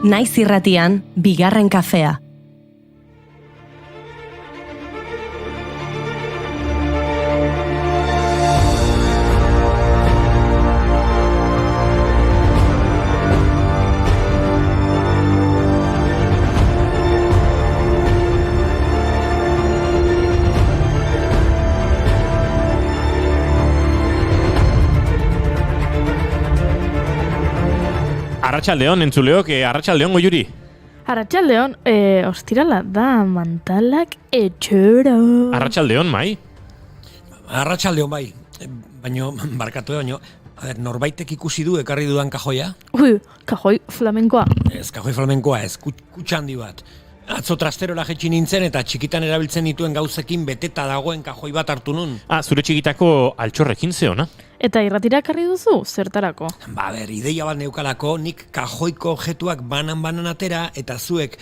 Naiz irratian, bigarren kafea. Arratsaldeon, entzuleok, arratsaldeon goiuri. Arratsaldeon, ostirala da mantalak etxero. Arratsaldeon, mai. Arratsaldeon bai, baino, barkatu baino, norbaitek ikusi du ekarri dudan kajoia? Ui, kajoi flamenkoa. Ez, kajoi flamenkoa, ez, kutxa handi bat. Atzo trasterora jetxi nintzen eta txikitan erabiltzen dituen gauzekin beteta dagoen kajoi bat hartu nun. Zure txikitako altxorrekin zeona. Eta irratira ekarri duzu, zertarako? Ideia bat neukalako, nik kajoiko objetuak banan atera eta zuek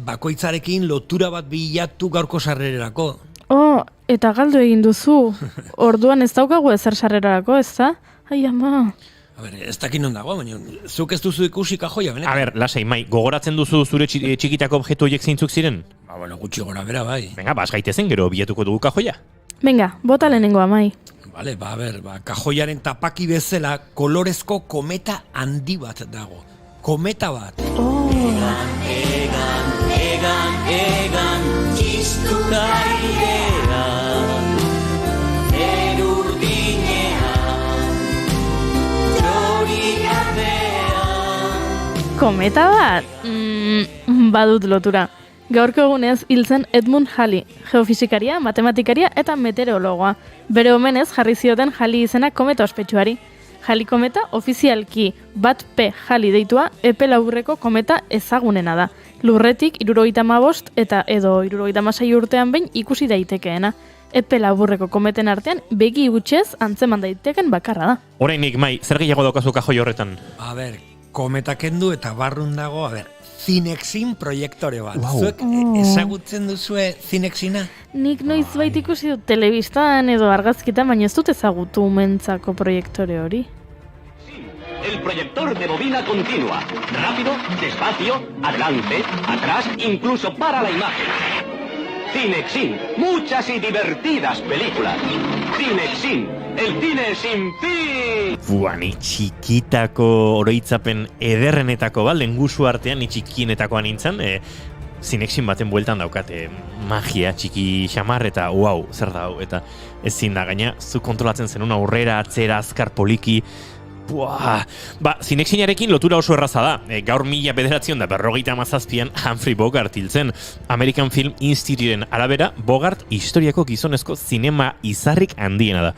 bakoitzarekin lotura bat bilatu gaurko sarrererako. Oh, eta galdu egin duzu. Orduan ez daukagu ezer sarrerarako, ez da? Ai, ama. Ez dakin non dago, baina zuk ez duzu ikusi kajoia, benetan. Lasai, mai, gogoratzen duzu zure txikitako objektu horiek zeintzuk ziren? Gutxi gora bera, bai. Venga, bas gaitezen, gero bilatuko dugu kajoia. Venga, bota lehenengoa, mai. Vale, kajoiaren tapaki bezala kolorezko kometa handi bat dago. Kometa bat. Oh. Egan, txistuka idean, erurdinean, txori gabean. Kometa bat? Badut lotura. Gaurko egunez hil zen Edmund Halley, geofisikaria, matematikaria eta meteorologoa. Bere omenez jarri zioten Halley izena kometa ospetsuari. Halley kometa ofizialki bat P Halley deitua epe laburreko kometa ezagunena da. Lurretik 75 eta edo 76 urtean behin ikusi daitekeena. Epe laburreko kometen artean begi hutsez antzeman daiteken bakarra da. Orainik, mai, zer gehiago daukazu kajoi horretan? Kometa kendu eta barrun dago, Cinexin proiektore bat. Wow. Zuek ezagutzen duzue Cinexina? Nik noizbait ikusi dut telebistan edo argazkitan, baina ez dut ezagutu umentzako proiektore hori. El proyector de bobina continua. Rápido, despacio, adelante, atrás, incluso para la imagen. Cinexin, muchas y divertidas películas. Cinexin, el cine sin fin. Ni txikitako oroitzapen ederrenetako lengusu artean, ni txikienetakoa nintzen, Cinexin baten bueltan daukate magia txiki xamar eta wow, zer da hau, eta ezin da gaina, zu kontrolatzen zenun aurrera, atzera, azkar poliki. Cinexinarekin lotura oso erraza da. Gaur 1957an Humphrey Bogart hil zen. American Film Instituteren arabera, Bogart historiako gizonezko zinema izarrik handiena da.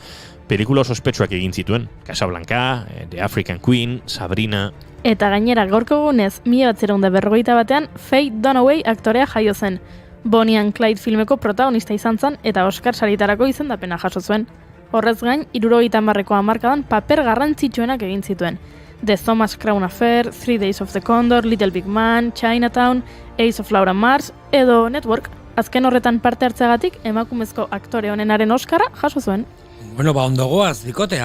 Pelikula oso ospetsuak egin zituen. Casablanca, The African Queen, Sabrina. Eta gainera gaurko egunez 1951an Faye Dunaway aktorea jaio zen. Bonnie and Clyde filmeko protagonista izan zen eta Oscar saritarako izendapena jaso zuen. Horrez gain, 70ko hamarkadan paper garrantzitsuenak egin zituen. The Thomas Crown Affair, 3 Days of the Condor, Little Big Man, Chinatown, Ace of Laura Mars, edo Network. Azken horretan parte hartzeagatik emakumezko aktore honenaren Oscarra jaso zuen. Ondo goaz, bikote,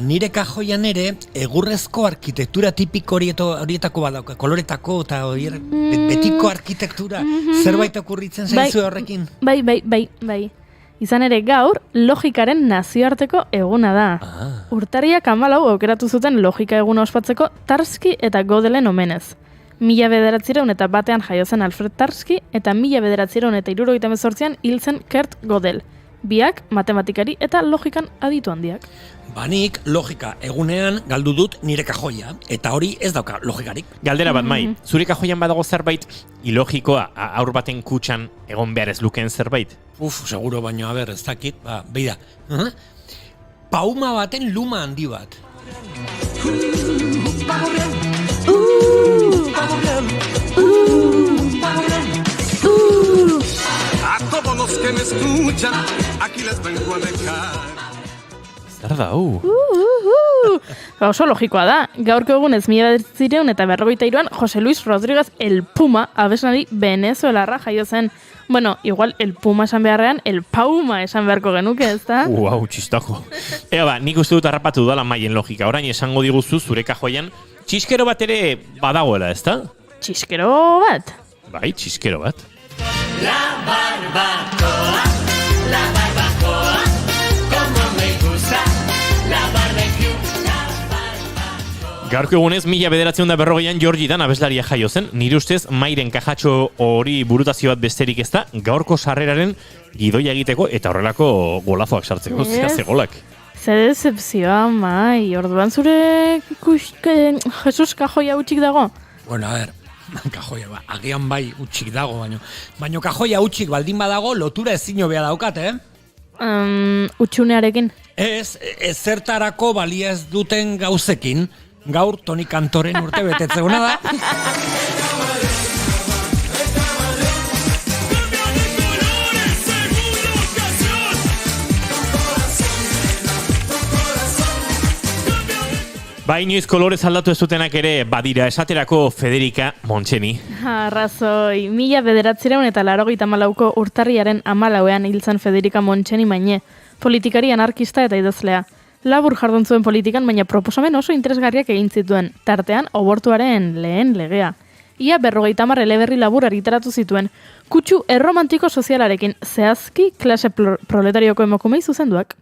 nire kajoian ere, egurrezko arkitektura tipiko horietako badauka, koloretako eta betiko arkitektura, zerbait okurritzen zaizu horrekin? Bai. Izan ere gaur, logikaren nazioarteko eguna da. Urtarriak 14 aukeratu zuten logika eguna ospatzeko Tarski eta Gödelen omenez. 1901 jaio zen Alfred Tarski eta 1978an hil zen Kurt Gödel. Biak matematikari eta logikan aditu handiak. Nik logika egunean galdu dut nire kajoia, eta hori ez dauka logikarik. Galdera bat, mai, zure kajoian badago zerbait ilogikoa aur baten kutxan egon behar ez lukeen zerbait? Seguro, baino, ez dakit, beida. Pauma baten luma handi bat. A todos los que me escuchan, aquí les vengo a dejar. Zer da, Oso logikoa da. Gaurko egunez 1953an Jose Luis Rodríguez el Puma abeslari venezuelarra jaio zen. Bueno, igual el Puma esan beharrean, el Pauma esan beharko genuke, ez da? Txistako. Nik uste dut harrapatu dala maien logika. Orain esango diguzu zure kajoian txiskero bat ere badagoela, ez da? txiskero bat. Bai, txiskero bat. La barbacoa, como me gusta, la barbecue, la barbacoa. Gaurko egunez, 1940an Georgie Dan abeslaria jaio zen. Nire ustez, Mairen kajatxo hori burutazio bat besterik ez da, gaurko sarreraren gidoia egiteko eta horrelako golazoak sartzeko, ze golak. Ze decepzioa, Mai, orduan zure Jesus kajoia utxik dago? Bueno, a ver, kajoia, agian bai utxik dago, baino kajoia utxik baldin badago, lotura ezin bea daukat, Utxunearekin. Ez zertarako balia ez duten gauzekin, gaur Toni Kantoren urte betetzeguna da. Ba, inoiz kolorez aldatu ez dutenak ere badira, esaterako Federica Montseny. Arrazoi, 1984ko urtarriaren 14ean hil zen Federica Montseny maine, politikari anarkista eta idazlea. Labur jardun zuen politikan, baina proposamen oso interesgarriak egin zituen, tartean abortuaren lehen legea. Ia 50 eleberri labur argitaratu zituen, kutsu erromantiko sozialarekin, zehazki klase proletarioko emakumei zuzenduak.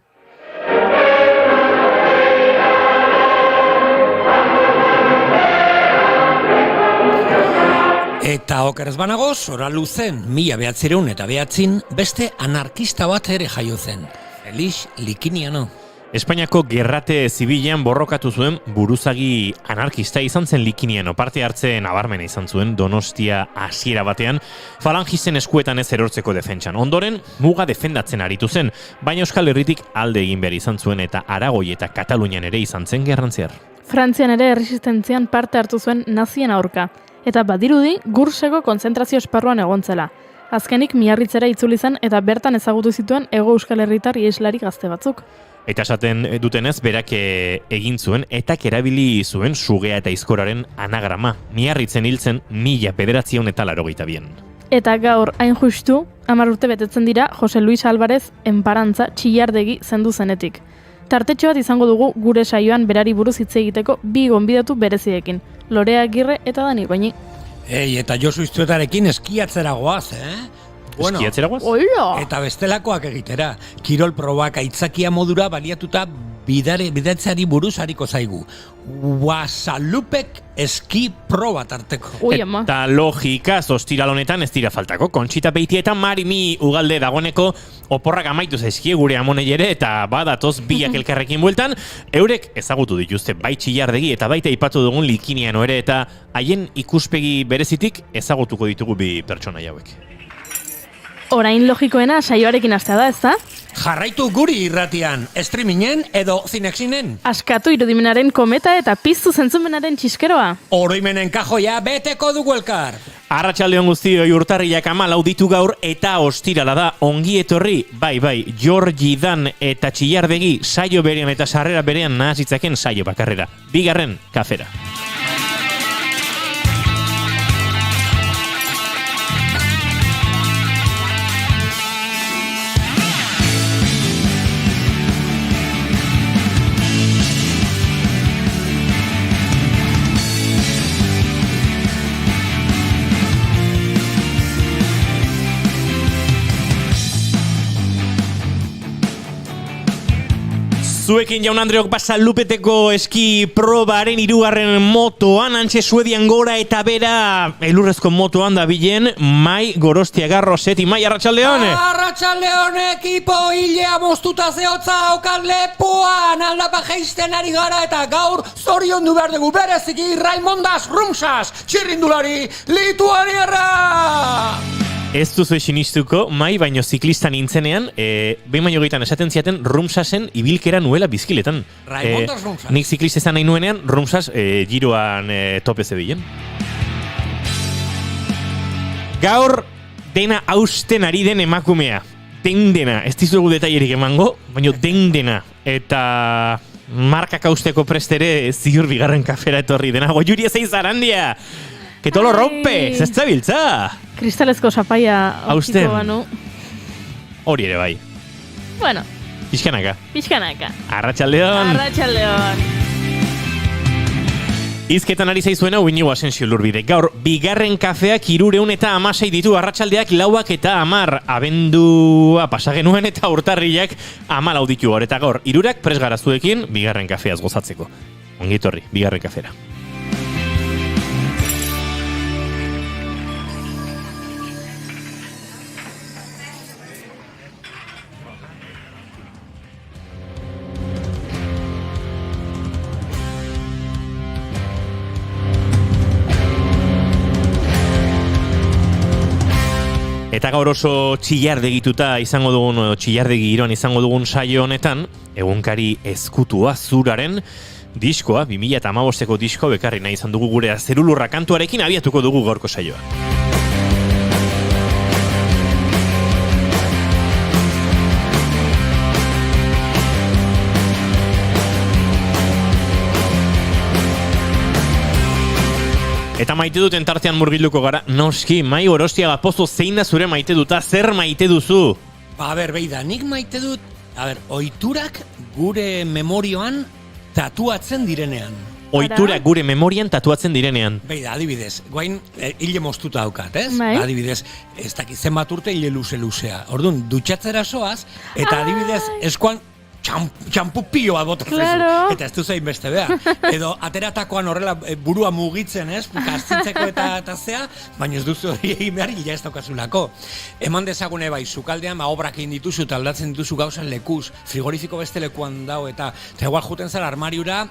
Eta okerez banago, Zora Luzen, 1909 beste anarkista bat ere jaio zen. Felix Likiniano. Espainiako gerrate zibilean borrokatu zuen buruzagi anarkista izan zen Likiniano. Parte hartze nabarmena izan zuen Donostia hasiera batean, falangisten eskuetan ez erortzeko defentsan. Ondoren, muga defendatzen aritu zen, baina Euskal Herritik alde egin behar izan zuen eta Aragoi eta Katalunian ere izan zen gerrantziar. Frantzian ere erresistentzian parte hartu zuen nazien aurka, eta badirudi Gurseko kontzentrazio esparruan egontzela. Azkenik Miarritzera itzuli zen eta bertan ezagutu zituen Hego Euskal Herritar iheslari gazte batzuk. Eta esaten dutenez, berak egin zuen eta erabili zuen Sugea eta Aizkoraren anagrama. Miarritzen hiltzen 1982. Eta gaur, hain justu, 10 urte betetzen dira Jose Luis Álvarez enparantza Txillardegi zendu zenetik. Tartetxo bat izango dugu gure saioan berari buruz hitz egiteko 2 gonbidatu bereziekin, Lorea Agirre eta Dani Goñi. Eta Josu Iztuetarekin eskiatzera goaz, Bueno, eskiatzera goaz? Ola! Eta bestelakoak egitera. Kirol probak aitzakia modura baliatuta bidatzeari buruz hariko zaigu. Guasalupek eski proba tarteko. Ui, ama. Eta logikaz ostiral honetan ez dira faltako. Kontxita Beitia eta Marimi Ugalde dagoeneko oporrak amaitu zaizkie gure amonei ere eta badatoz biak elkarrekin bueltan. Eurek ezagutu dituzte bai Txillardegi eta baita aipatu dugun Likiniano ere eta haien ikuspegi berezitik ezagutuko ditugu bi pertsonai hauek. Orain logikoena saioarekin hastea da, ezta? Jarraitu guri irratian, streamingen edo zinexinen. Askatu irudimenaren kometa eta piztu zentzumenaren txiskeroa. Oroimenen kajoia beteko dugu elkar. Arratsaldeon guztioi, urtarrilak 14 ditu gaur eta ostirala da. Ongi etorri, bai, Georgie Dan eta Txillardegi saio berean eta sarrera berean nahasitzaken saio bakarrera. Bigarren kafera. Zuekin jaun Andreok Basalupeteko eski probaren 3. motoan, antxe Suedian gora eta bera elurrezko motoan da bilen Mai Gorostiaga Roseti. Mai, arratsaldeon! Arratsaldeon, ekipo hilea moztuta zehotza okan lepoan aldapa geisten ari gara eta gaur zorion du behar dugu bereziki Raimondas Rumsas, txirrindulari lituaniarra! Ez duzu sinistuko, Mai, baino ziklista nintzenean, behin baino gaitan esaten ziaten Rumsasen ibilkera nuela bizkiletan. Raimondas Rumsas. Nik ziklista izan nahi nuenean, Rumsas giroan tope zebilen. Gaur dena hausten ari den emakumea. Dena, ez dizugu detailerik emango, baino dena. Eta markak hausteko prestere ziur bigarren kafera etorri dena. Goiuri ezeiz zarandia! Que todo lo rompe, zezta biltza! Kristalezko sapaia Hausten. aukiko banu. Hori ere bai. Bueno, Pixkanaka. pixkanaka. Arratsaldeon. Arratsaldeon. Izketan ari zaizuena Uinigo Asensio Lurbide. Gaur, bigarren kafeak 316 ditu, arratsaldeak 4 eta 10. Abendua pasagenuen eta urtarrilak 14 ditu hor. Eta gaur, 3 prest gara zuekin bigarren kafeaz gozatzeko. Ongitorri, bigarren kafera. Eta gaur oso txillardegituta izango dugun, txillardegi giroan izango dugun saio honetan, egunkari ezkutua Zuraren diskoa, 2015ko diskoa bekarri nahi izan dugu gure Zerulurra kantuarekin abiatuko dugu gaurko saioa. Eta maite duten tartean murgilduko gara, noski, Mai Gorostiaga Pozo, zein da zure maite duta, zer maite duzu? Beida, nik maite dut, ohiturak gure memorioan tatuatzen direnean. Ohiturak gure memorian tatuatzen direnean. Beida, adibidez, guain hile moztuta daukat, ez? Bai. Adibidez, ez dakit zenbat urte hile luzea. Orduan, dutxatzera soaz, eta adibidez, eskuan txampu pioa botatzen Claro. Eta ez du zein beste beha. Edo ateratakoan horrela burua mugitzen, ez? Kastintzeko eta zea, baina ez duzu hori egin behar, ja ez daukazulako. Eman dezagune bai, sukaldean obrak egin dituzu eta aldatzen dituzu gauzan lekuz, frigorifiko beste lekuan dau, eta igual juten zara armariura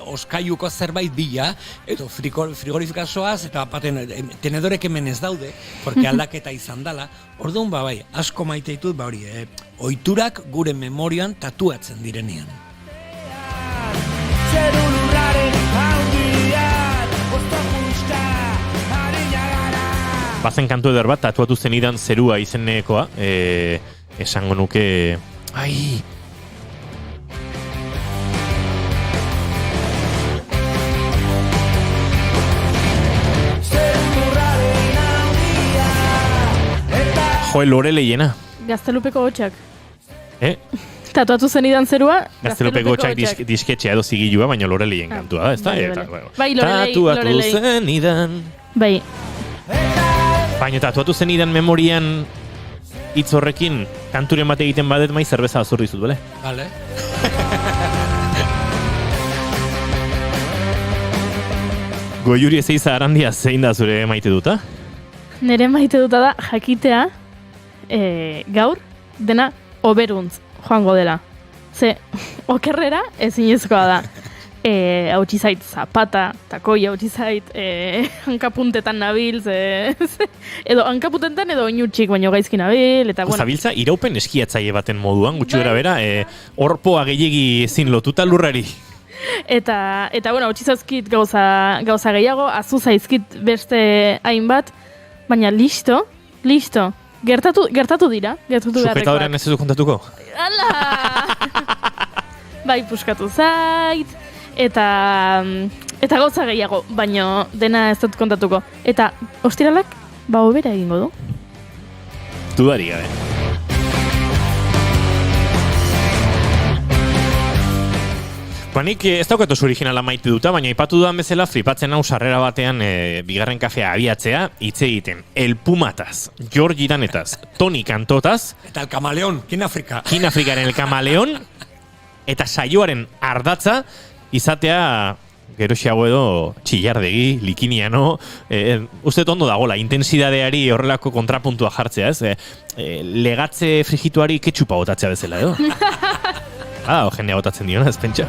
oskaiuko zerbait bila, edo frigorifika zoaz, eta baten tenedorek hemen ez daude, porque aldaketa izan dala. Orduan, bai, asko maite ditut, hori, ohiturak gure memorian tatuatzen direnean. Bazen kantu eder bat, tatuatu zenidan Zerua izenekoa, esango nuke... Ai... Joel Loreleiena. Gaztelupeko hotxak. Tatuatu zenidan Zerua, Gaztelupeko hotxak disketxea edo zigilua, baina Loreleien kantua da, ez da? Bai, Lorelei. Tatuatu zenidan... Bai. Baina tatuatu zenidan memorian hitz horrekin kanturen bat egiten badet mai zerbeza azurri zut, bale? Bale. Goiuri Ezeiza Arandia zein da zure maite duta? Nere maite duta da jakitea gaur dena oberuntz joango dela. Ze okerrera ezinezkoa da. Hautsi zait zapata, takoi hautsi zait hankapuntetan nabil, edo hankapuntetan edo oinutxik baino gaizki nabil, eta bueno. Zabiltza iraupen eskiatzaile baten moduan, gutxi bera, orpoa gehiegi ezin lotuta lurrari. Eta bueno, hautsi zaizkit gauza gehiago, azu zaizkit beste hainbat, baina listo. Gertatu dira, beharrekoak. Sujetadorean ez ezu kontatuko? Ala! Bai, puskatu zait, eta gauza gehiago, baina dena ez dut kontatuko. Eta ostiralak, hobera egingo du. Dudari gabe. Nik ez daukat oso originala maite duta, baina ipatu dudan bezala flipatzen hau sarrera batean bigarren kafea abiatzea, hitz egiten El Pumataz, George Iranetaz, Toni Kantotaz, eta El Kamaleon, Kinafrikaren El Kamaleon, eta saioaren ardatza izatea geroxiago edo txillardegi, likiniano, uste ondo dagola, intensidadeari horrelako kontrapuntua jartzea, ez? Legatze frigituari ketxupa botatzea bezala, edo? Jendea botatzen diona, ez pentsa.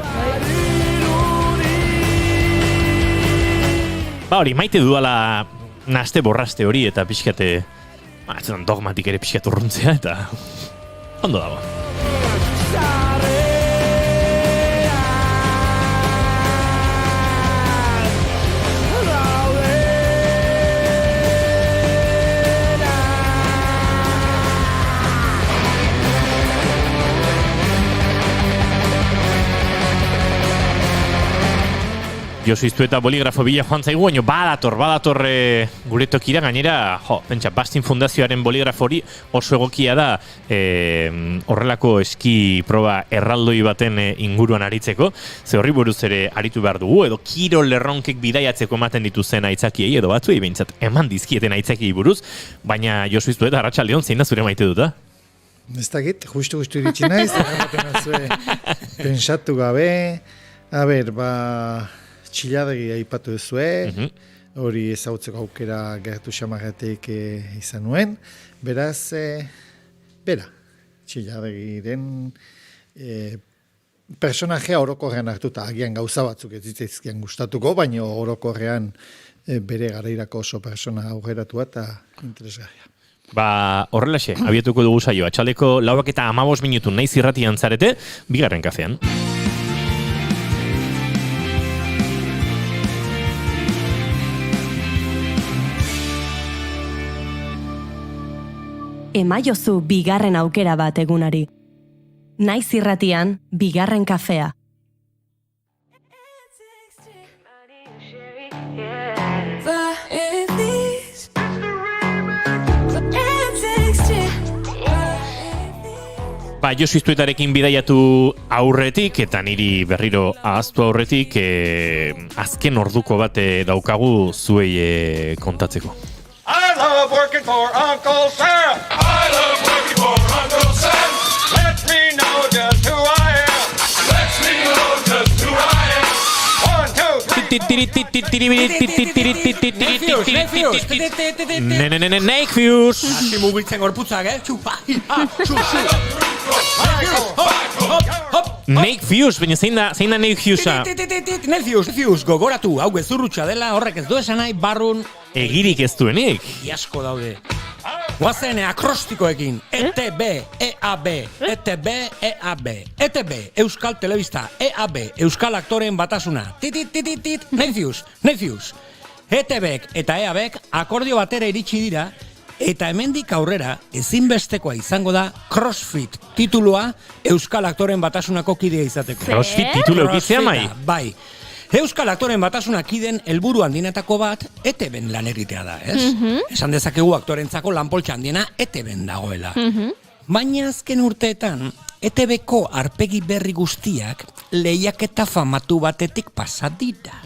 Hori, maite dudala naste borraste hori eta pixkate, dogmatik ere pixkatu urruntzea eta ondo dago. Josu iztu eta boligrafo bila joan zaigu, baina badator gure tokira, gainera, pentsa, Bastin Fundazioaren boligrafo hori oso egokia da horrelako eski proba erraldoi baten inguruan aritzeko, ze horri buruz ere aritu behar dugu, edo kirol erronkek bidaiatzeko ematen dituzen aitzakiei, edo batzuei behintzat eman dizkieten aitzakiei buruz, baina Josu iztu eta Arratsaldeon zein da zure maite dut, Ez dakit, justu iritsi naiz, pensatu gabe, txiladegi aipatu duzue, hori ezagutzeko aukera gertu xamarrateik izan nuen, beraz, txiladegiren personajea orokorrean hartuta, agian gauza batzuk ez zitzaizkian gustatuko, baina orokorrean bere garairako oso persona aurreratua eta interesgarria. Horrelaxe, abietuko dugu saioa. Atxaldeko 4:15 minutu naiz irratian zarete, bigarren kafean. Emaiozu bigarren aukera bat egunari. Naiz irratian, bigarren kafea. Josu iztuetarekin bidaiatu aurretik, eta niri berriro ahaztu aurretik, azken orduko bat daukagu zuei kontatzeko. I love working for Uncle Sam. I love working for Uncle Sam. Let me know just who I am. Let me know just who I am. 1, 2, 3. Neikfius! Hasi mugitzen gorputzak, Txupa, txusu. Neikfius, baina zein da Neikfiusa? Neikfius, gogoratu, hau gezurrutxa dela, horrek ez du esan nahi barrun egirik ez duenik. Iasko daude. Guazen akrostikoekin. ETB, EAB, ETB, EAB, ETB, Euskal Telebista, EAB, Euskal Aktoreen Batasuna. Neikfius. ETBek eta EABek akordio batera iritsi dira, eta hemendik aurrera ezinbestekoa izango da CrossFit titulua Euskal Aktoreen Batasunako kidea izateko. CrossFit titulu eukizia mai? Bai. Euskal Aktoreen Batasunak kiden helburu handienetako bat ETB-en lan egitea da, ez? Esan dezakegu aktorentzako lanpoltxa handiena ETB-en dagoela. Baina azken urteetan ETB-ko arpegi berri guztiak lehiaketa famatu batetik pasadira.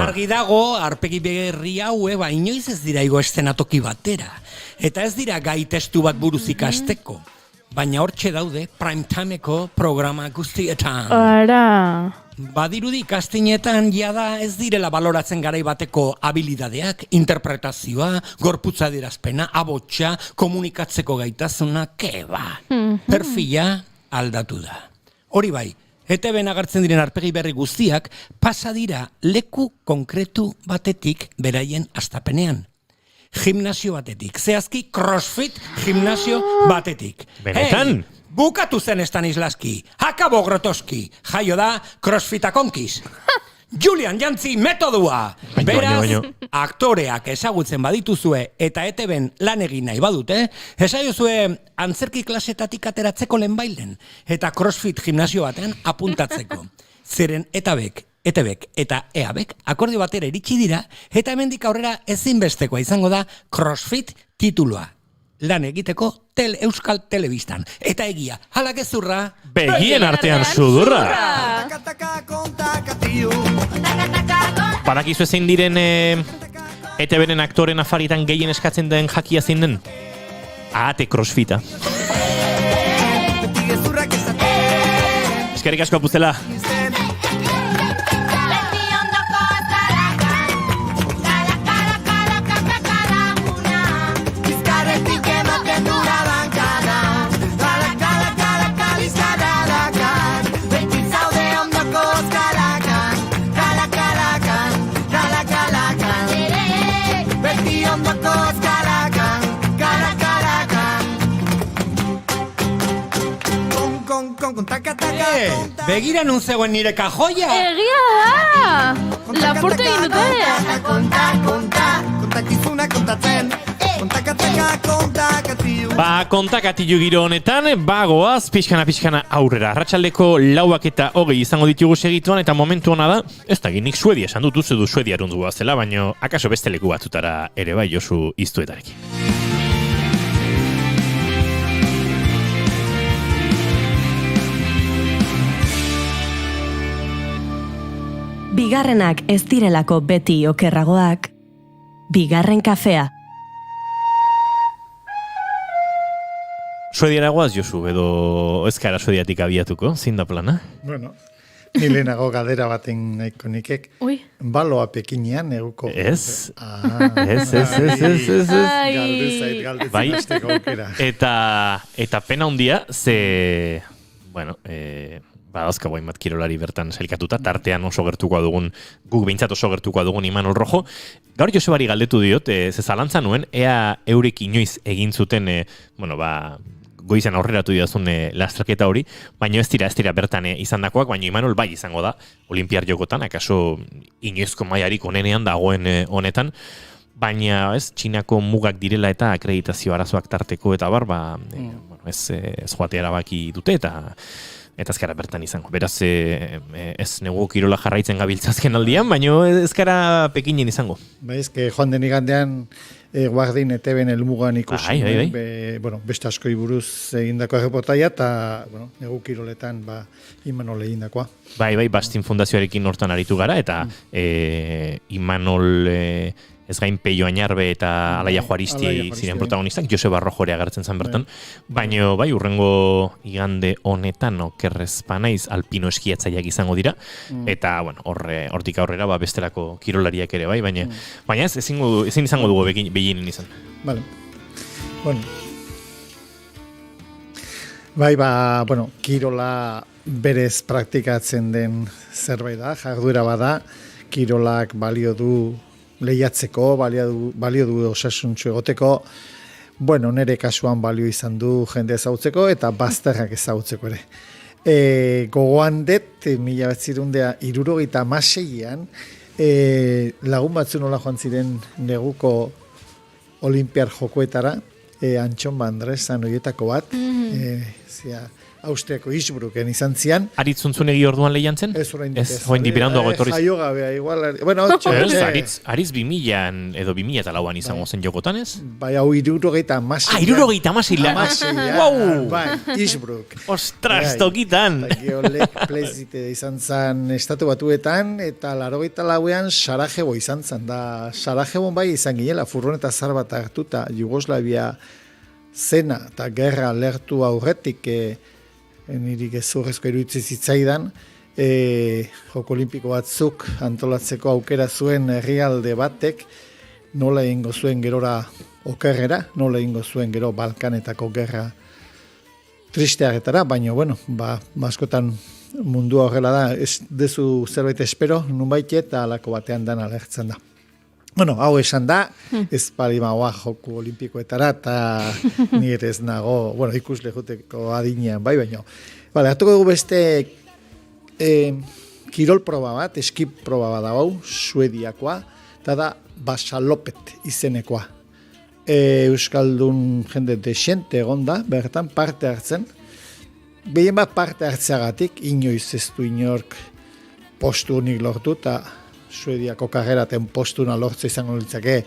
Argi dago, arpegi berri haue, inoiz ez dira igo eszenatoki batera. Eta ez dira gai testu bat buruz ikasteko. Baina hortxe daude primetimeko programa guztietan. Badirudi ikastinetan jada ez direla baloratzen garai bateko habilidadeak, interpretazioa, gorputza adierazpena, abotsa, komunikatzeko gaitasuna, keba. Perfila aldatu da. Hori bai, ETB-en agertzen diren arpegi berri guztiak pasa dira leku konkretu batetik beraien astapenean. Gimnasio batetik, zehazki CrossFit gimnasio batetik. Benetan? Bukatu zen Stanislavski, akabo Grotowski, jaio da CrossFita konkiz. Julian Jantzi metodua! Beraz, aktoreak ezagutzen badituzue eta ETB-en lan egin nahi badute, esaiozue antzerki klasetatik ateratzeko lehenbailen eta CrossFit gimnasio batean apuntatzeko. Zeren ETB-ek eta EABek akordio batera iritsi dira eta hemendik aurrera ezinbestekoa izango da CrossFit titulua. Lan egiteko Euskal Telebistan. Eta egia, hala gezurra, begien artean sudurra. Badakizu zein diren ETB-en aktoren afaritan gehien eskatzen den jakia zein den? Ahate CrossFita. Eskerrik asko apuzela. Begira nun zegoen nire kajoia! Egia da! Lapurtu egin dute! Kontakizuna kontatzen, Kontakatilu giro honetan, bagoaz, pixkana aurrera. Arratsaldeko 4:20 izango ditugu segituan, eta momentu hona da, ez da ginik Suedia esan dut, uste du Suedia arundu zela, baino akaso beste leku batzutara ere bai Josu iztuetarekin. Bigarrenak ez direlako beti okerragoak, bigarren kafea. Suediara goaz, Josu, edo ez gara Suediatik abiatuko, zein da plana? Bueno, ni lehenago galdera baten nahiko nikek. Ui. Baloa Pekinean eguko. Ez. Ez. Galdu Bai. zait aukera. Eta pena handia, ze, bueno, badauzka guain bat kirolari bertan sailkatuta, tartean oso gertukoa dugun, guk behintzat oso gertukoa dugun Imanol Rojo. Gaur Josebari galdetu diot, ze zalantza nuen, ea eurek inoiz egin zuten, goizan aurreratu didazun lastraketa hori, baina ez dira bertan izandakoak, baina Imanol bai izango da, Olimpiar Jokotan, akaso inoizko mailarik onenean dagoen honetan, baina ez, Txinako mugak direla eta akreditazio arazoak tarteko eta bar, bueno, ez joatea erabaki dute eta ezkara bertan izango. Beraz, ez negu kirola jarraitzen gabiltzazken aldian, baina ezkara Pekinen izango. Ba, ezke joan den igandean guardin eteben elmugan ikusi. Bai. Beste askoi buruz egindako reportaia, eta negu kiroletan Imanol egindakoa. Bai, Bastin Fundazioarekin hortan aritu gara, eta Imanol ez gain Peio Añarbe eta Alaia Juaristi ziren protagonistak, Joseba Rojore agertzen zen bertan, baina bai, urrengo igande honetan okerrez panaiz alpino eskiatzaileak izango dira, eta bueno, hortik aurrera bestelako kirolariak ere bai, baina ezin izango dugu beginen izan. Vale. Bueno. Bai, kirola berez praktikatzen den zerbait da, jarduera bada, kirolak balio du lehiatzeko, balio du osasuntsu egoteko, nire kasuan balio izan du jende ezagutzeko eta bazterrak ezagutzeko ere. Gogoan dut, 1976an, lagun batzu nola joan ziren neguko Olimpiar Jokoetara, Antxon Bandrezan horietako bat, Austriako Innsbrucken izan zian. Aritzuntzunegi orduan lehian zen? Ez orain ez. Joain dipiranduago etorriz. Jaio gabea, igual. Ariz 2000an edo 2008an izango zen jokotan ez? Bai, hau 76. 76. Wow! Bai, Innsbruck. Ostras, tokitan! Geolek plezite izan zen estatu batuetan, eta 84an Sarajevo izan zen. Da, Sarajevon bai izan ginela, furgoneta zar bat hartuta, Jugoslavia zena eta gerra lertu aurretik, niri gezurrezko iruditzi zitzaidan, Joko Olimpiko batzuk antolatzeko aukera zuen herrialde batek nola egingo zuen gerora okerrera, nola egingo zuen gero Balkanetako gerra tristeagetara, baina, askotan mundua horrela da, ez dezu zerbait espero, nunbait eta alako batean dan alertzen da. Hau esan da, ez pari magoa Joko Olimpikoetara, eta nire ez nago, ikusle juteko adinean, bai, baina. Hartuko dugu beste kirol proba bat, eski proba bat hau, Suediakoa, eta da Basalopet izenekoa. Euskaldun jende desente egon da, bertan parte hartzen. Behien bat parte hartzeagatik, inoiz ez du inork postu unik lortu, eta Suediako karreraten postuna lortza izango litzake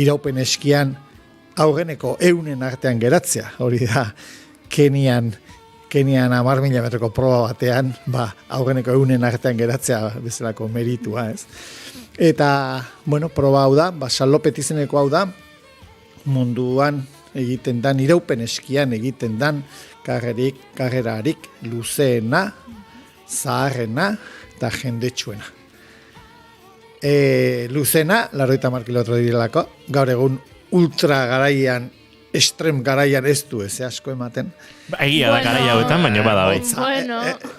iraupen eskian aurreneko 100 artean geratzea. Hori da, Kenian 10.000 metroko proba batean, aurreneko 100 artean geratzea bezalako meritua, ez. Eta, proba hau da, Basalopet izeneko hau da, munduan egiten dan, iraupen eskian egiten dan karrerarik luzeena, zaharrena eta jendetsuena. Luzena, 80 kilometro direlako, gaur egun ultra garaian, extrem garaian ez du, ez asko ematen. Egia da garai hauetan, baina bada bai.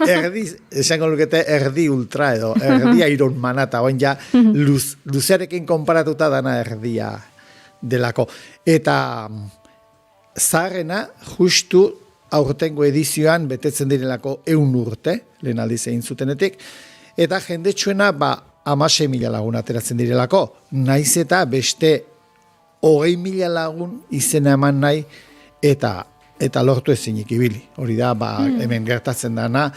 Erdi, esango lukete erdi ultra edo, erdia Ironmana, eta oin ja luzearekin konparatuta dana erdia delako. Eta zaharrena, justu aurtengo edizioan betetzen direlako 100 urte, lehen aldiz egin zutenetik, eta jendetsuena 16.000 lagun ateratzen direlako, naiz eta beste 20.000 lagun izena eman nahi, eta lortu ezinik ibili. Hori da, hemen gertatzen dana,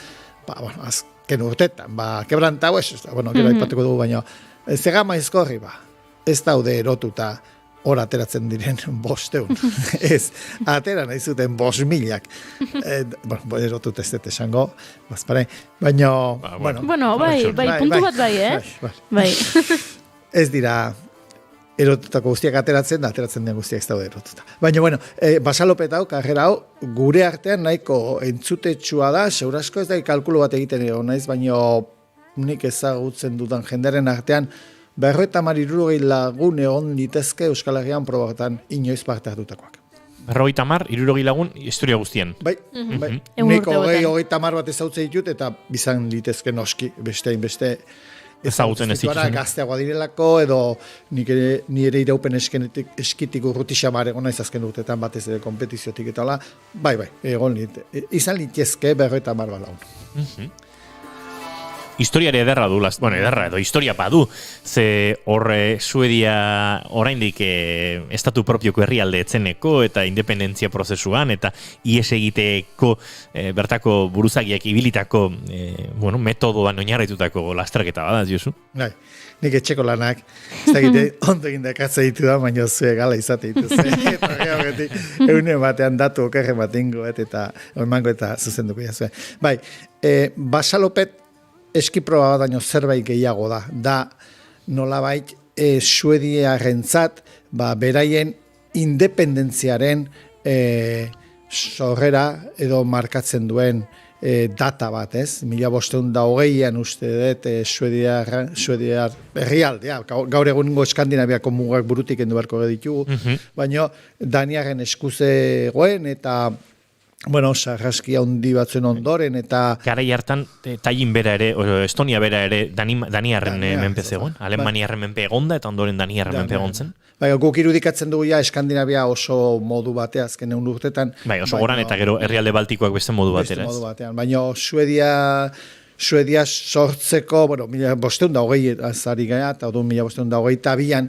azken urtetan, kebrantau ez, gero aipatuko dugu, baina zegama izkorri, ez daude erotuta hor ateratzen diren 500. Ez, atera nahi zuten 5.000. Erotut ez dut esango, baina, bai, puntu bat bai, Bai. Ez dira erotutako guztiak ateratzen diren guztiak ez daude erotuta. Baina, basalopet hau, karrera hau, gure artean nahiko entzutetsua da, segurasko ez da kalkulu bat egiten naiz, baina nik ezagutzen dudan jenderen artean, 50-60 lagun egon litezke Euskal Herrian probatan inoiz parte hartutakoak. 50-60 lagun historia guztien. Bai. Nik 30 bat ezautzen ditut, eta bizan litezke noski, beste ezagutzen ez dituzun. Gazteagoa direlako, edo nire iraupen eskitik urruti xamar egon naiz azken urtetan batez ere kompetiziotik eta hola. Bai, egon izan litezke 50 bat lagun. Historiare ederra du, ederra edo historia badu, ze horre Suedia oraindik estatu propioko herrialde etzeneko eta independentzia prozesuan eta ies egiteko bertako buruzagiak ibilitako metodoan oinarritutako lastraketa bada, Josu? Bai, nik etxeko lanak, ez dakite ondo egin dakatze ditu da, baina zue gala izate ditu ze, eta geogetik eunen batean datu okerren bat ingo, eta oimango eta zuzenduko jazue. Bai, basalopet eskiproba bat daño zerbait gehiago da nolabait Suediarrentzat beraien independentziaren sorrera edo markatzen duen data bat, ez? 1520an uste dut Suediar herrialdea, gaur egungo Eskandinaviako mugak burutik endu beharko ditugu, baina Daniaren eskuzegoen eta sarraskia handi batzuen ondoren, eta... Garai hartan, Tallinn bera ere, Estonia bera ere, Daniarren menpe zegoen. Alemaniarren menpe egonda, eta ondoren Daniarren menpe egontzen. Guk irudikatzen dugu Eskandinavia oso modu batea, azken egun urtetan. Oso goran, eta gero herrialde baltikoak beste modu batera. Baina Suedia sortzeko, 1520 azari gara, eta 1522an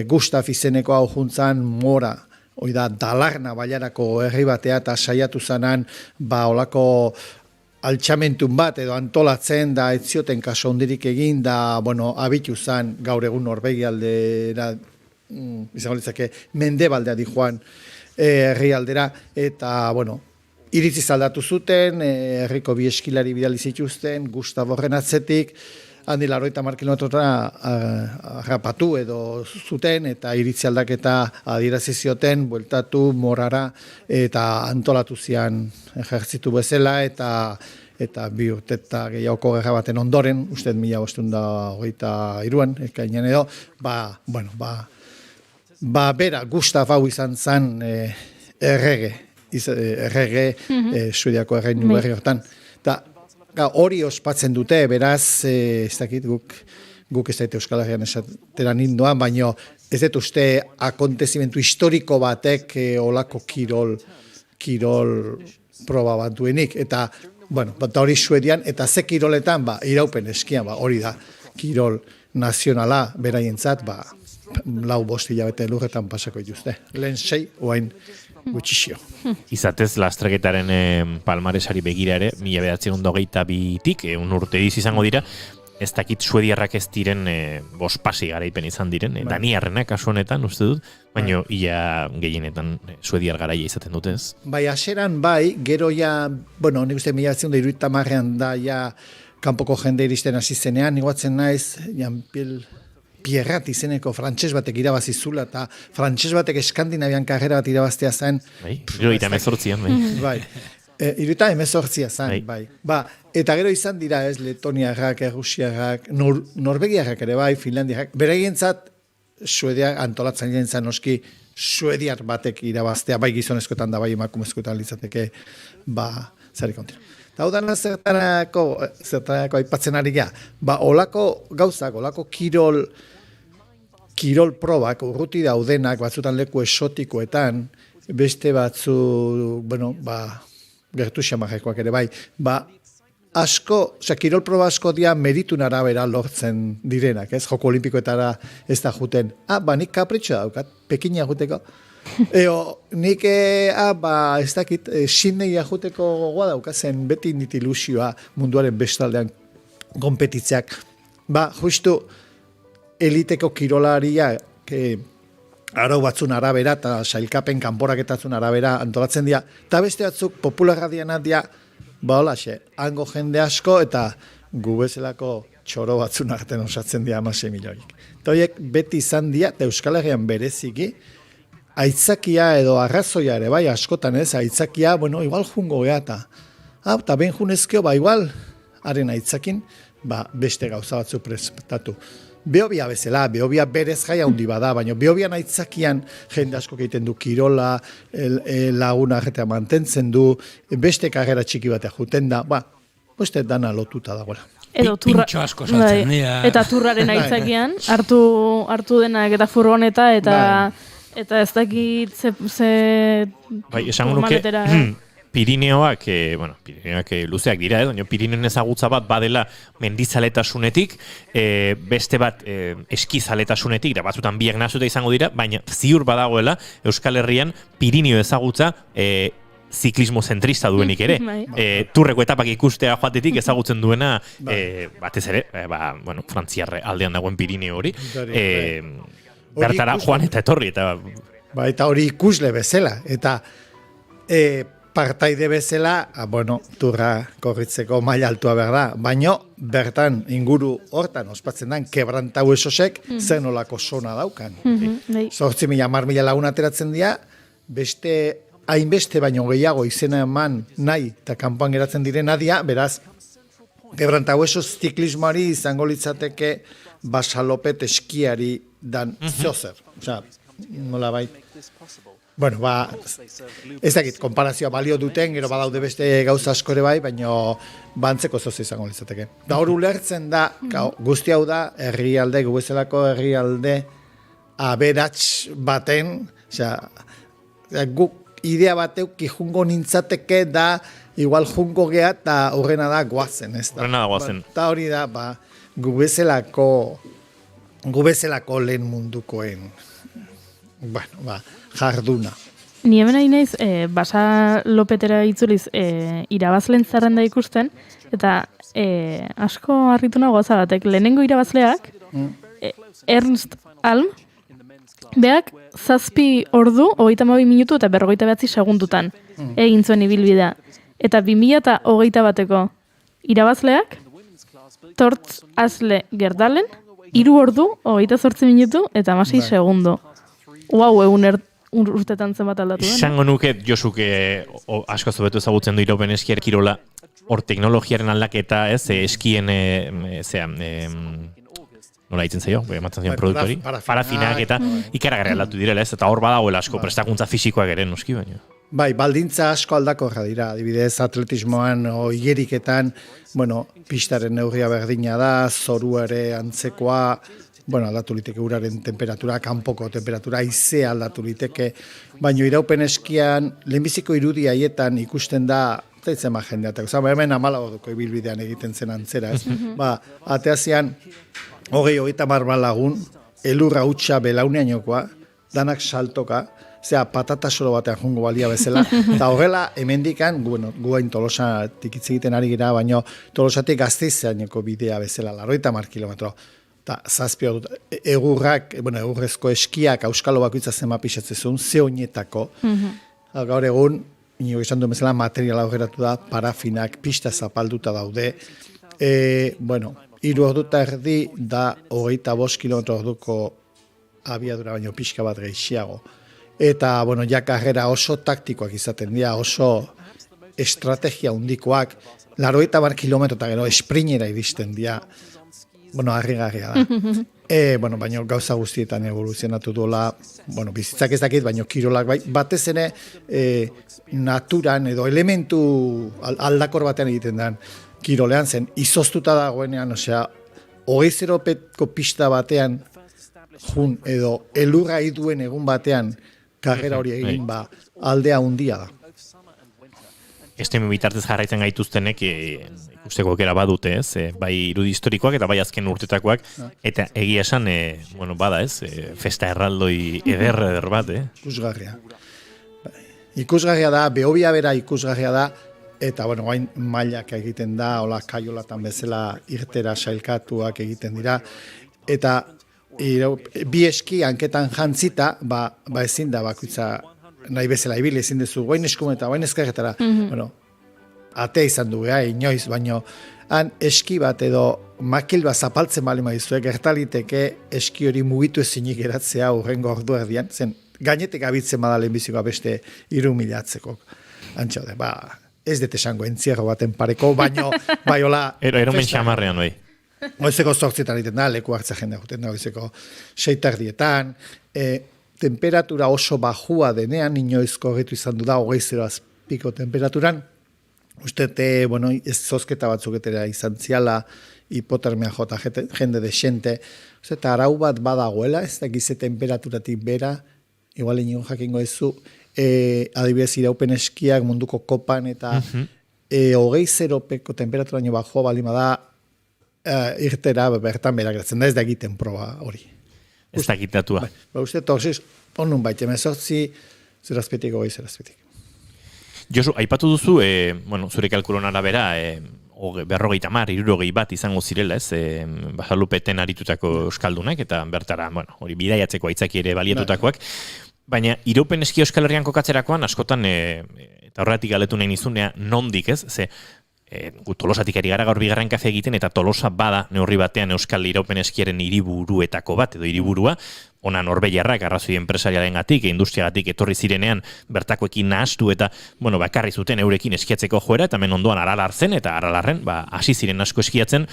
Gustav izeneko hau juntzan mora, hoi da, Dalarna bailarako herri batea eta saiatu zanan, olako altxamentun bat edo antolatzen da etzioten kaso hondirik egin da, abitu zan gaur egun Norvegialdera, izango litzake, mendebaldea di joan herrialdera, eta, iritzi zaldatu zuten, herriko bi eskilari bidali zituzten, Gustav horren atzetik, handi 80 kilometrora rapatu edo zuten eta iritzi aldaketa adierazi zioten, bueltatu morara eta antolatu zian ejertzitu bezala eta bi urte eta gehiagoko gerra baten ondoren, uste 1523an, ekainean edo, bera Gustav hau izan zen errege Suediako erreinu berri hortan. Hori ospatzen dute, beraz, ez dakit, guk ez daite Euskal Herrian esateran indoan, baina ez dut uste akontezimentu historiko batek olako kirol proba bat duenik. Eta, hori Suedian, eta ze kiroletan, iraupen eskian, hori da, kirol nazionala beraientzat, 4-5 hilabete lurretan pasako dituzte. Lehen 6, oain gutxixio. Izatez, lastraketaren palmaresari begira ere, 1922tik, urte izango dira, ez dakit suediarrak ez diren bospasi garaipen izan diren, daniarrenak kasu honetan, uste dut, baina ia gehienetan suediar garaia izaten dute ez. Haseran gero nik uste 1930an da kanpoko jende iristen hasi zenean, nigoatzen naiz, Jean-Pierre Pierrat izeneko frantses batek irabazizula, eta frantses batek Eskandinavian karrera bat irabaztea zen. Iruita emezortzian. Iruita emezortzia zen, eta gero izan dira ez, Letoniarrak, Errusiarrak, Norvegiarrak ere Finlandiarrak, beregientzat Suediak antolatzen zen noski suediar batek irabaztea, gizonezkoetan da, emakumezkoetan litzateke, zari kontira. Eta hau dana zertarako aipatzen ari gea, olako gauzak, olako kirol probak, urruti daudenak, batzutan leku esotikoetan, beste batzu, gertu xamarrekoak ere asko, kirol proba asko dia meritun arabera lortzen direnak, ez? Joko olimpikoetara ez da juten. Nik kapritxo daukat, Pekina juteko. Nik, ez dakit, Sydney juteko gogoa daukazen, beti nit ilusioa munduaren bestaldean konpetitzeak. Justu, eliteko kirolaria, arau batzun arabera, eta sailkapen kanporaketatzun arabera antolatzen dira, eta beste batzuk popularra dianak dira, holaxe, hango jende asko, eta gu bezalako txoro batzun artean osatzen dira 16 milioik. Eta horiek beti izan dira, eta Euskal Herrian bereziki, aitzakia edo arrazoia ere, bai, askotan ez, aitzakia, igual jungo geha, eta ben junezkeo, igual, haren aitzakin, beste gauza batzu prestatu. Behobia bezala, behobia berez jai handi bada, baina behobian aitzakian jende asko egiten du kirola, laguna jetea mantentzen du, beste karrera txiki batea juten da, beste dana lotuta dagoela. Pintxo asko saltzen dira. Eta turraren aitzakian, hartu denak eta furgoneta, eta ez dakit ze esango nuke, Pirineoak, luzeak dira, baina Pirineen ezagutza bat badela mendizaletasunetik, beste bat eskizaletasunetik, da batzutan biak nasuta izango dira, baina ziur badagoela Euskal Herrian Pirineo ezagutza ziklismo zentrista duenik ere. Turreko etapak ikustea joatetik ezagutzen duena, batez ere, Frantziarre aldean dagoen Pirineo hori, bertara joan eta etorri. Eta hori ikusle bezala, eta partaide bezala, turra korritzeko maila altua behar da, baina bertan inguru hortan ospatzen den kebrantau esosek zen olako sona daukan. 8.000-10.000 lagun ateratzen dira, beste hainbeste baino gehiago izena eman nahi eta kanpoan geratzen direna dira, beraz, kebrantau esos ziklismoari izango litzateke basalopet eskiari dan zozer. Osea, nola bait. Ez dakit, konparazioa balio duten, gero badaude beste gauza askore bai, baina bantzeko zoze izango litzateke. Da hor ulertzen da, guzti hau da, herrialde, gubezelako herrialde aberats baten, guk idea bateuk jungo nintzateke da, igual jungo geha, eta horrena da guazen, ez da. Horrena da guazen. Eta hori da, gubezelako lehen mundukoen, jarduna. Ni hemen ari naiz, Basa Lopetera itzuliz irabazleen zerrenda ikusten, eta asko harritu nago gauza batek. Lehenengo irabazleak, Ernst Alm, beak 7 ordu, 32 minutu eta 59 segundutan egin zuen ibilbidea. Eta 2021ko irabazleak, Tortz Asle Gerdalen, 3 ordu, 28 minutu eta 16 segundu. Egun urtetan zenbat aldatu dena. Izango nuke, Josuke asko zobetu ezagutzen du iraupen eskier kirola, hor teknologiaren aldaketa, eskien, nola ditzen zaio, ematzen zion produktori, parafinak eta ikaragarri aldatu direla, eta hor badagoela asko prestakuntza fisikoak ere noski baina. Baldintza asko aldakorra dira, adibidez atletismoan o igeriketan, pistaren neurria berdina da, zoru ere antzekoa, aldatu liteke uraren temperatura, kanpoko temperatura, haizea aldatu liteke, baina iraupen eskian, lehenbiziko irudi haietan ikusten da, zaitzen ma jendeatek, hemen 14 ibilbidean egiten zen antzera, ez? Ateazian, 30 lagun, elurra hutsa belauneainokoa, danak saltoka, patata solo batean jungo balia bezala, eta horrela, hemendikan, guain Tolosa tikitz egiten ari gira, baina Tolosatik Gasteizeaneko bidea bezala, 50 kilometro. Eta zazpio dut, egurrak, egurrezko eskiak auskalo bakoitza zenba pixatzen zuen, zeoinetako. Gaur egun, ino esan duen bezala, materiala aurreratu da, parafinak, pista zapalduta daude. 3 ordu eta erdi da 25 kilometro orduko abiadura baino pixka bat gehiago. Eta, karrera oso taktikoak izaten dira, oso estrategia hundikoak, 80 kilometro eta gero esprinera iristen dira, harrigarria da. Baina gauza guztietan evoluzionatu duela, bizitzak ez dakit, baina kirolak batez ere naturan edo elementu aldakor batean egiten den kirolean zen, izoztuta dagoenean, 20 pista batean jun edo elurra iduen egun batean karrera hori egin aldea hundia da. Estemi bitartez jarraitzen gaituztenek ikusteko aukera badute, ez? Bai irudi historikoak eta bai azken urtetakoak, eta egia esan, bada, ez? Festa erraldoi eder bat, Ikusgarria. Ikusgarria da, Behobia bera ikusgarria da, eta, guain mailak egiten da, hola kaiolatan bezala irtera sailkatuak egiten dira, eta bi eski hanketan jantzita, ezin da bakoitza nahi bezala ibili ezin duzu, guain eskumen eta guain eskarretara, atea izan du, inoiz, baino, han eski bat edo makil bat zapaltzen bali maizuek, gertaliteke eski hori mugitu ezinik geratzea urrengo ordu erdian, zen gainetik abitzen bada lehenbizikoa beste 3.000 antxo, ez dut esango entzierro baten pareko, baino, bai hola... Eromen xamarrean, bai. Goizeko 8:00 egiten da, leku hartza jendea guten da, goizeko 6:00 temperatura oso bajua denean, inoizko horretu izan du da, 20 piko temperaturan, uste, ez zozketa batzuk etera izan ziala, hipotermia jota jende desente, eta arau bat badagoela, ez da gize temperaturatik bera, igual inigo jakingo ezu, adibidez iraupen eskiak munduko kopan, eta 20 peko temperaturaino bajoa balima da, irtera bertan beragratzen da, ez da egiten proba hori. Ez da egitatua. Uste, torsiz, onun baita, emezortzi, zerazpetik, 20 zerazpetik. Josu, aipatu duzu, zure kalkulon arabera, 50, bat izango zirela, ez, Basalupeten aritutako euskaldunak, eta bertara, hori bidaiatzeko aitzaki ere baliatutakoak, baina iraupen eski Euskal Herrian kokatzerakoan, askotan, eta horretik galetu nahi nizunea, nondik, ez, ze, Tolosatik ari gara gaur bigarren kafe egiten, eta Tolosa bada neurri batean Euskal iraupen eskiaren hiriburuetako bat, edo hiriburua, ona Norbeiarrak arrazoi enpresarialengatik, industriagatik etorri zirenean bertakoekin nahastu eta, bakarri zuten eurekin eskiatzeko joera, eta men ondoan Aralar zen, eta Aralarren, hasi ziren asko eskiatzen.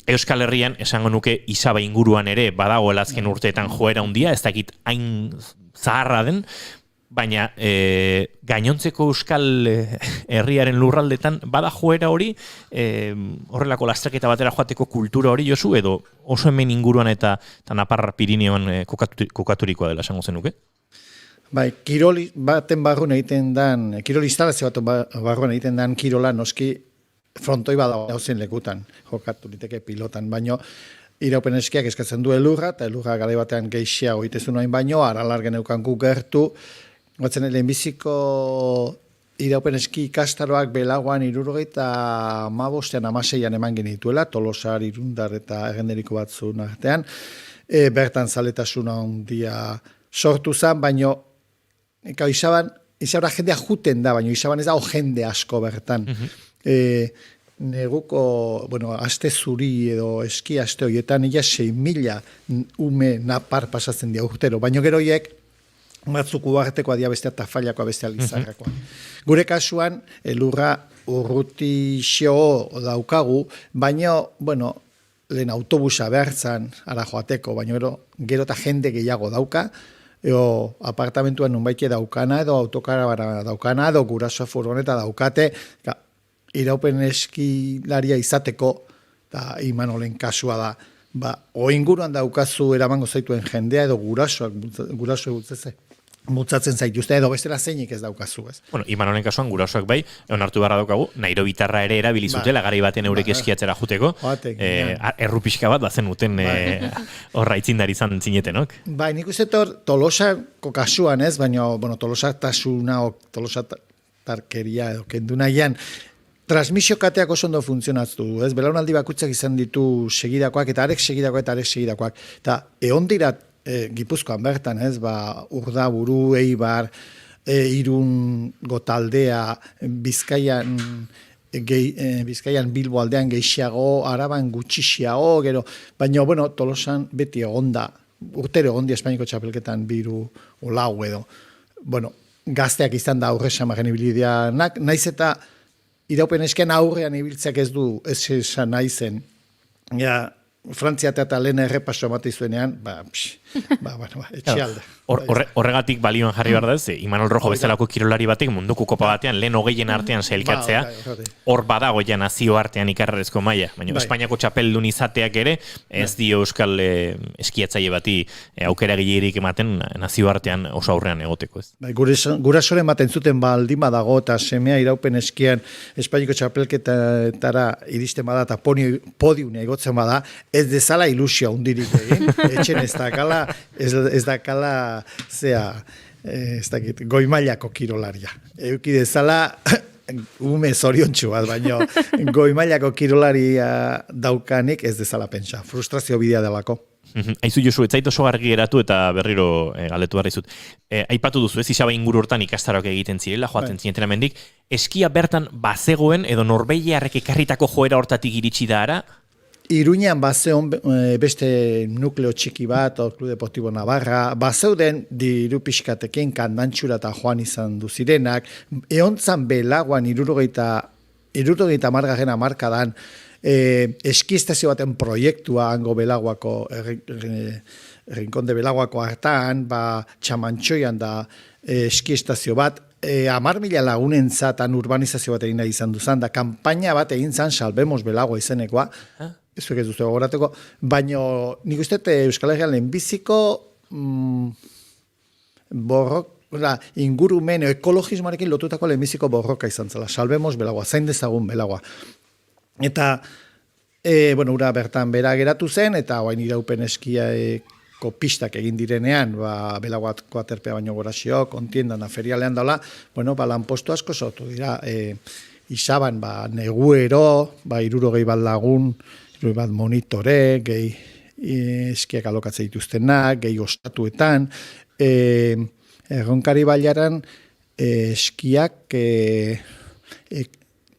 Euskal Herrian, esango nuke, Isaba inguruan ere badagoela azken urteetan joera handia, ez dakit hain zaharra den, baina gainontzeko Euskal Herriaren lurraldetan bada joera hori, horrelako lastraketa batera joateko kultura hori, Josu, edo oso hemen inguruan eta Napar Pirineoan kokaturikoa dela esango zenuke? Bai, kirol baten barruan egiten dan, kirol instalazio baten barruan egiten dan kirola noski frontoi badago hauzen lekutan, jokatu liteke pilotan, baino iraupen eskiak eskatzen du elurra, eta elurra garai batean geixia oitezu noain baino, Aralar geneukan gu gertu, batzen lehenbiziko iraupen eski ikastaroak belagoan 75an 16an eman genituela, Tolosar, Irundar eta Errenderiko batzun artean, bertan zaletasuna handia sortu zen, baino Isabra jendea juten da, baino Isaban ez dago jende asko bertan. Neguko, aste zuri edo eski aste horietan, 6.000 ume Napar pasatzen dira urtero, baino geroiek batzuk uartekoa dia bestea tafailakoa bestea lizarrakoa. Gure kasuan, elurra urrutixo daukagu, baina, lehen autobusa behartzan ara joateko, baina gero eta jende gehiago dauka, edo apartamentuan nunbaite daukana, edo autokarabara daukana, edo gurasoa furgoneta daukate, iraupen eskilaria izateko, eta Imanolen kasua da, oinguruan daukazu eramango zaituen jendea, edo gurasoak mutzatzen zaituzte, edo bestela zeinik ez daukazu, ez? Imanolen kasuan gurasoak bai, onartu barra daukagu, Nairobitarra ere erabilizutela, garai baten eurek eskiatzera juteko, errupiska bat bazen uten horra itzindari izan zinetenok. Bai, nik uste Tolosako kasuan ez, baina, Tolosatasuna, Tolosatarkeria, edo kendu nahian, transmisio kateak oso ondo funtzionatu, ez? Belaunaldi bakutzak izan ditu segidakoak, eta arek segidakoak, eta egon dira Gipuzkoan bertan, ez? Urdaburu, Eibar, Irungo taldea, Bizkaian Bilbo aldean gehiago, Araban gutxixiago, gero, baina, Tolosan beti egonda, urtero egondi Espainiko txapelketan 2 o 4 edo, gazteak izan da aurre samaren ibilideanak, naiz eta iraupen esken aurrean ibiltzeak ez du, ez esan naizen, Frantzia eta lehen errepaso emate zuenean, etxealde. Horregatik balioan jarri behar da ez, Imanol Rojo bezalako kirolari batek munduko kopa batean lehen hogeien artean sailkatzea, hor badago ja nazio artean ikarrezko maila. Baina Espainiako txapeldun izateak ere, ez dio euskal eskiatzaile bati aukera gilerik ematen nazio artean oso aurrean egoteko ez. Gurasoren baten zuten baldin badago eta semea iraupen eskian Espainiako txapelketatara iristen bada eta podium egotzen bada, ez dezala ilusio hundirik egin, etxen ez dakala goi mailako kirolaria. Euki dezala ume zoriontsu bat, baina goi mailako kirolaria daukanik ez dezala pentsa. Frustrazio bidea delako. Aizu Josu, ez zait oso argi geratu eta berriro galetu behar izut. Aipatu duzu, ez Isaba inguru hortan ikastaroak egiten zirela, joaten zineten amendik, eskia bertan bazegoen edo norbeiarrek ekarritako joera hortatik iritsi da ara? Iruñean bazeon beste nukleo txiki bat, Club Deportivo Navarra, bazeuden diru pixkatekin kandantxura eta joan izan duzirenak, eontzan belaguan irurogeita margarren amarkadan, eskiestazio baten proiektua hango belaguako, Rincón de Belaguako hartan, txamantxoian da eskiestazio bat, 10.000 lagunentzatan urbanizazio bat egin nahi izan duzan, da kampaina bat egin zan Salvemos Belagua izenekoa, ez duzte gogorateko, baina nik uste Euskal Herrian lehenbiziko ingurumen ekologismoarekin lotutako lehenbiziko borroka izan zela, Salvemos Belagua, zain dezagun Belagua. Eta, ura bertan bera geratu zen, eta oain iraupen eskiako pistak egin direnean, Belaguako aterpea baino gorazio, kontiendan da ferialean daula, lanpostu asko sortu dira, Isaban, neguero, 60 bat lagun, 60 bat monitore, gehi eskiak alokatzen dituztenak, gehi ostatuetan, Erronkari bailaran eskiak,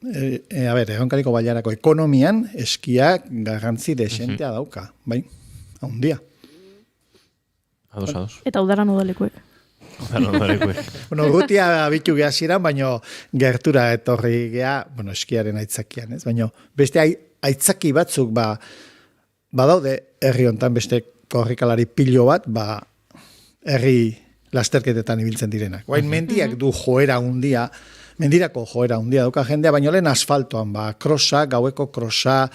Erronkariko bailarako ekonomian eskiak garrantzi desentea dauka, bai, handia. Ados. Eta udaran udalekuek. Urrutia bitu gehaziran, baina gertura etorri geha, eskiaren aitzakian, ez? Baina beste aitzaki batzuk badaude herri hontan beste korrikalari pilo bat, herri lasterketetan ibiltzen direnak. Guain mendiak du joera hundia, mendirako joera hundia dauka jendea, baina lehen asfaltoan, krosa, gaueko krosa,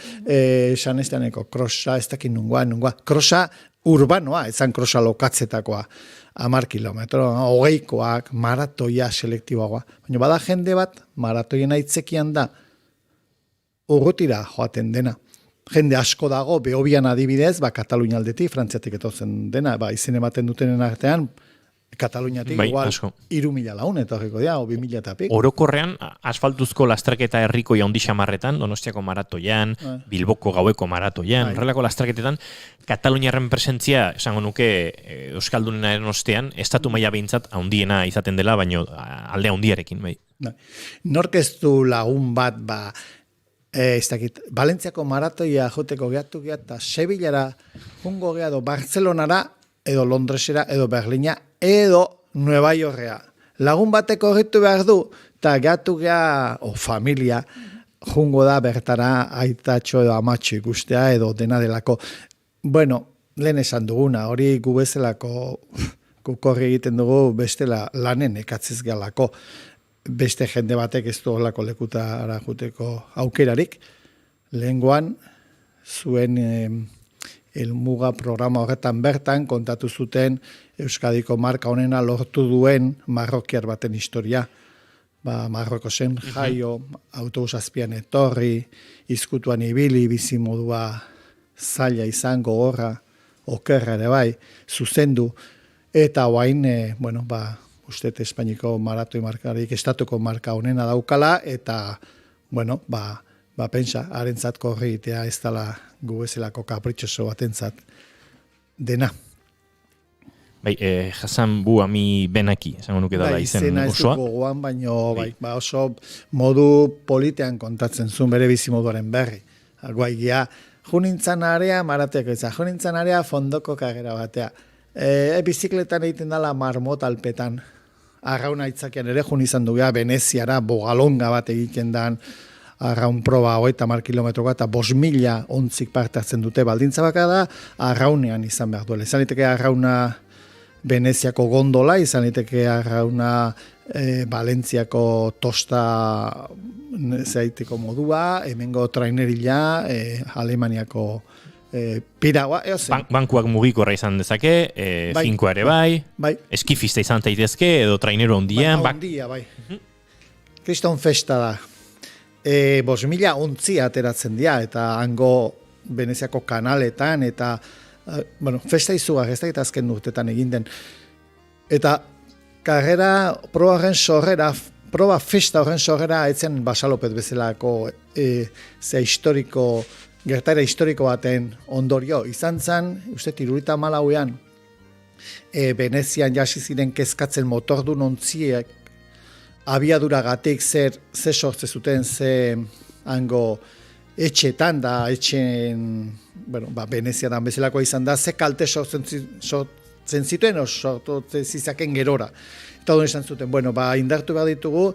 sanesteaneko krosa, ez dakit nungoa, krosa urbanoa, ezan krosa lokatzetakoa, 10 kilometro, 20koak, maratoia selektiboagoa. Baina bada jende bat, maratoien aitzekian da, urrutira joaten dena. Jende asko dago, Behobian adibidez, Katalunia aldetik, Frantziatik etotzen dena, izen ematen dutenen artean, Kataluniatik igual 3.000 laun etorriko dira, o 2.000 eta pik. Orokorrean, asfaltuzko lasterketa herriko jaundi xamarretan, Donostiako maratoian, Bilboko gaueko maratoian, horrelako lasterketetan, Kataluniaren presentzia, esango nuke, Euskaldunenaren ostean, estatu maila behintzat handiena izaten dela, baino alde handiarekin, bai. Nork ez du lagun bat, ez dakit, Valentziako maratoia joteko gehatu geha, eta Sevillara jungo geha, edo Barcelonara, edo Londresera, edo Berlina, edo Nueva Yorkera. Lagun bateko horretu behar du, eta gehatu geha, familia, jungo da bertara aitatxo edo amatxo ikustea, edo dena delako. Lehen esan duguna, hori gu bezalako kukorri egiten dugu bestela lanen ekatzez galako. Beste jende batek ez du horlako lekutara juteko aukerarik. Lehengoan, zuen helmuga programa horretan bertan kontatu zuten Euskadiko marka honena lortu duen marrokiar baten historia. Marroko zen jaio, autobus azpian etorri, izkutuan ibili, bizimodua zaila izango horra, okerra ere bai, zuzendu, eta oain, uste Espainiko maratoi markarik, estatuko marka honena daukala, eta, pentsa, harentzat korrigitea ez dela gu bezalako kapritxoso batentzat dena. Hasan Bu Ami Benaki, esango nuke dala izen osoa. Izena ez gogoan, baina oso modu politean kontatzen zuen bere bizimoduaren berri. Guaigia, junintzan area, marateako ez, junintzan area fondoko kagera batea. Bizikletan egiten dela marmot alpetan. Arrauna aitzakian ere jun izan dugu, Veneziara, bogalonga bat egiten dan, arraun proba 30 kilometroa eta 5.000 ontzik parte hartzen dute baldintza baka da, arraunean izan behar duela. Izan liteke arrauna Veneziako gondola, izan liteke arrauna Valentziako tosta zaiteko modua, hemengo trainerila, Alemaniako piragua, Bankuak mugikorra izan dezake, Bai. finkoa ere bai, bai. eskifista izan daitezke, edo trainero ondian, Ondia, bai. Kriston festa da. 5.000 ontzi ateratzen dira, eta hango Veneziako kanaletan, eta festa izugar, ez da azken urtetan egin den. Eta karrera proba festa horren sorrera etzen Basalopet bezalako gertaera historiko baten ondorio. Izan zen, uste 74ean, Venezian jasi ziren kezkatzen motordun ontziek abiaduragatik zer sortze zuten, ze hango etxetan da, Venezian bezalakoa izan da, ze kalte sortzen zituen, sortzen zizaken gerora. Eta hori izan zuten, indartu behar ditugu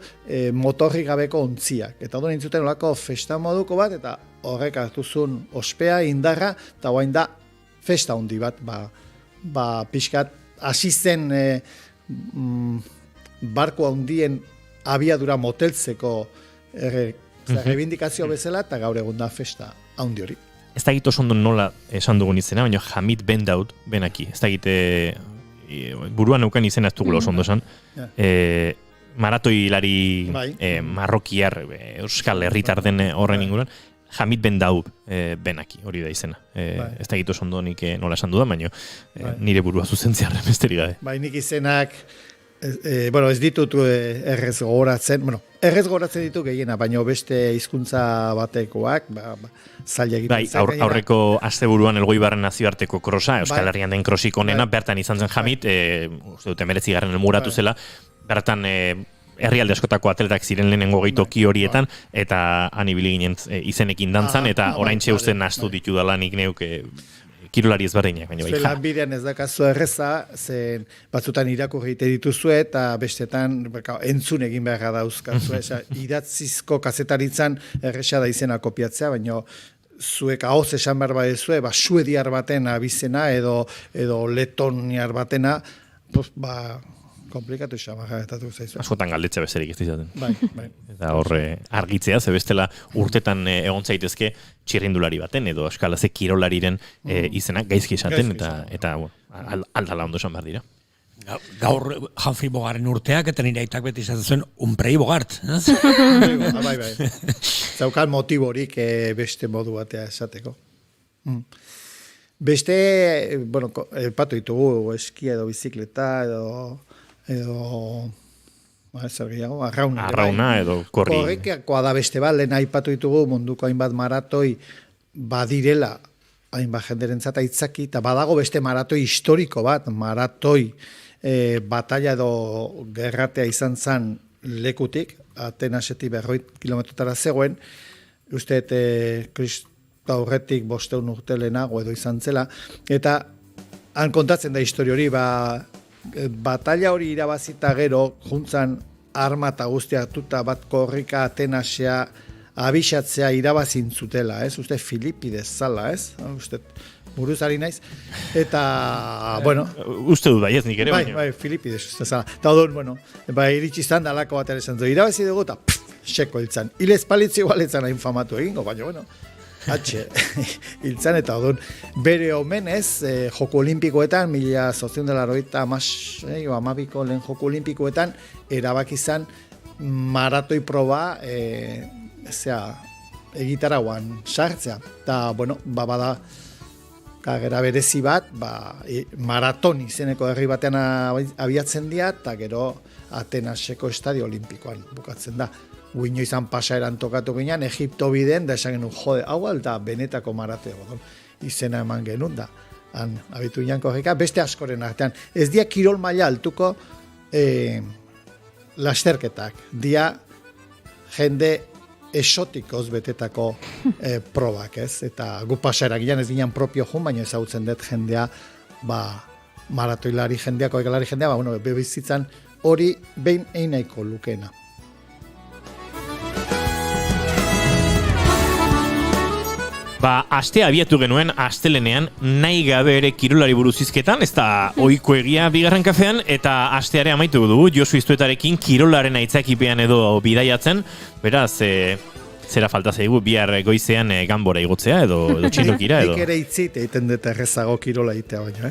motorrik gabeko ontziak. Eta hori zuten olako festa moduko bat, eta horrek hartuzun ospea, indarra, eta guain da festa handi bat, pixkat, hasi zen barko handien abiadura moteltzeko rebindikazio bezala, eta gaur egun da festa handi hori. Ez da egite oso ondo nola esan dugun izena, baina Hamid Ben Daoud benaki. Ez da egite buruan neukan izena ez dugula oso ondo esan. Maratoilari marrokiar euskal herritar den horren inguruan. Hamid Ben Daoud benaki, hori da izena. Ez da egite oso ondo nik nola esan dudan, baina nire burua zuzentziarren besterik gabe. Nik izenak ez ditut errez gogoratzen, errez gogoratzen ditu gehiena, baina beste hizkuntza batekoak, zaila egiten zen. Aurreko asteburuan Elgoibarren nazioarteko krosa, Euskal Herrian den krosik onena, bertan izan zen Hamid, uste dute 19. helmuratu zela, bertan herrialde askotako atletak ziren lehenengo gehitoki horietan, eta han ibili ginen izenekin dantzan, eta oraintxe uste nahastu ditu dala nik neuk kirolari ezberdinak, baina bai. Lan bidean ez dakazu erreza, zen batzutan irakurri egite dituzue, eta bestetan entzun egin beharra dauzkazu. Idatzizko kazetaritzan erresa da izena kopiatzea, baina zuek ahoz esan behar badezue, suediar baten abizena edo letoniar batena, komplikatu esan bajaretatu zaizu. Askotan galdetzea bezerik ez izaten. Bai. Eta horre argitzea, ze bestela urtetan egon zaitezke txirrindulari baten, edo eskalaze kirolariren izenak gaizki esaten, eta aldala ondo esan behar dira. Gaur Humphrey Bogartren urteak, eta nire aitak beti izaten zuen Unprei Bogart. Bai. Zaukal motiborik beste modu batea esateko. Beste, patu ditugu, eskia edo bizikleta, edo zer gehiago, arrauna edo korri. Korrikakoa da beste bat, lehen aipatu ditugu munduko hainbat maratoi badirela, hainbat jenderentzat aitzaki, eta badago beste maratoi historiko bat, maratoi batalla edo gerratea izan zen lekutik, Atenasetik 100 kilometrotara zegoen, usteet Kristo aurretik 500 urte lehenago edo izan zela, eta han kontatzen da historia hori, batalla hori irabazita gero, juntzan arma eta guztia hartuta bat korrika Atenasea abixatzea irabazin zutela, ez? Uste Filipides zala, ez? Uste buruzari naiz. Eta, uste dut baiez nik ere, Bai, Filipides uste zala. Eta odun, iritsi zan dalako bat ere zan zu. Irabazi dugu eta seko hiltzan. Hilez palitzi igualetzan hain famatu egingo, baina, hiltzan eta odun. Bere omenez, Joko Olimpikoetan, 1882ko lehen Joko Olimpikoetan, erabaki zan maratoi proba egitarauan sartzea. Eta, bada karrera berezi bat, maraton izeneko herri batean abiatzen dira, eta gero Atenaseko estadio olimpikoan bukatzen da. Guino izan pasaeran tokatu ginean, Egipto biden, da esan genuen, hau alda benetako marateo, izena eman genuen da. Han, abitu ginean korrika, beste askoren artean. Ez dia kirol maila altuko lasterketak. Dia jende esotikoz betetako probak, ez? Eta gu pasaera ginean ez ginen propio jun, baina ezagutzen dut jendea, maratoilari jendea, koekalari jendea, bebizitzan hori behin einaiko lukena. Astea abiatu genuen astelenean nahi gabe ere kirolari buruz hizketan, ez da ohiko egia bigarren kafean, eta asteare amaitu dugu Josu Iztuetarekin kirolaren aitzakipean edo bidaiatzen, beraz, zera falta zaigu bihar goizean ganbora igotzea edo txilokira edo. Nik ere itzit egiten dut errezago kirola egitea baino,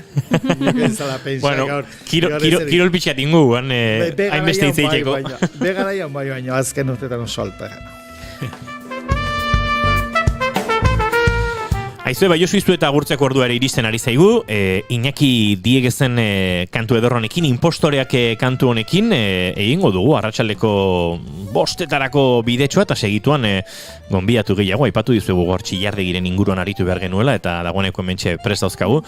Nik ezala pentsa Bueno, gaur. kirol pixat inguan, hainbeste hitz egiteko. Begaraian baino, azken urtetan oso alpera. Aizue, Josu Iztueta agurtzeko orduare iristen ari zaigu, Iñaki Diegezen kantu eder honekin, Inpostoreak kantu honekin, egingo dugu, arratsaldeko 5:00 bidetxoa, eta segituan gonbiatu gehiago, aipatu dizuegu gaur Txillardegiren inguruan aritu behar genuela, eta dagoeneko hementxe prest dauzkagu.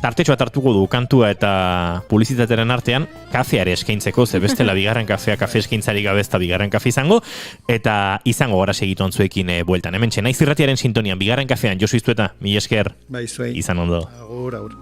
Tartetxoa tartuko du kantua eta publizitateren artean, kafeare eskaintzeko, ze bestela bigarren kafea kafe eskaintzari gabe ez da bigarren kafe izango, eta izango gara segituan zuekin bueltan. Hementxe, Naiz Irratiaren sintonian, bigarren kafean, Josu Iztueta, mila esker, Bai, zuei. izan ondo. Agur.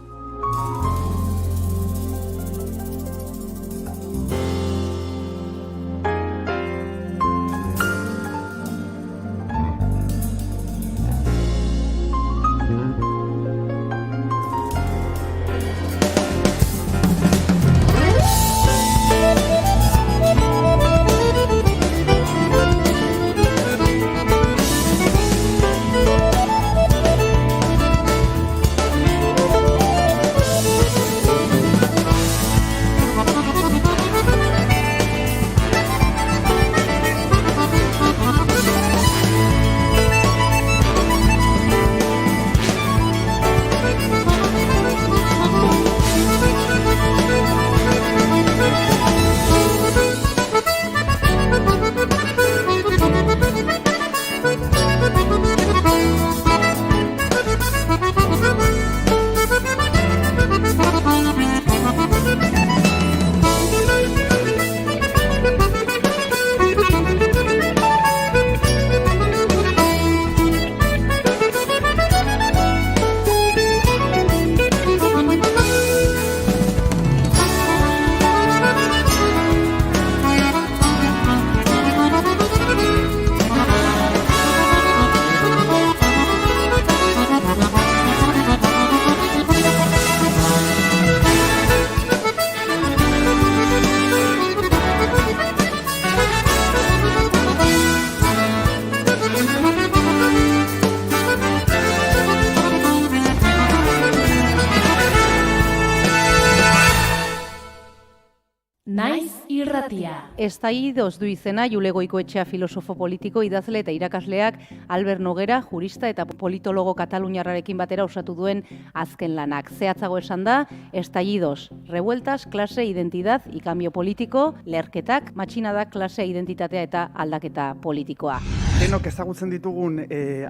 Naiz Irratia. Estallidos du izena Jule Goikoetxea filosofo politiko, idazle eta irakasleak Albert Nogera, jurista eta politologo kataluniarrarekin batera osatu duen azken lanak. Zehatzago esan da, estallidos, revueltas, klase, identidad y cambio politiko, leherketak, matxinadak, klase, identitatea eta aldaketa politikoa. Denok ezagutzen ditugun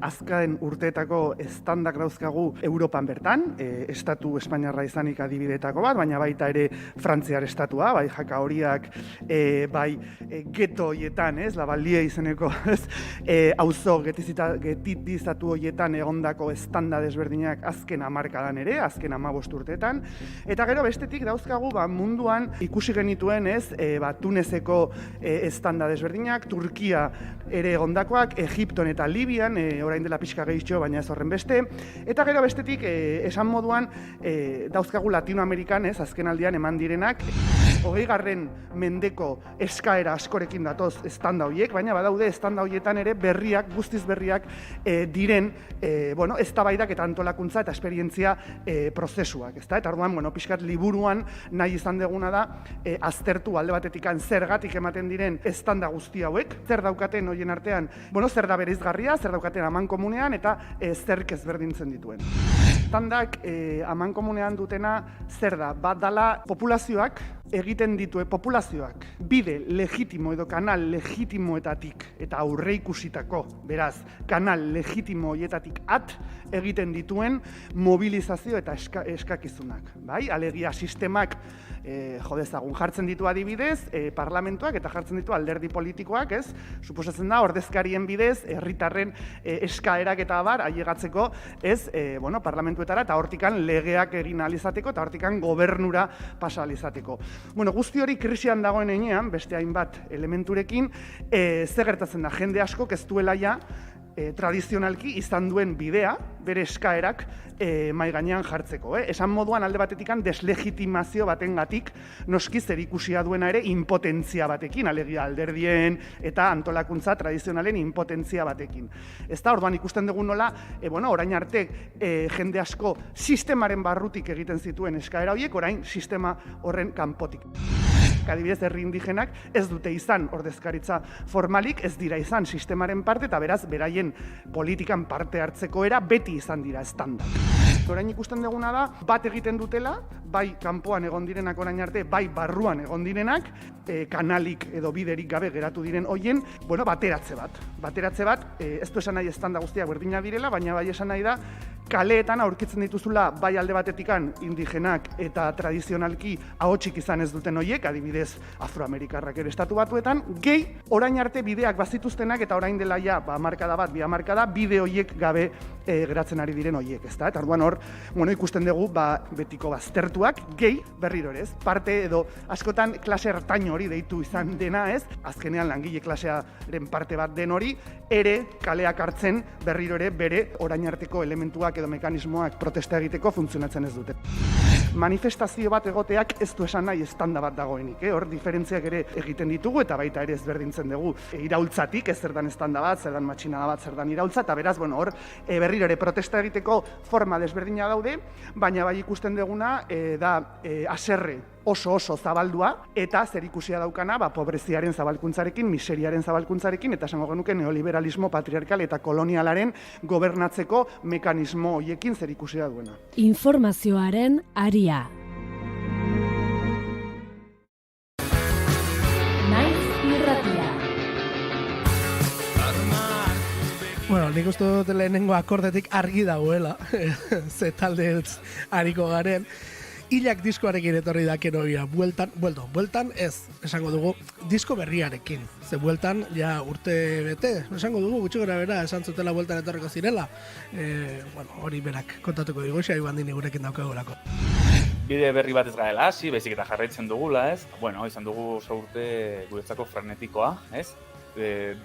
azken urteetako estandak dauzkagu Europan bertan, estatu Espainiarra izanik adibidetako bat, baina baita ere Frantziar estatua, bai jaka horiak, bai geto horietan, la Baldie izeneko, auzo getitizatu horietan egondako estanda desberdinak azken hamarkadan ere, azken 15 urteetan, eta gero bestetik dauzkagu munduan ikusi genituen Tuneseko estanda desberdinak, Turkia ere egondakoak, Egipton eta Libian, orain dela pixka gehitxo, baina ez horren beste, eta gero bestetik esan moduan dauzkagu Latinoamerikan, azken aldian eman direnak, 20. mendeko eskaera askorekin datoz estanda horiek, baina badaude estanda horietan ere berriak, guztiz berriak diren, eztabaidak eta antolakuntza eta esperientzia prozesuak, ezta? Eta orduan, pixkat liburuan nahi izan deguna da aztertu alde batetikan zergatik ematen diren estanda guzti hauek, zer daukaten horien artean, zer da bereizgarria, zer daukaten amankomunean eta zerk ezberdintzen dituen. Estandak amankomunean dutena zer da, bat dala populazioak egiten dituen populazioak bide legitimo edo kanal legitimoetatik eta aurreikusitako, beraz, kanal legitimo horietatik egiten dituen mobilizazio eta eskakizunak. Bai? Alegia sistemak jodezagun jartzen ditu adibidez, parlamentuak eta jartzen ditu alderdi politikoak, ez? Suposatzen da, ordezkarien bidez, herritarren eskaerak eta abar, ailegatzeko, ez, parlamentuetara eta hortikan legeak egin alizateko eta hortikan gobernura pasa alizateko. Guzti hori krisian dagoen heinean, beste hainbat elementurekin, zer gertatzen da, jende askok ez duela ja, tradizionalki izan duen bidea, bere eskaerak mai gainean jartzeko. Esan moduan alde batetikan deslegitimazio batengatik noski zerikusia duena ere impotentzia batekin, alegia alderdien eta antolakuntza tradizionalen impotentzia batekin. Ez da, orduan ikusten dugu nola, orain arte jende asko sistemaren barrutik egiten zituen eskaera horiek, orain sistema horren kanpotik. Adibidez, herri indigenak ez dute izan ordezkaritza formalik, ez dira izan sistemaren parte, eta beraz, beraien politikan parte hartzeko era beti izan dira estanda. Orain ikusten duguna da, bat egiten dutela, bai kanpoan egon direnak orain arte, bai barruan egon direnak, kanalik edo biderik gabe geratu diren hoien, bateratze bat. Bateratze bat, ez du esan nahi estanda guztiak berdina direla, baina bai esan nahi da, kaleetan aurkitzen dituzula bai alde batetikan indigenak eta tradizionalki ahotsik izan ez duten hoiek, adibidez afroamerikarrak ere estatu batuetan, gehi orain arte bideak bazituztenak eta orain dela ja hamarkada bat, bi hamarkada, bide hoiek gabe geratzen ari diren hoiek, ezta? Eta orduan hor, ikusten dugu betiko baztertuak, gehi berriro ere, ez? Parte edo askotan klase ertain hori deitu izan dena, ez? Azkenean langile klasearen parte bat den hori, ere kaleak hartzen berriro ere bere orain arteko elementuak edo mekanismoak protesta egiteko funtzionatzen ez dute. Manifestazio bat egoteak ez du esan nahi estanda bat dagoenik, hor diferentziak ere egiten ditugu eta baita ere ezberdintzen dugu iraultzatik, ez zer dan estanda bat, zer dan matxinada bat, zer dan iraultza, eta beraz, hor berriro ere protesta egiteko forma desberdina daude, baina bai ikusten duguna da haserre oso zabaldua eta zerikusia daukana pobreziaren zabalkuntzarekin, miseriaren zabalkuntzarekin eta esango genuke neoliberalismo patriarkal eta kolonialaren gobernatzeko mekanismo hoiekin zerikusia duena. Informazioaren aria. Naiz irratia. Nik uste dut lehenengo akordetik argi dagoela, ze talde ariko garen. Hilak diskoarekin etorri da Kenoia, bueltan ez, esango dugu, disko berriarekin. Ze bueltan, ja urte bete, esango dugu, gutxi gora bera, esan zutela bueltan etorriko zirela. Hori berak kontatuko digu, xai bandini gurekin daukagulako. Bide berri bat ez gaela hasi, baizik eta jarraitzen dugula, ez? Izan dugu oso urte guretzako frenetikoa, ez?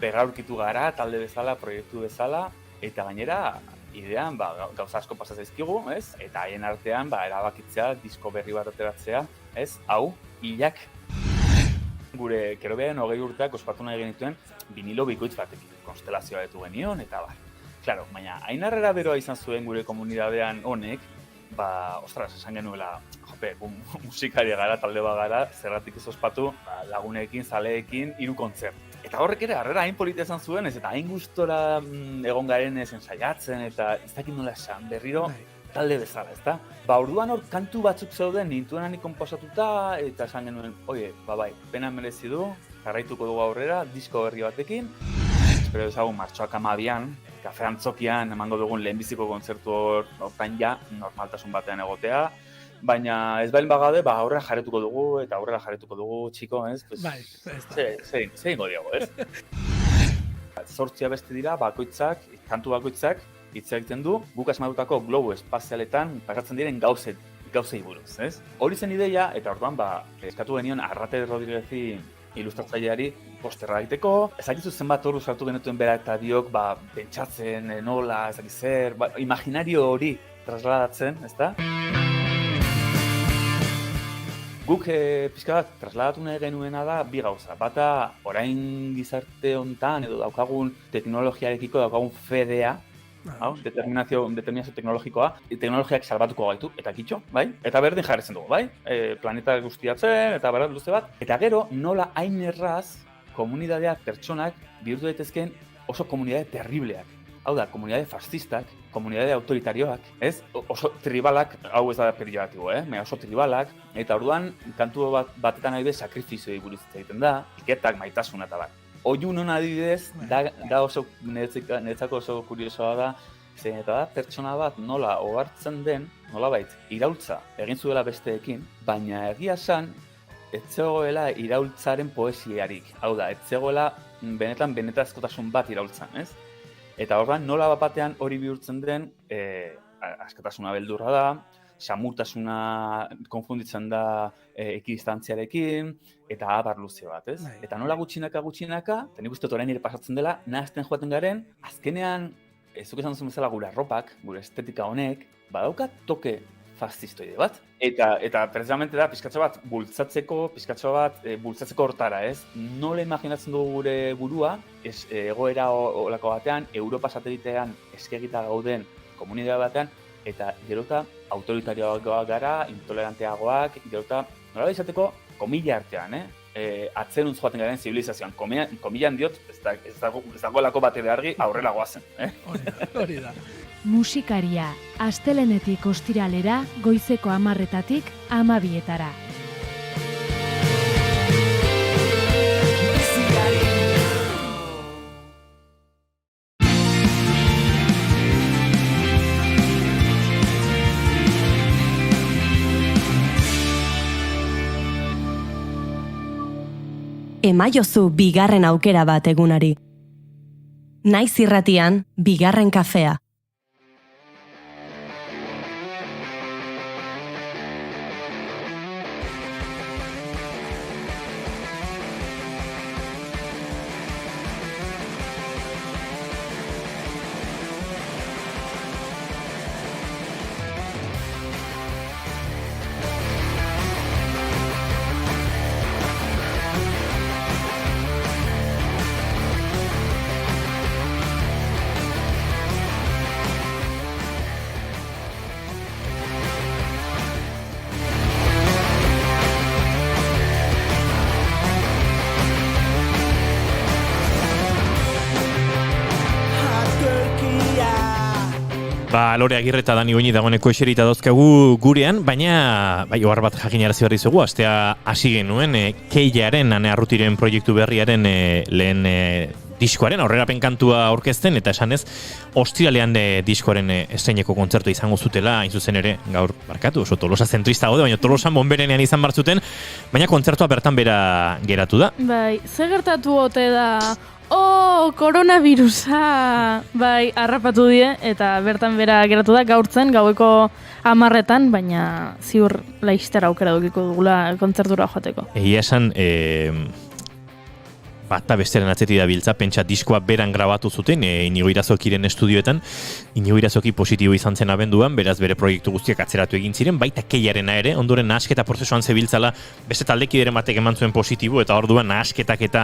Begaurkitu gara, talde bezala, proiektu bezala, eta gainera, idean, gauza asko pasa zaizkigu, ez? Eta haien artean, erabakitzea, disko berri bat ateratzea, ez? Hau, hilak. Gure Kerobearen 20 urteak ospatu nahi genituen vinilo bikoitz batekin, konstelazioa detu genion, eta Claro, baina hain harrera beroa izan zuen gure komunidadean honek, ostras, esan genuela, musikari gara, talde bat gara, zerratik ez ospatu, lagunekin, zaleekin, 3 kontzertu. Eta horrek ere, harrera hain politia esan zuen, ez eta hain gustora egon garen ezen saiatzen, eta ez dakit nola esan, berriro talde bezala, ezta? Orduan hor kantu batzuk zeuden, nintuenan ikonposatuta, eta esan genuen, pena merezi du, jarraituko dugu aurrera, disko berri batekin. Espero ezagun martxoak 12an, kafe antzokian emango dugun lehenbiziko kontzertu hortan ja, normaltasun batean egotea, baina ez baldin bagaude, aurrera jarretuko dugu, eta aurrera jarretuko dugu, txiko, ez? Zer ingo diogo, ez? 8 abesti dira, kantu bakoitzak, hitz egiten du, guk asmatutako globo espazialetan pasatzen diren gauzei buruz, ez? Hori zen ideia, eta orduan, eskatu genion Arrate Rodriguezi ilustratzaileari posterra egiteko. Ezakizu zenbat ordu sartu genetuen bera eta diok, pentsatzen, nola, ezakiz zer, imaginario hori trasladatzen, ezta? Guk pixka bat trasladatu nahi genuena da 2 gauza. Bata, orain gizarte hontan edo daukagun teknologiarekiko daukagun fedea, determinazio teknologikoa, teknologiak salbatuko gaitu, eta kitxo, bai? Eta berdin jarretzen dugu, bai? Planeta guztiatzen, eta berat luze bat. Eta gero, nola hain erraz komunidadeak, pertsonak, bihurtu daitezkeen oso komunidade terribleak. Hau da, komunidade fascistak, komunidade autoritarioak, ez? Oso tribalak, hau ez da perilatibo, oso tribalak, eta orduan, kantu batetan adibidez sakrifizioi buruz egiten da, iketak, maitasuna eta bat. Oiun hona adibidez, da oso niretzako oso kuriosoa da, zein eta da, pertsona bat nola ohartzen den, nolabait, iraultza egin zuela besteekin, baina egia esan, ez zegoela iraultzaren poesiarik. Hau da, ez zegoela benetazkotasun bat iraultzan, ez? Eta horren nola batean hori bihurtzen den, askatasuna beldurra da, samurtasuna konfunditzen da ekidistantziarekin, eta abar luze bat, ez? Eta nola gutxinaka, eta nik uste orain ere pasatzen dela, nahazten joaten garen, azkenean, zuk esan duzun bezala gure arropak, gure estetika honek, badauka toke fascistoide bat. Eta precisamente da, pizkatxo bat bultzatzeko hortara, ez? Nola imaginatzen dugu gure burua, egoera olako batean, Europa satelitean eskegita gauden komunidade batean, eta gerota autoritarioagoak gara, intoleranteagoak, gerota nola izateko komila artean, atzeruntz joaten garen zibilizazioan. Komilan diot, ez dagoelako bate behargi aurrela goazen. Hori da. Musikaria, astelenetik ostiralera, goizeko 10:00 12:00. Emaiozu bigarren aukera bat egunari. Naiz irratian, bigarren kafea. Lore Agirre eta Dani Oini dagoeneko eserita dauzkagu gurean, baina ohar bat jakinarazi berri zugu, astea hasi genuen Keiaren, Ane Arrutiren proiektu berriaren lehen diskoaren aurrerapen kantua aurkezten, eta esanez ostiralean diskoaren estreineko kontzertua izango zutela, hain zuzen ere, gaur barkatu, oso Tolosa zentrista gaude, baina Tolosan bonberenean izan bartzuten, baina kontzertua bertan bera geratu da. Bai, ze gertatu ote da... koronavirusa! Bai, harrapatu die, eta bertan bera geratu da, gaurtzen, gaueko 10:00, baina ziur laiztera aukera dukiko dugula kontzertura joateko. Egia esan, bata besteren atzetik da biltza, pentsa diskoa beran grabatu zuten, Inigo Irazokiren estudioetan, Inigo Irazoki positibo izan zen abenduan, beraz bere proiektu guztiak atzeratu egin ziren, baita Keiarena ere, ondoren nahasketa prozesuan zebiltzala, beste taldekideren batek eman zuen positibo, eta orduan nahasketak eta,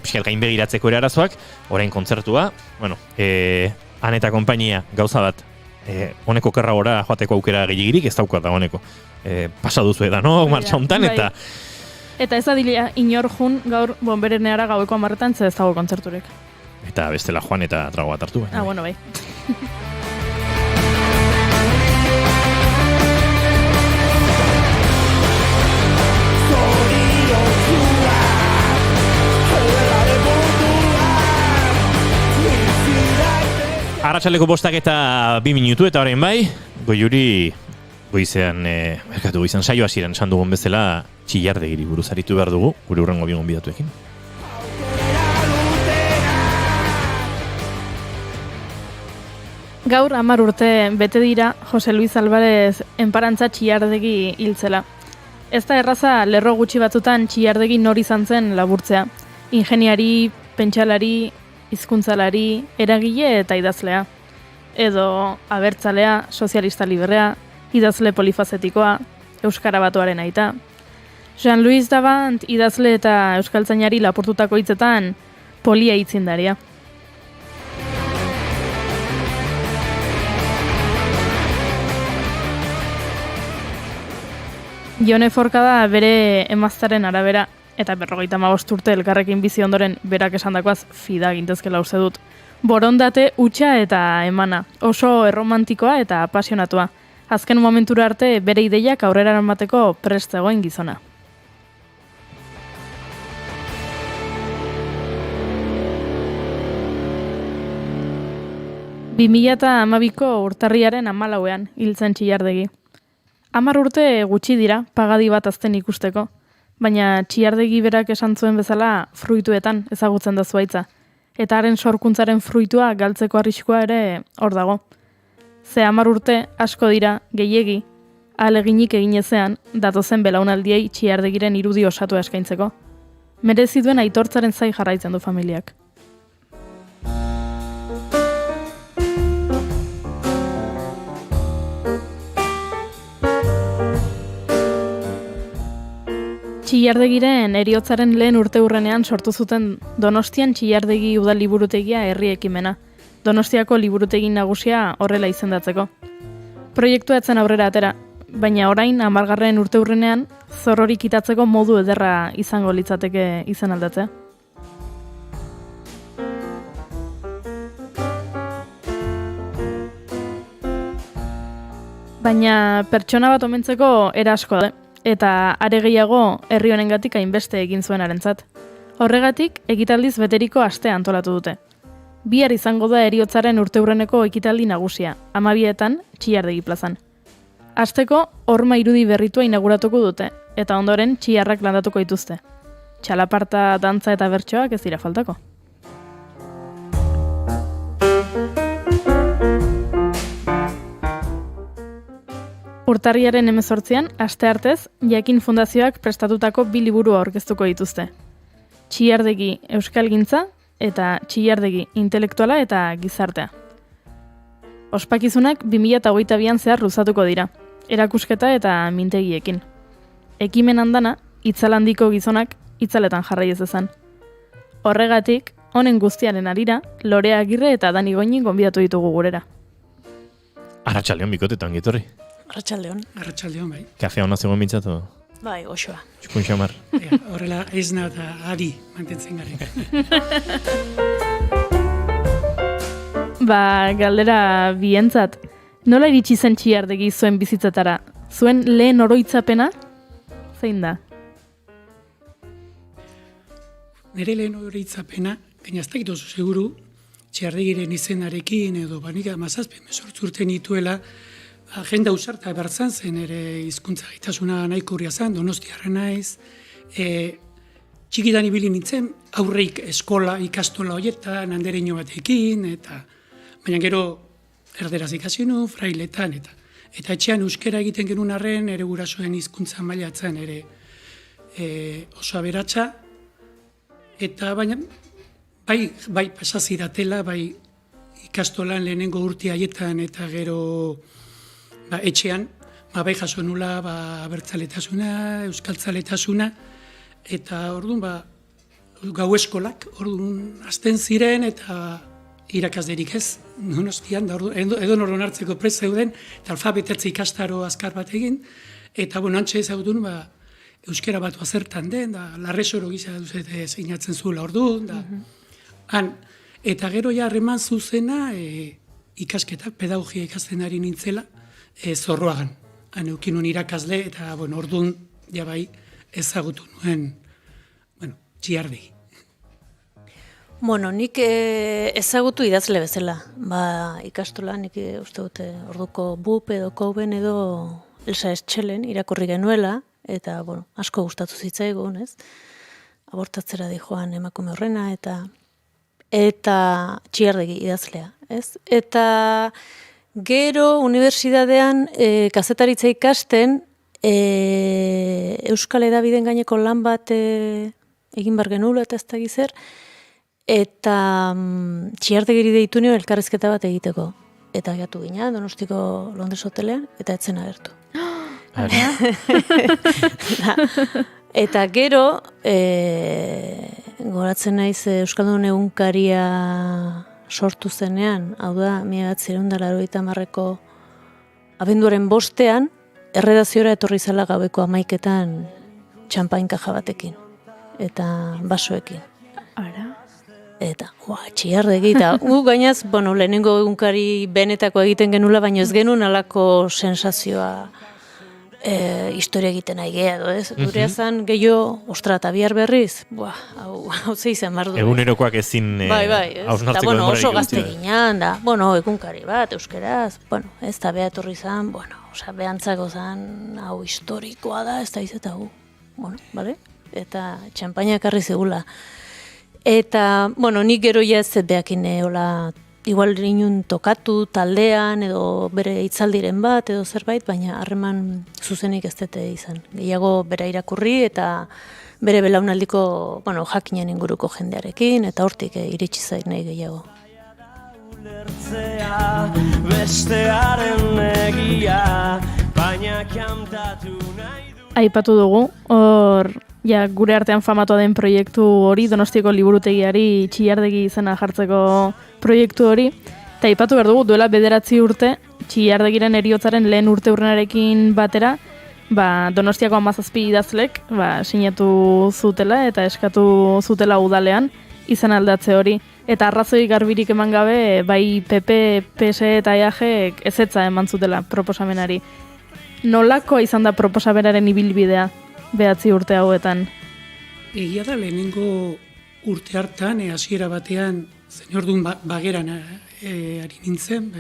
pixkat gain begiratzeko ere arazoak, orain kontzertua, Han eta konpainia gauza bat, honeko kerra gora joateko aukera gehiagirik, ez daukat da honeko. Pasa duzu edan, martxa hontan, eta... Eta ez adila inor jun gaur bonbereneara gaueko 10:00 ze ez dago kontzerturek. Eta bestela joan eta trago bat hartu. Bueno, bai. Arratsaleko 5 eta 2 minutu eta orain bai, Goiuri goizean saio hasieran esan dugun bezala Txillardegiri buruz aritu behar dugu, gure hurrengo bi gonbidatuekin. Gaur 10 urte bete dira Jose Luis Álvarez enparantza Txillardegi hiltzela. Ez da erraza lerro gutxi batzutan Txillardegi nor izan zen laburtzea. Ingeniari, pentsalari, hizkuntzalari, eragile eta idazlea. Edo abertzalea, sozialista librea, idazle polifazetikoa, euskara batuaren aita. Jean-Louis Davant idazle eta euskaltzainari lapurtutako hitzetan polia hitzindaria. Jone Forkada bere emaztaren arabera eta 55 urte elkarrekin bizi ondoren berak esandakoaz fida gintezkela uste dut. Borondate hutsa eta emana, oso erromantikoa eta apasionatua. Azken momentura arte bere ideiak aurrera eramateko prest zegoen gizona. Bi 2012ko urtarriaren 14ean hiltzen Txillardegi. 10 urte gutxi dira pagadi bat azten ikusteko, baina Txillardegi berak esan zuen bezala fruituetan ezagutzen da zuaitza, eta haren sorkuntzaren fruitua galtzeko arriskua ere hor dago. Ze 10 urte asko dira, gehiegi, Ahaleginik egin ezean, datozen belaunaldiei Txiardegiren irudi osatua eskaintzeko. Merezi duen aitortzaren zai jarraitzen du familiak. Txiardegiren heriotzaren lehen urteurrenean sortu zuten Donostian Txiardegi udal liburutegia herri ekimena. Donostiako liburutegi nagusia horrela izendatzeko. Proiektua etzen aurrera atera, baina orain 10. urteurrenean zorrorik kitatzeko modu ederra izango litzateke izen aldatzea. Baina pertsona bat omentzeko era asko da, eta are gehiago herri honengatik hainbeste egin zuenarentzat. Horregatik, ekitaldiz beteriko astea antolatu dute. Bihar izango da heriotzaren urteurreneko ekitaldi nagusia, 12etan Txiardegi plazan. Hasteko, horma irudi berritua inauguratuko dute, eta ondoren txiarrak landatuko dituzte. Txalaparta, dantza eta bertsoak ez dira faltako. Urtarriaren 18an, asteartez, Jakin Fundazioak prestatutako 2 liburu aurkeztuko dituzte. Txiardegi Euskalgintza eta Txiardegi Intelektuala eta Gizartea. Ospakizunak 2022an zehar luzatuko dira, erakusketa eta mintegiekin. Ekimen andana, itzalandiko gizonak itzaletan jarrai ez dezan. Horregatik, honen guztiaren arira, Lorea Agirre eta Dani Goñi gonbidatu ditugu gurera. Arratsaldeon bikotetan gitorri. Arratsaldeon. Arratsaldeon, bai. Kafea hona zegoen bintzatu? Bai, goxoa. Txukun xamar. Horrela eizna eta adi mantentzen gari. Galdera bientzat. Nola iritsi zen Txiardegi zuen bizitzatara? Zuen lehen oroitzapena? Zein da? Nire lehen oroitzapena, gaina ez dakit oso seguru, Txiardegiren izenarekin edo banik 17-18 urte nituela, agenda usarta bertzan zen ere hizkuntza gaitasuna nahiko urria zen, Donostiarra naiz, txikitan ibili nintzen, aurreik eskola ikastola horietan, andereño batekin, eta baina gero erderaz ikasi nuen, frailetan, eta etxean euskera egiten genuen arren, ere gurasoen hizkuntza mailatzen ere oso aberatsa, eta baina bai pasaziratela, bai ikastolan lehenengo urte haietan, eta gero etxean, bai jaso nula abertzaletasuna, euskaltzaletasuna, eta orduan gau eskolak, orduan azten ziren, eta irakaslerik ez, Donostian, edo norron hartzeko prest zeuden, eta alfabetatze ikastaro azkar bat egin, eta antxe ezautun, euskera batu azertan den, larresoro gisa duzete zeinatzen zuela orduan, eta gero ja harreman zuzena ikasketak, pedagogia ikasten ari nintzela, Zorroagan. Han eukin nuen irakasle, eta orduan bai ezagutu nuen Txiardegi. Nik ezagutu idazle bezala. Ikastola, nik uste dute orduko BUP edo KOUBEN edo Elsa Estxelen irakurri genuela, eta asko gustatu zitzaigun, ez? Abortatzera dijoan emakume horrena, eta Txiardegi idazlea, ez? Eta gero unibertsitatean kazetaritza ikasten Euskal Hedabideen gaineko lan bat egin bar genula eta ez da gizer, eta Txiardegiri deitu nio elkarrizketa bat egiteko. Eta gatu gina, Donostiko Londres hotelean, eta etzen agertu. Eta gero, goratzen naiz Euskaldun egunkaria sortu zenean, hau da, 1980ko abenduaren 5ean, erredaziora etorri zela gabeko 11etan txampain kaja batekin, eta basoekin. Eta, Txiardegi, eta gainaz, lehenengo egunkari benetako egiten genula, baina ez genuen alako sensazioa historia egiten aigea, edo ez? Durea zan, gehiago, ostra, eta bihar berriz, hau zeizan bardu. Egunerokoak ezin hausnartzeko denbora oso gazte ginean, egunkari bat, euskeraz, ez da beha etorri zan, behantzako zan, hau historikoa da, ez da izeta gu, bale? Eta txampaina ekarri zegula. Eta, nik gero ez behakin hola igual inun tokatu taldean edo bere hitzaldiren bat edo zerbait, baina harreman zuzenik ez dute izan. Gehiago bera irakurri eta bere belaunaldiko, jakinen inguruko jendearekin eta hortik iritsi zait nahi gehiago. Bestearen egia, baina kantatu nahi du. Aipatu dugu, gure artean famatua den proiektu hori, Donostiako liburutegiari Txillardegi izena jartzeko proiektu hori, eta aipatu behar dugu, duela 9 urte, Txillardegiren heriotzaren lehen urteurrenarekin batera, Donostiako 17 idazlek sinatu zutela eta eskatu zutela udalean izan aldatze hori. Eta arrazoi garbirik eman gabe, bai PP, PSE eta EAJek ezetza eman zutela proposamenari. Nolakoa izan da proposamenaren ibilbidea 9 urte hauetan? Egia da, lehenengo urte hartan, hasiera batean, zen orduan bageran ari nintzen,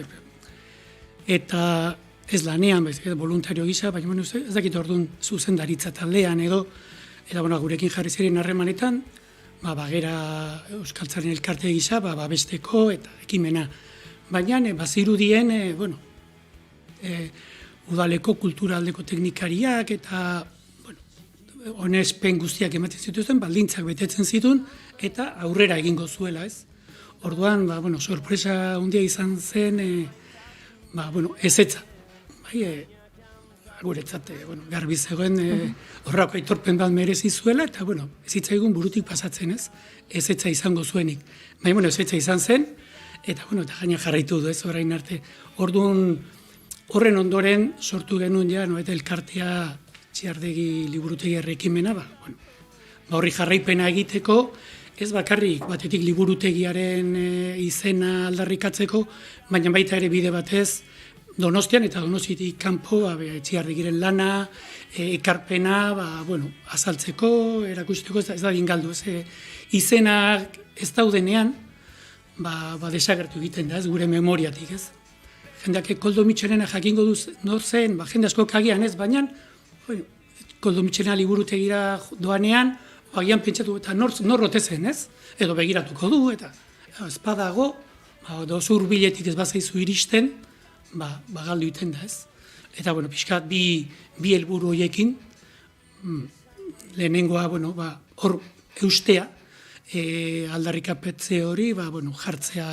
eta ez lanean, voluntario gisa, baina ez dakit orduan zuzendaritza taldean edo, eta gurekin jarri ziren harremanetan, bagera Euskaltzaren elkarte gisa, babesteko eta ekimena. Baina, bazirudien, udaleko kulturaldeko teknikariak eta onespen guztiak ematen zituzten, baldintzak betetzen zituen, eta aurrera egingo zuela, ez? Orduan, sorpresa handia izan zen, ezetza. Guretzat, garbi zegoen horrako aitorpen bat merezi zuela, eta, ez zitzaigun burutik pasatzen, ez? Ezetza izango zuenik. Baina, ezetza izan zen, eta gaina jarraitu du, ez, orain arte. Orduan, horren ondoren sortu genuen eta elkartea Txillardegi liburutegi errekimena, horri jarraipena egiteko, ez bakarrik batetik liburutegiaren izena aldarrikatzeko, baina baita ere bide batez, Donostian eta Donostiatik kanpo Txillardegiren lana, ekarpena, azaltzeko, erakusteko, ez da dingaldu, izenak ez daudenean, desagertu egiten da, ez gure memoriatik, ez. Jendeak Koldo Mitxelena jakingo duz nor zen, jende asko kagian ez, baina Koldo Mitxelena liburutegira doanean, agian pentsatu eta nor rote zen, ez? Edo begiratuko du, eta ez badago, zur biletik ez bazaizu iristen, galdu iten da, ez? Eta, pixkat bi helburu horiekin, lehenengoa, hor eustea, aldarrikapetze hori, jartzea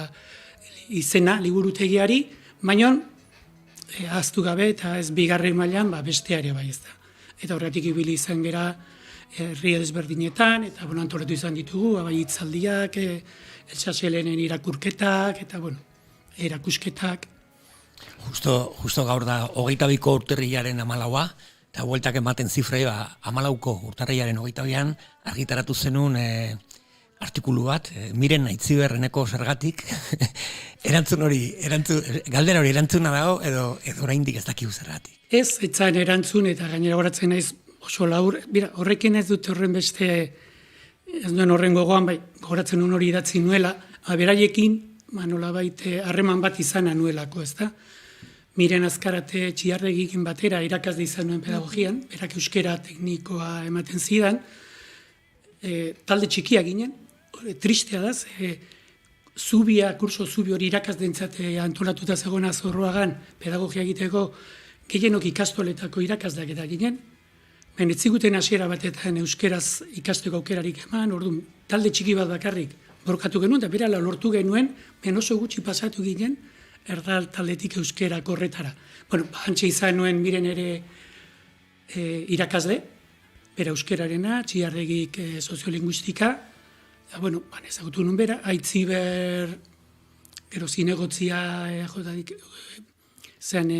izena liburutegiari, baina ahaztu gabe eta ez bigarren mailan bestea ere bai ez da. Eta horretik ibili izan gera herri desberdinetan, eta antolatu izan ditugu, hitzaldiak, Eltsaselenen irakurketak, eta erakusketak. Justo gaur da 22ko urtarrilaren 14, eta bueltak ematen zifrei 14ko urtarrilaren 22an argitaratu zenun artikulu bat, Miren Aitziberreneko zergatik, galdera hori erantzuna dago, edo oraindik ez dakigu zergatik. Ez, etzan erantzun, eta gainera horatzen naiz oso laur, horrekin ez dute horren beste, ez duen horren gogoan, horatzen nuen hori idatzi nuela, beraiekin, nolabait harreman bat izana nuelako, ez da? Miren Azkarate Txillardegikin batera irakasle izan nuen pedagogian, berak euskera teknikoa ematen zidan, talde txikia ginen, tristea da, kurso zubi hori irakasdentzat antolatuta zegoena Zorroagan pedagogia egiteko gehienok ikastoletako irakasleak eta ginen, ez ziguten hasiera batetan euskeraz ikasteko aukerarik eman, orduan talde txiki bat bakarrik borkatu genuen, eta berala lortu genuen, oso gutxi pasatu ginen, erdal taldetik euskerako horretara. Hantxe izan nuen Miren ere irakasle, bera euskerarena, Txillardegik soziolinguistika, ezagutu nuen bera, Aitziber, gero zinegotzia zen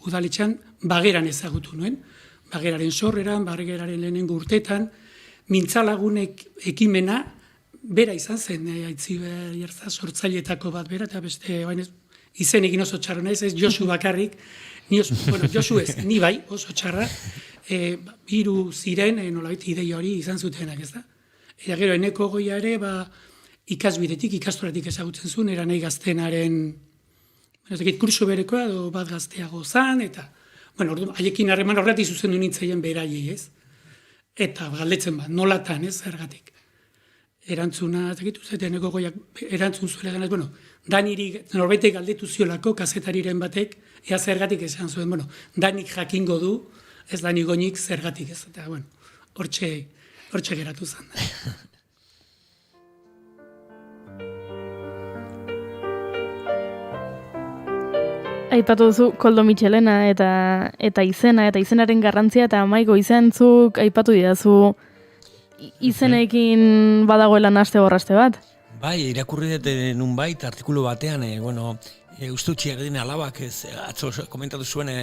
udaletxan, bageran ezagutu nuen, bageraren sorreran, bageraren lehenengo urtetan, mintzalagunek ekimena, bera izan zen, Aitziber jertza sortzailetako bat bera, eta beste, izenekin oso txarra naiz, ez Josu bakarrik, Josu ez, ni bai, oso txarra, hiru ziren, nolabait ideia hori izan zutenak, ez da? Eta gero, Eneko Goia ere, ikasbidetik, ikastoratik ezagutzen zuen, era nahi gaztenaren, kurso berekoa, edo bat gazteago zan, eta, haiekin harreman horretik zuzendu nintzeien beraiei, ez? Eta galdetzen bat, nolatan, ez, zergatik. erantzuna, ez dakit uzeteneko goiak erantzun zuela ganez, bueno, daniri norbaitek galdetu ziolako kazetariren batek, ea zergatik esan zuen, bueno, danik jakingo du, ez dani goinik zergatik ez, eta, bueno, hortxe geratu zen. Aipatu duzu Koldo Mitxelena eta izenaren garrantzia, eta Amaiko izentzuk aipatu didazu izenekin badagoela naste borraste bat. Bai, irakurri dut nunbait artikulu batean, uste Txiardin alabak, atzo komentatu zuen,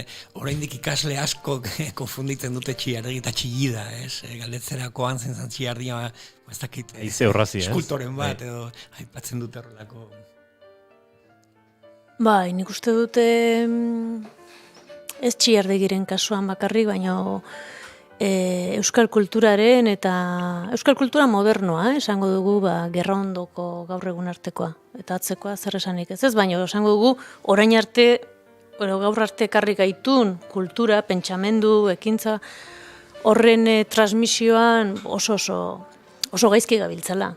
oraindik ikasle asko konfunditzen dute Txiardin eta Txillida, galdetzerakoan zen Txiardin, ez dakit, eskultoren bat, edo aipatzen dute horrelako. Bai, nik uste dute ez Txiardegiren kasuan bakarrik, baina euskal kulturaren eta euskal kultura modernoa, esango dugu gerra ondoko gaur egun artekoa, eta atzekoa zer esanik ez, baina esango dugu orain arte, gaur arte ekarri gaitun kultura, pentsamendu, ekintza, horren transmisioan oso gaizki gabiltzala.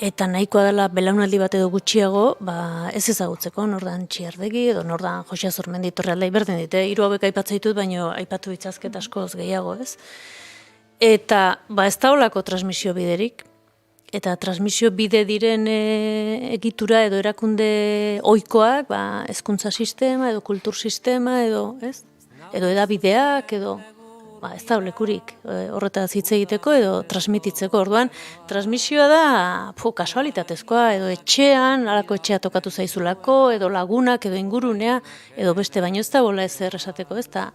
Eta nahikoa dela belaunaldi bat edo gutxiago, ez ezagutzeko, nordan Txiardegi edo nordan Josia Zormendi Torrealdai berdin dite, hiru hauek aipatzen ditut, baina aipatu ditzazket askoz gehiago, ez? Eta ez da holako transmisio biderik, eta transmisio bide diren egitura edo erakunde ohikoak, hezkuntza sistema edo kultur sistema edo, ez? Edo edabideak edo ez da olekurik horretaz hitz egiteko edo transmititzeko. Orduan, transmisioa da kasualitatezkoa, edo etxean, halako etxea tokatu zaizulako, edo lagunak, edo ingurunea, edo beste, baino ez da bola ezer esateko, ez da,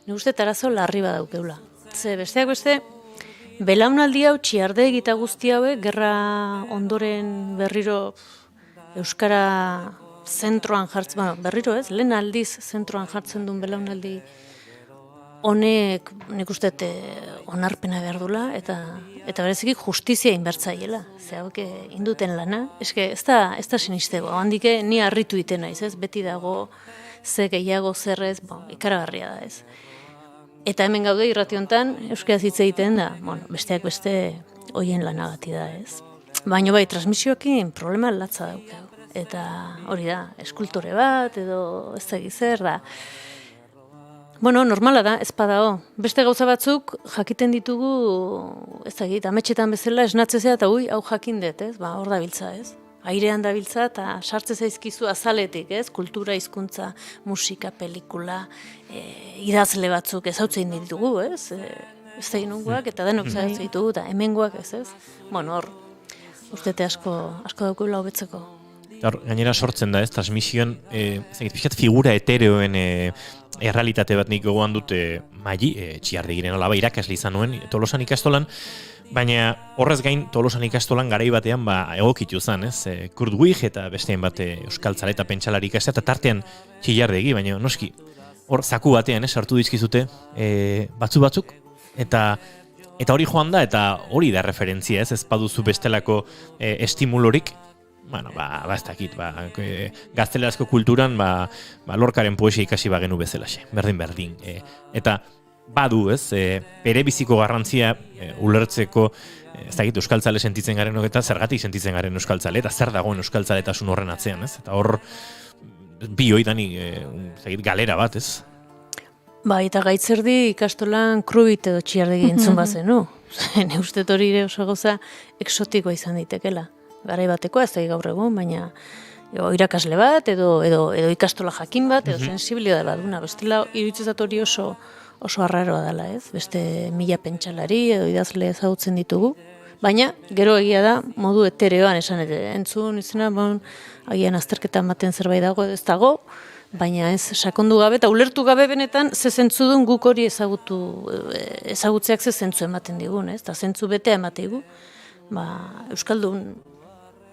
nik uste arazo larri badaukeula. Besteak beste, belaunaldi hau Txiardegi eta guzti hauek, gerra ondoren berriro euskara zentroan jartzen, berriro ez, lehen aldiz zentroan jartzen duen belaunaldi honek nik uste onarpena behar dula, eta bereziki justizia inbertzaiela, ze hauek induten lana. Eske ez da sinistego, handik ni harritu iten naiz, ez? Beti dago ze gehiago zerrez, ikaragarria da, ez? Eta hemen gaude irrati hontan euskaraz hitz egiten da, besteak beste hoien lanagati da, ez? Baina bai, transmisioekin problema latza dauka. Eta hori da, eskultore bat, edo ez da zer da. Normala da, ez badao. Beste gauza batzuk jakiten ditugu, ez dakit, ametxetan bezala esnatzezea eta hau jakin dut, ez? Hor dabiltza, ez? Airean dabiltza eta sartze zaizkizu azaletik, ez? Kultura, hizkuntza, musika, pelikula, idazle batzuk ezautzen ditugu, ez? Ez da inungoak eta denok zaitzen ditugu eta hemengoak, ez? Hor, ustete asko daukula hobetzeko. Gainera sortzen da, ez, transmisioan, pixkat figura etereoen errealitate bat nik gogoan dute Maili, Txiardegiren alaba irakasle izan nuen Tolosan ikastolan, baina horrez gain Tolosan ikastolan garai batean egokitu zen, ez, Kurt Wig eta besteen bat euskaltzale eta pentsalari ikastea, eta tartean Txiardegi, baina noski, hor zaku batean, sartu dizkizute batzuk, eta hori joan da, eta hori da referentzia, ez baduzu bestelako estimulorik, ez dakit, gaztelerazko kulturan, Lorcaren poesia ikasi bagenu bezalaxe, berdin. Eta badu, ez, bere biziko garrantzia ulertzeko, ez dakit, euskaltzale sentitzen garen, eta zergatik sentitzen garen euskaltzale, eta zer dagoen euskaltzaletasun horren atzean, ez? Eta hor, bi hoidani, galera bat, ez? Eta gaitzerdi ikastolan Krubit edo Txiardegi entzun bazenu. Ne uste hori ere oso gauza exotikoa izan ditekela. Garai batekoa, ez da gaur egun, baina irakasle bat, edo ikastola jakin bat, edo sensibilidade bat duna. Bestela, iruditzezat hori oso arraroa dela, ez? Beste 1000 pentsalari edo idazle ezagutzen ditugu. Baina, gero egia da, modu etereoan esan entzun izena, agian azterketa ematen zerbait dago, ez dago, baina ez sakondu gabe eta ulertu gabe benetan ze zentzu duen guk hori ezagutzeak ze zentzu ematen digun, ez? Eta zentzu betea ematen digu, euskaldun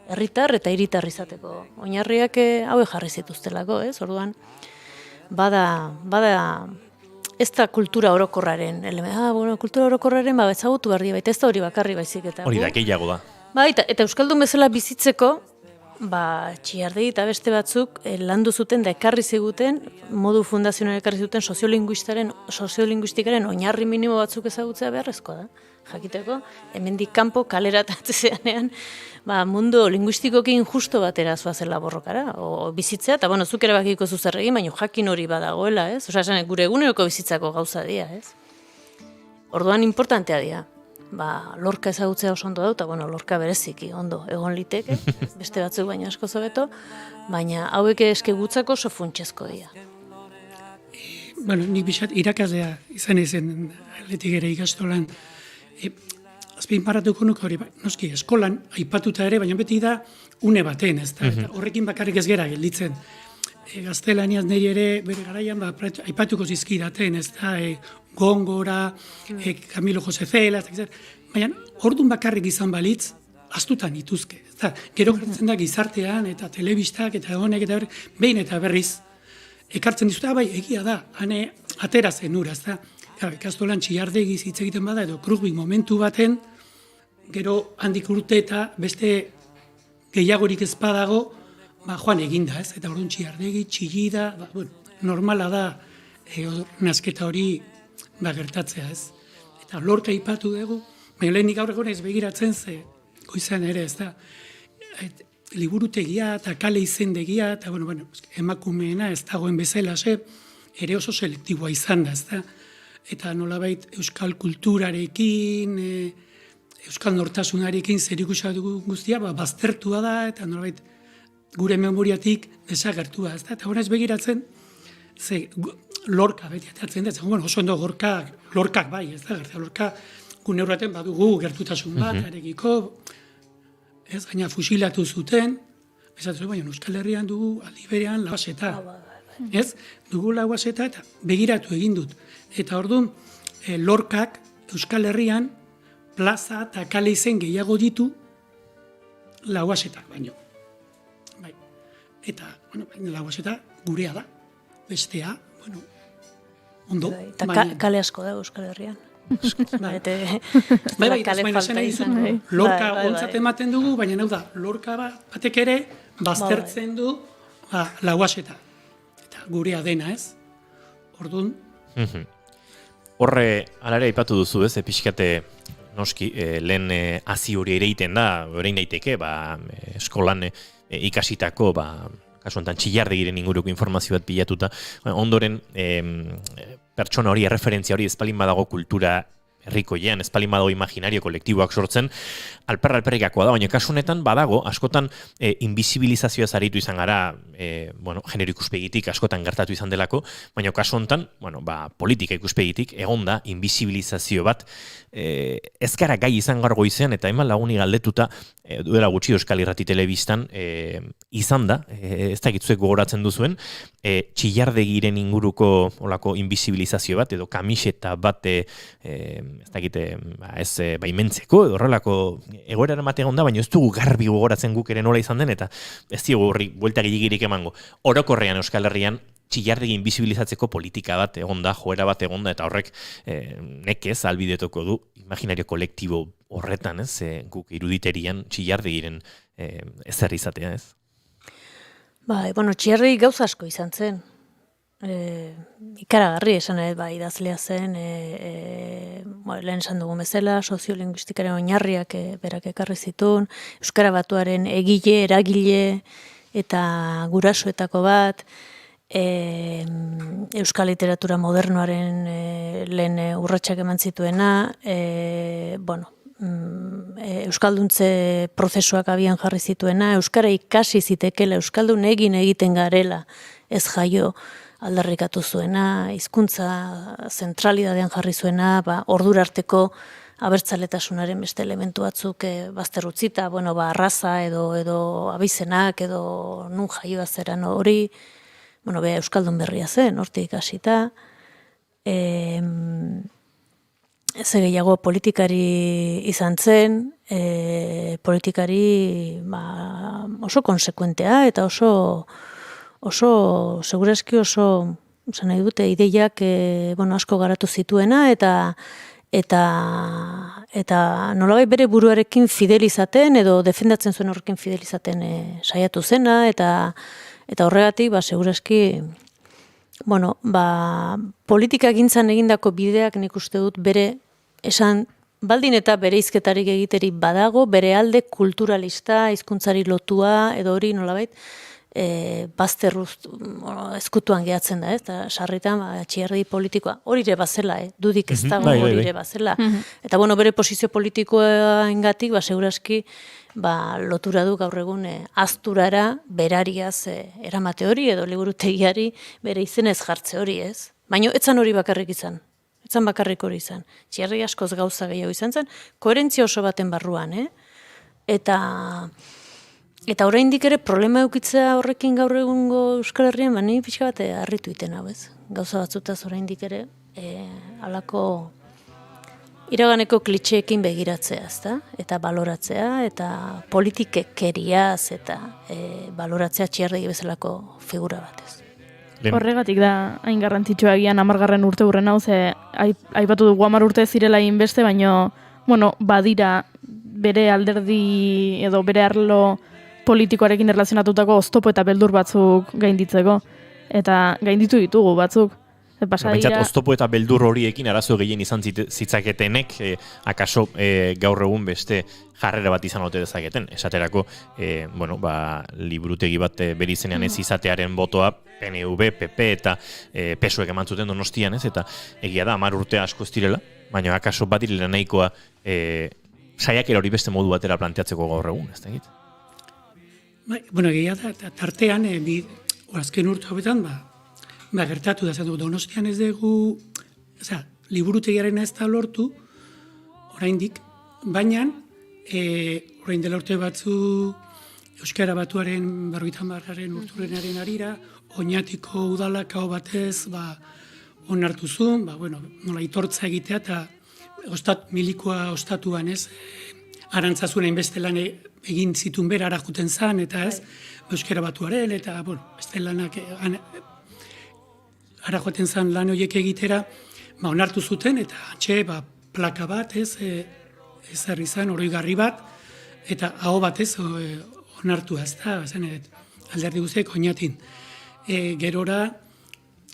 herritar eta hiritar izateko oinarriak hauek jarri zituztelako, ez? Orduan, bada ez da kultura orokorraren kultura orokorraren ezagutu behar dira, baita ez da hori bakarri baizik eta. Hori da, gehiago da. Eta euskaldun bezala bizitzeko, Txiardegi eta beste batzuk landu zuten da ekarri ziguten, modu fundazional ekarri zuten soziolinguistikaren oinarri minimo batzuk ezagutzea beharrezkoa da. jakiteko, hemendik kanpo kaleratatzeanean, mundu linguistikoki injusto batera zoazela borrokara, o bizitzea, eta zuk erabakiko zuzer egin, baina jakin hori badagoela, ez? Osa, gure eguneroko bizitzako gauza dira, ez? Orduan importantea dira. Lorca ezagutzea oso ondo da, eta Lorca bereziki ondo egon liteke, beste batzuk baina asko zobeto, baina hauek eske gutzako oso funtsezko dira. Nik bizat irakaslea izan ezen atletik ere ikastolan, azpimarratuko nuke hori, noski eskolan aipatuta ere, baina beti da une baten, ez da, horrekin bakarrik ez gera gelditzen. Gaztelaniaz niri ere bere garaian aipatuko zizkidaten, ez da, Gongora, Camilo Jose Cela, baina ordun bakarrik izan balitz, astutan ituzke. Gero gertzen da gizartean eta telebistak eta honek eta behin eta berriz ekartzen dizute, bai, egia da, hane atera zen ura, ez da. Ikastolan txillardegiz hitz egiten bada edo kruzbik momentu baten, gero handik urte eta beste gehiagorik ez badago, joan eginda, ez? Eta orduan txillardegi, txillida, normala da nasketa hori gertatzea, ez? Eta Lorca aipatu dugu, baina lehenik gaur egon ez begiratzen ze, goizan ere, ez da, liburutegia eta kale izendegia, eta emakumeena ez dagoen bezala, ere oso selektiboa izan da, ez da, eta nolabait euskal kulturarekin, euskal nortasunarekin zerikusia dugu guztia, baztertua da, eta nolabait gure memoriatik desagertua, ez da, eta ez begiratzen, ze Lorca beti atatzen da, oso ondo Lorcak bai, ez da, Lorca gune horreten badugu gertutasun bat, arekiko, ez, gaina fusilatu zuten, bezatu baina Euskal Herrian dugu aldi berean lauazeta, ez, dugu lauazeta eta begiratu egin dut. Eta orduan, Lorcak Euskal Herrian plaza eta kale izen gehiago ditu lauazetak baino. Eta, lauazeta gurea da, bestea, ondo. Eta kale asko da Euskal Herrian. Lorca ontzat ematen dugu, baina hau da, Lorca batek ere baztertzen du lauazeta. Eta gurea dena, ez? Orduan. Horre, alare aipatu duzu, ez, pixkate noski, lehen hazi hori ere iten da, orain daiteke, eskolan ikasitako, kasu honetan txillardegiren inguruko informazio bat pilatuta, ondoren pertsona hori, erreferentzia hori espalin badago kultura herrikoian, espalin badago imaginario kolektiboak sortzen, alperrikakoa da, baina kasu honetan badago, askotan invisibilizazioa zaritu izan gara, genero ikuspegitik askotan gertatu izan delako, baina kasu honetan, politika ikuspegitik, egonda, invisibilizazio bat, ez gara gai izan gaur goizean, eta eman laguni galdetuta, duela gutxi Euskal Irrati Telebistan, izan da, ez dakitzuek gogoratzen duzuen, txillardegiren inguruko olako invisibilizazio bat, edo kamiseta bat, ez dakite, baimentzeko, edo horrelako egoera emate egon da, baina ez dugu garbi gogoratzen guk ere nola izan den, eta ez dugu horri buelta gehiagirik emango. Orokorrean Euskal Herrian, txillardegi invisibilizatzeko politika bat egonda, joera bat egonda, eta horrek nekez albidetoko du imaginario kolektibo horretan, ez, guk iruditerian txillardegiren ezer izatea, ez? Txillardegi gauza asko izan zen. Ikaragarri esan idazlea zen, lehen esan dugu bezala, soziolinguistikaren oinarriak berak ekarri zituen, Euskara Batuaren egile, eragile eta gurasoetako bat, Euskal literatura modernoaren lehen urratsak eman zituena, Euskalduntze prozesuak abian jarri zituena, Euskara ikasi zitekela, Euskaldun egiten garela ez jaio, aldarrikatu zuena, hizkuntza zentralidadean jarri zuena, ordura arteko abertzaletasunaren beste elementu batzuk bazterrutzita, arraza edo abizenak edo nun jaioa zeran hori, Euskaldun berria zen, hortik hasita. Ze gehiago politikari izan zen, politikari oso konsekuentea eta oso segurazki oso, nahi dute, ideiak asko garatu zituena eta nolabait bere buruarekin fidelizaten edo defendatzen zuen horrekin fidelizaten saiatu zena eta horregatik, segurazki, politika gintzan egindako bideak nik uste dut bere esan baldin eta bere hizketarik egiteri badago, bere alde kulturalista, hizkuntzari lotua, edo hori nolabait, bazterruz ezkutuan gehatzen da, eta sarritan txierdi politikoa. Hori ere bazela, dudik ez dago hori ere bazela. Eta bere posizio politikoa engatik, seguraski, lotura du gaur egun azturara berariaz eramate hori, edo liburutegiari bere izenez jartze hori, ez? Baina etzan hori bakarrik izan. Etzan bakarrik hori izan. Txierri askoz gauza gehiago izan zen, koherentzia oso baten barruan, Eta oraindik ere problema eukitzea horrekin gaur egungo Euskal Herrian, ni pixka bat harritu iten hau, ez? Gauza batzutaz oraindik ere, halako iraganeko klitxeekin begiratzea, ezta? Eta baloratzea, eta politikekeriaz, eta baloratzea txierregi bezalako figura batez. Horregatik da, hain garrantzitsua egian 10. urte hurren hau, ze aipatu dugu 10 urte zirela inbeste, baino, badira bere alderdi edo bere arlo politikoarekin erlazionatutako oztopo eta beldur batzuk gainditzeko. Eta gainditu ditugu batzuk. Bentsat, oztopo eta beldur horiekin arazo gehien izan zitzaketenek, akaso gaur egun beste jarrera bat izan ote dezaketen. Esaterako, liburutegi bat bere izenean ez izatearen botoa PNV, PP eta PSOek eman zuten Donostian, ez? Eta egia da, 10 urte asko ez direla, baina akaso bat direla nahikoa saiakera hori beste modu batera planteatzeko gaur egun, ez da egit? Egia da, tartean, azken urte hauetan, gertatu da, Donostian ez dugu, liburutegiaren ez da lortu, oraindik, baina, orain dela urte batzu, Euskara Batuaren 50. urturenaren arira, Oñatiko udalak hau batez, onartu zuen, nola itortza egitea, eta milikoa ostatuan ez, arantzazuen hainbeste lan egin zituen bera arakuten zan, eta ez, Euskara Batuaren, eta, beste lanak arajoaten zan lan horiek egitera, onartu zuten, eta antxe, plaka bat, ez, ezarri zan, oroigarri bat, eta aho batez onartu ez da, alderdi guztiak Oñatin. Gerora,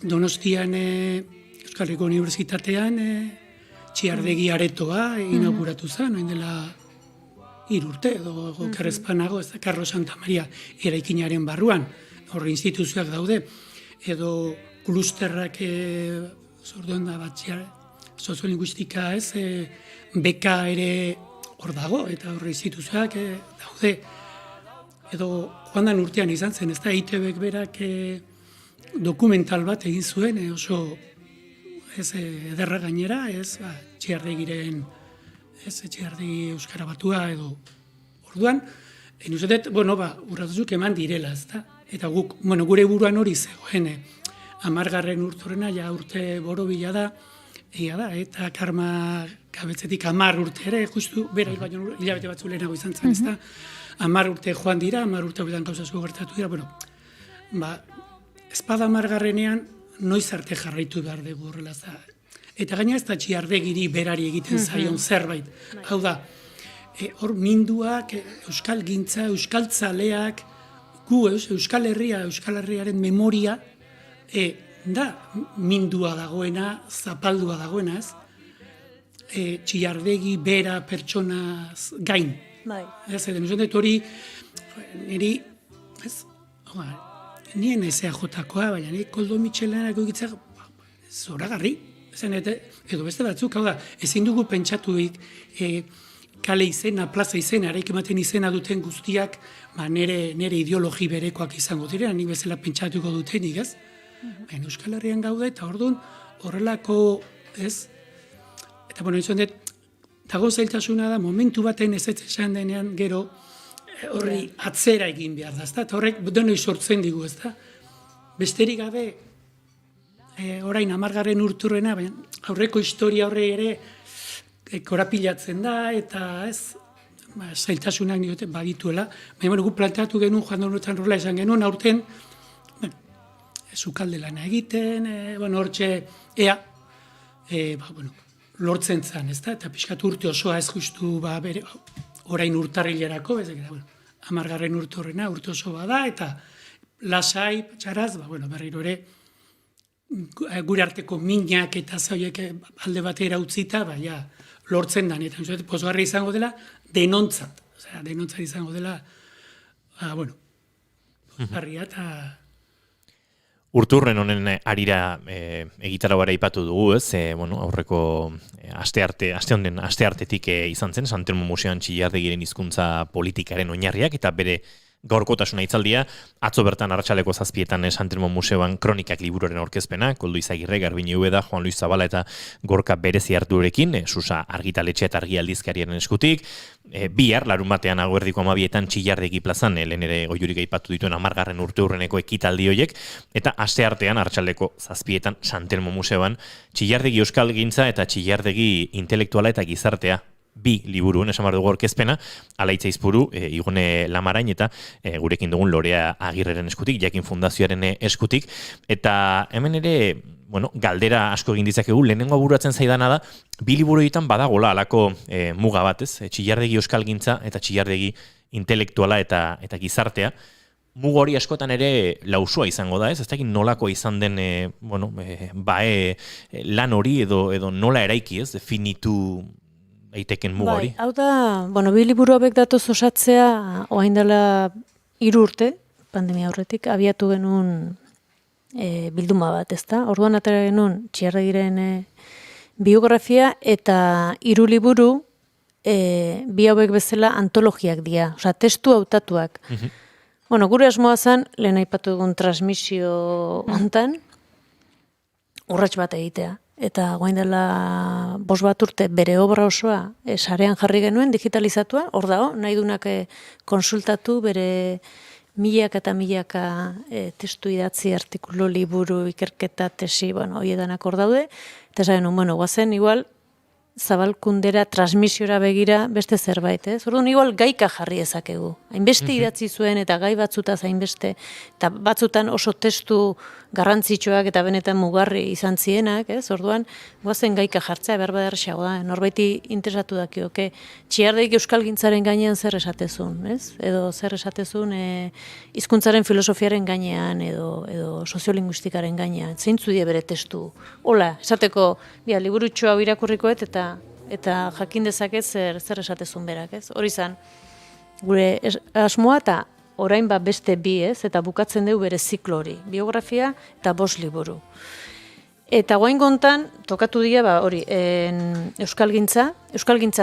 Donostian, Euskal Herriko Unibertsitatean, txiardegi aretoa inauguratu zen, hain dela 3 urte, edo Kerrezpanago, ez da, Carlos Santa Maria eraikinaren barruan, horre instituzioak daude, edo klusterrak zorduan da soziolinguistika ez, beka ere hor dago, eta horre instituzioak daude. Edo joan dan urtean izan zen, ez da, ITBek berak dokumental bat egin zuen, oso ederra gainera, txiardegiren, txiardegi Euskara Batua edo orduan, nuzetet, urratuzuk eman direla, ez da? Eta guk, gure buruan hori zegoen, 10. urturena, urte borobila da, eta karma gabetzetik 10 urte ere, justu, bera hilabete batzu lehenago izan zen, ez da? 10 urte joan dira, 10 urte horretan gauzazko gertatu dira, espada 10. Noiz arte jarraitu behar dugu horrela, eta gaina ez da txiardegiri berari egiten zaion zerbait. Hau da, hor minduak, euskal gintza, euskal tzaleak, Euskal Herria, Euskal Herriaren memoria, da mindua dagoena, zapaldua dagoena, ez? Txiardegi, bera, pertsonaz gain. Ez, hori, niri, nien EAJ-koa, baina nire Koldo Mitxelenak egitzak zoragarri, edo beste batzuk, hau da, ezin dugu pentsatuik kale izena, plaza izena, araik ematen izena duten guztiak, nire ideologi berekoak izango direna, nik bezala pentsatuko dutenik, ez? Baina Euskal Herrian gaude, eta orduan horrelako, ez? Eta, izan dut, dago zailtasuna da, momentu baten ez esan denean gero, horri atzera egin behar da, eta horrek denoi sortzen digu, ez da? Besterik gabe, orain 10. urturrena, aurreko historia horre ere korapilatzen da, eta ez, zailtasunak niote badituela. Baina, gu planteatu genuen, joan honetan horrela esan genuen, aurten, sukalde lana egiten, hortxe, lortzen zen, ez da? Eta pixkat urte osoa ez justu, orain urtarrilerako, 10. urturrena, urte oso bada, eta lasai, txaraz, berriro ere, gure arteko minak eta zauek alde batera utzita, lortzen dan, eta uste dut pozgarri izango dela denontzat. Osea, denontzat izango dela, bueno, pozgarria eta... Urturren honen arira egitarauara aipatu dugu, ez? Bueno, aurreko asteartetik izan zen, San Telmo Museoan Txillardegiren hizkuntza politikaren oinarriak, eta bere gaurkotasuna hitzaldia, atzo bertan arratsaldeko 7etan San Telmo Museoan kronikak liburuaren aurkezpena, Koldo Izagirre, Garbine Ubeda, Juan Luis Zabala eta Gorka berezi harturekin, Susa argitaletxe eta argi aldizkariaren eskutik, bihar, larun batean aguerdiko 12etan Txillardegi plazan, lehen ere goiurik aipatu dituen 10. urteurreneko ekitaldi hoiek, eta asteartean arratsaldeko 7etan San Telmo Museoan Txillardegi euskalgintza eta Txillardegi intelektuala eta gizartea, 2 liburuen, esan behar dugu aurkezpena, Alaitza Izpuru, Igone Lamarain eta gurekin dugun Lorea Agirreren eskutik, Jakin Fundazioaren eskutik, eta hemen ere, bueno, galdera asko egin ditzakegu, lehenengo bururatzen zaidana da, 2 liburuetan badagola alako muga bat, ez? Txillardegi euskalgintza eta Txillardegi intelektuala eta gizartea, muga hori askotan ere lausua izango da, ez? Ez dakit nolako izan den, lan hori edo nola eraiki, ez? Definitu eiteken muga hori. Hau da, bueno, 2 liburu hauek datoz osatzea, orain dela 3 urte, pandemia aurretik, abiatu genuen bilduma bat, ezta? Orduan atera genuen Txillardegiren biografia eta 3 liburu, 2 hauek bezala antologiak dira, osea, testu hautatuak. Bueno, gure asmoa zen, lehen aipatu dugun transmisio hontan, urrats bat egitea. Eta guain dela 5 bat urte bere obra osoa sarean jarri genuen digitalizatua, hor dago, nahi dunak konsultatu bere milaka eta milaka testu idatzi, artikulu, liburu, ikerketa, tesi, bueno, hoiedanak hor daude, eta esan genuen, bueno, guazen igual zabalkundera, transmisiora begira beste zerbait, ez? Orduan igual gaika jarri ezakegu. Hainbeste idatzi zuen eta gai batzutaz hainbeste, eta batzutan oso testu garrantzitsuak eta benetan mugarri izan zienak, ez? Orduan, guazen gaika jartzea, behar badarxago da, norbaiti interesatu dakioke, Txillardegi euskalgintzaren gainean zer esatezun, ez? Edo zer esatezun hizkuntzaren filosofiaren gainean, edo soziolinguistikaren gainean, zeintzu die bere testu. Hola, esateko, liburutxo hau irakurrikoet eta jakin dezaket zer esatezun berak, ez? Hori izan, gure asmoa eta orain beste 2, ez? Eta bukatzen dugu bere ziklo hori, biografia eta 5 liburu. Eta guain gontan, tokatu dira, hori, euskalgintza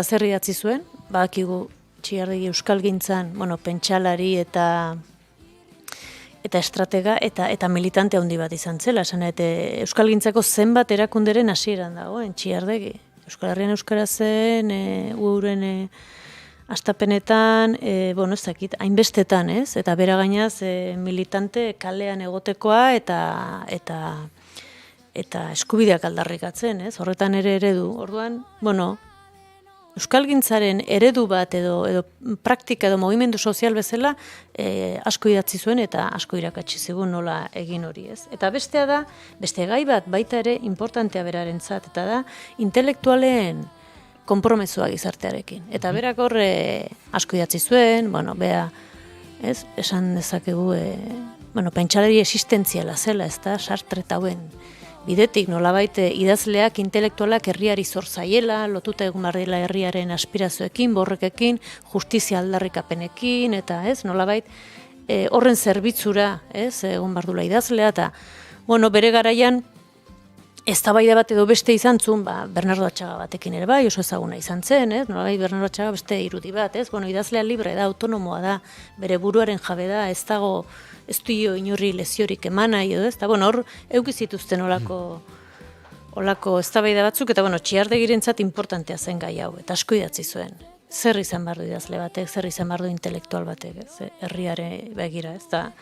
zer idatzi zuen, badakigu Txillardegi euskalgintzan, bueno, pentsalari eta estratega eta militante handi bat izan zela, esan euskalgintzako zenbat erakunderen hasieran dagoen Txillardegi. Euskal Herrian euskara zen, uren astapenetan, bueno, ez dakit, hainbestetan, ez? Eta bera gainaz militante kalean egotekoa eta eskubideak aldarrikatzen, ez? Horretan ere eredu. Orduan, bueno, euskalgintzaren eredu bat edo praktika edo mugimendu sozial bezala asko idatzi zuen eta asko irakatsi zigun nola egin hori, ez? Eta bestea da, beste gai bat baita ere importantea berarentzat, eta da intelektualen konpromezua gizartearekin. Eta berak horre asko idatzi zuen, bueno, bea, ez, esan dezakegu, bueno, pentsalari existentziala zela, ez da, Sartre eta hauen bidetik, nolabait idazleak, intelektualak herriari zor zaiela, lotuta egun barrila herriaren aspirazioekin, borrekekin, justizia aldarrikapenekin, eta ez, nolabait horren zerbitzura, ez, egun bardula idazlea, eta, bueno, bere garaian, eztabaida bat edo beste izan zuen, Bernardo Atxaga batekin ere bai, oso ezaguna izan zen, ez? Nolabait Bernardo Atxaga beste irudi bat, ez? Bueno, idazlea libre da, autonomoa da, bere buruaren jabe da, ez dago, ez du inurri leziorik eman nahi, edo ez? Eta, bueno, hor, eukizituzten olako eztabaida batzuk, eta, bueno, Txillardegirentzat importantea zen gai hau, eta asko idatzi zuen. Zer izan behar du idazle batek, zer izan behar du intelektual batek, ez? Herriare begira, ez da?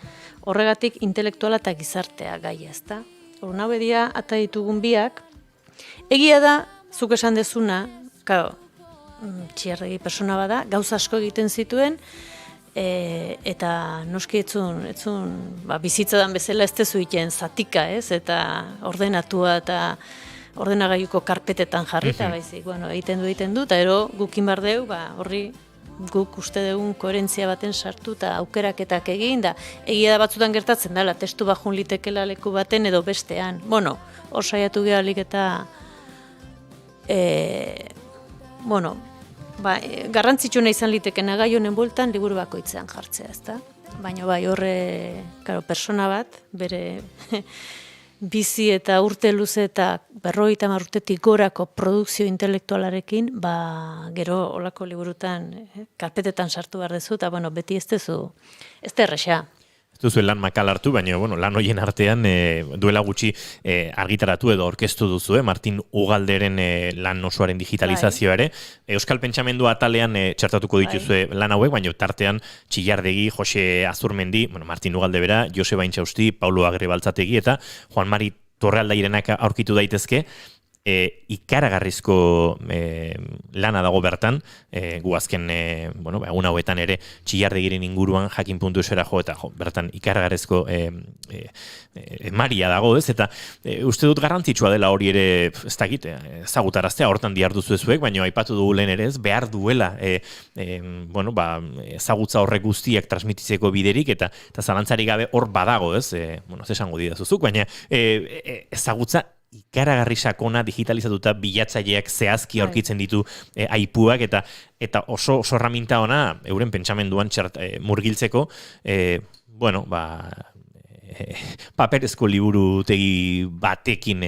Horregatik intelektuala eta gizartea gaia, ez da? Hau edia, ata ditugun biak, egia da, zuk esan dezuna, claro, Txillardegi persona bada, gauza asko egiten zituen, eta noski etzun bizitzadan bezala ez tezu iten zatika, ez, eta ordenatua eta ordenagailuko karpetetan jarrita, baizik, bueno, egiten du, eta ero gukin bar deu, horri, guk uste dugun koherentzia baten sartu eta aukeraketak egin, da egia da batzutan gertatzen dela, testu bajun litekela leku baten edo bestean. Bueno, hor saiatu gehala eta bueno, garrantzitsuna izan liteken gai honen bueltan liburu bakoitzean jartzea, ezta? Baina bai, horre, persona bat, bere bizi eta urte luze eta 50 urtetik gorako produkzio intelektualarekin, gero olako liburutan, karpetetan sartu behar dezu, eta beti ez dezu, ez da erresa. Ez duzu lan makal hartu, baina lan hoien artean duela gutxi argitaratu edo orkestu duzu, Martin Ugalderen lan osoaren digitalizazioa ere. Euskal Pentsamendu atalean txertatuko dituzue lan hauek, baina tartean Txillardegi, Jose Azurmendi, Martin Ugalde bera, Joseba Intxausti, Paulo Agrebaltzategi eta Juan Mari Torrealdairenak aurkitu daitezke. Ikaragarrizko lana dago bertan, gu azken egun hauetan ere Txillardegiren inguruan jakin.eusera eta bertan ikaragarrizko maria dago, ez? Eta uste dut garrantzitsua dela hori ere, ez dakit, ezagutaraztea hortan diarduzu ezuek, baina aipatu dugu lehen ere ez, behar duela ezagutza horrek guztiak transmititzeko biderik, eta zalantzarik gabe hor badago, ez? Ez esango didazuzuk, baina ezagutza ikaragarri sakona digitalizatuta bilatzaileak zehazki aurkitzen ditu aipuak eta oso erraminta ona euren pentsamenduan murgiltzeko paperezko liburutegi batekin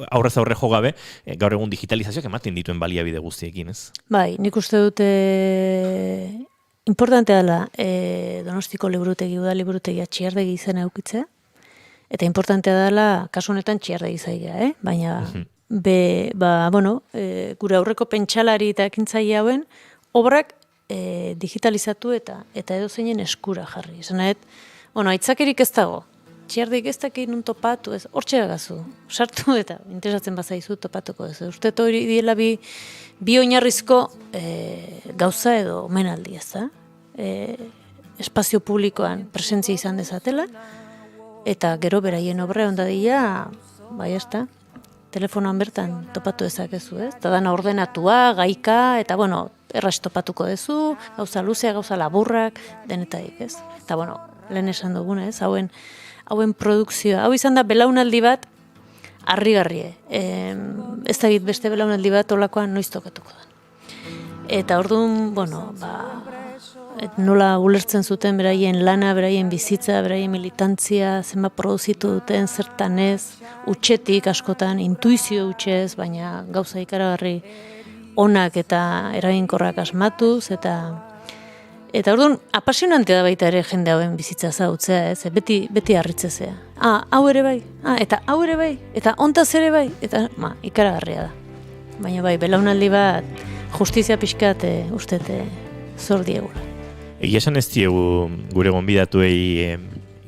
aurrez aurre jo gabe gaur egun digitalizazioak ematen dituen baliabide guztiekin, ez? Bai, nik uste dute importantea dela Donostiko liburutegi, uda liburutegia Txillardegi izena eukitzea. Eta importantea dela, kasu honetan Txillardegi zaigea, baina gure aurreko pentsalari eta ekintzaile hauen obrak digitalizatu eta edo zeinen eskura jarri. Esanet, aitzakerik ez dago. Txillardegi ez dakit nun topatu, ez hortxe gazu. Sartu eta interesatzen bazaizu topatuko ez. Uste hori diela bi oinarrizko gauza edo omenaldi, ez da? Espazio publikoan presentzia izan dezatela, eta gero beraien obra ondadila, telefonoan bertan topatu ezakezu, ez? Eta dana ordenatua, gaika, eta erraz topatuko dezu, gauza luzea, gauza laburrak, denetaik, ez? Eta lehen esan duguna, ez? Hauen produkzioa, hau izan da belaunaldi bat, harrigarrie. Ez da beste belaunaldi bat olakoan noiz tokatuko da. Eta orduan, nola ulertzen zuten beraien lana, beraien bizitza, beraien militantzia, zenbat produzitu duten, zertan ez, utxetik askotan, intuizio utxez, baina gauza ikaragarri onak eta eraginkorrak asmatuz, eta orduan, apasionantea da baita ere jende hauen bizitza zautzea, ez, beti harritzezea. Hau ere bai, eta hau ere bai, eta ontaz ere bai, eta ikaragarria da. Baina belaunaldi bat, justizia pixkat ustete zor diegula. Egia esan ez diegu gure gonbidatuei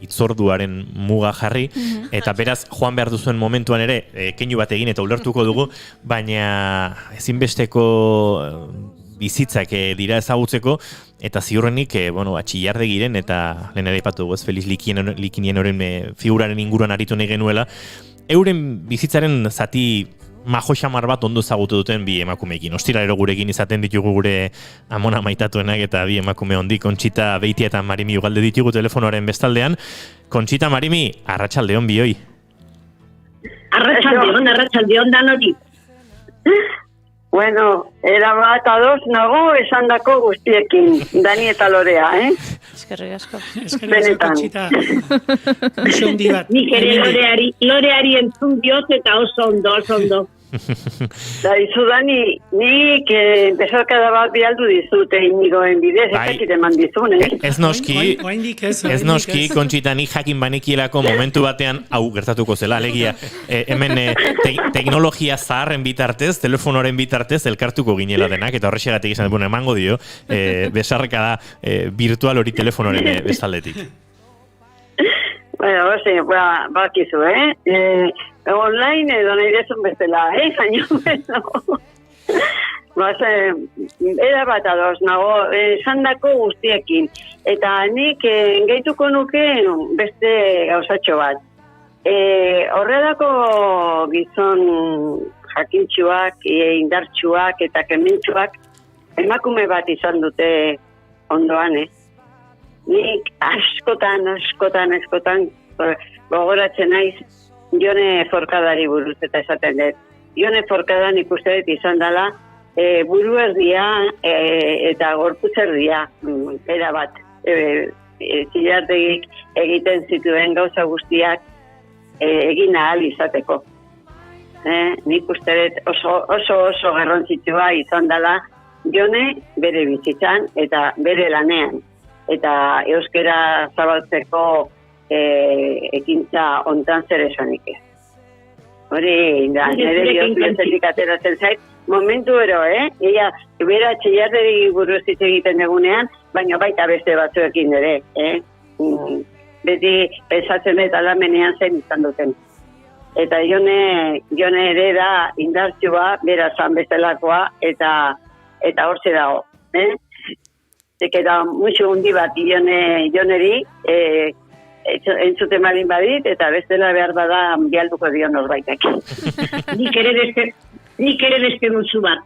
itzorduaren muga jarri, eta beraz joan behar duzuen momentuan ere keinu bat egin eta ulertuko dugu, baina ezinbesteko bizitzak dira ezagutzeko, eta ziurrenik Txillardegiren eta lehen ere aipatu dugu, Feliz Likinien horren figuraren inguruan aritu nahi genuela, euren bizitzaren zati majo xamar bat ondo ezagutu duten bi emakumeekin. Ostiralero gurekin izaten ditugu gure amona maitatuenak eta bi emakume hondi, Kontxita Beitia eta Marimi Ugalde ditugu telefonoaren bestaldean. Kontxita, Marimi, arratsaldeon bioi. Arratsaldeon danori. Bueno, erabat ados nago esandako guztiekin, Dani eta Lorea, Eskerrik asko. Benetan. Nik ere Loreari entzun diot eta oso ondo. Da, izu Dani, nik bezarkada bat bialdu dizute inigoen bidez, ez dakit eman dizun, Ez noski, Kontxita, nik jakin banekielako momentu batean, hau gertatuko zela, alegia, hemen teknologia zaharren bitartez, telefonoren bitartez, elkartuko ginela denak, eta horrexegatik izan, emango dio, besarkada virtual hori telefonoren bestaldetik. Bueno, bakizu, online edo nahi dezun bezala, baina, era bat ados nago, esandako guztiekin, eta nik gehituko nuke beste gauzatxo bat. Horrelako gizon jakintxuak, indartxuak eta kementxuak, emakume bat izan dute ondoan, Nik askotan gogoratzen naiz Jone Forkadari buruz eta esaten dut. Jone Forkadan ikuste dut izan dela buru erdia eta gorputz erdia, era bat. Txillardegik egiten zituen gauza guztiak egin ahal izateko. Nik uste dut oso garrantzitsua izan dela Jone bere bizitzan eta bere lanean. Eta euskera zabaltzeko ekintza ontan zer esanik ez. Hori, nire diozlezetik ateratzen zait, momentu ero, Ia, bera Txillardegi buruz hitz egiten egunean, baina baita beste batzuekin ere, Beti pensatzen dut alamenean zen izan duten. Eta Jone ere da indartsua, bera zan bestelakoa, eta hortze dago, Eta mucho hundi bat Joneri, entzuten malin badit, eta bestela behar bada bialduko dio norbaitek. Nik ere beste musu bat,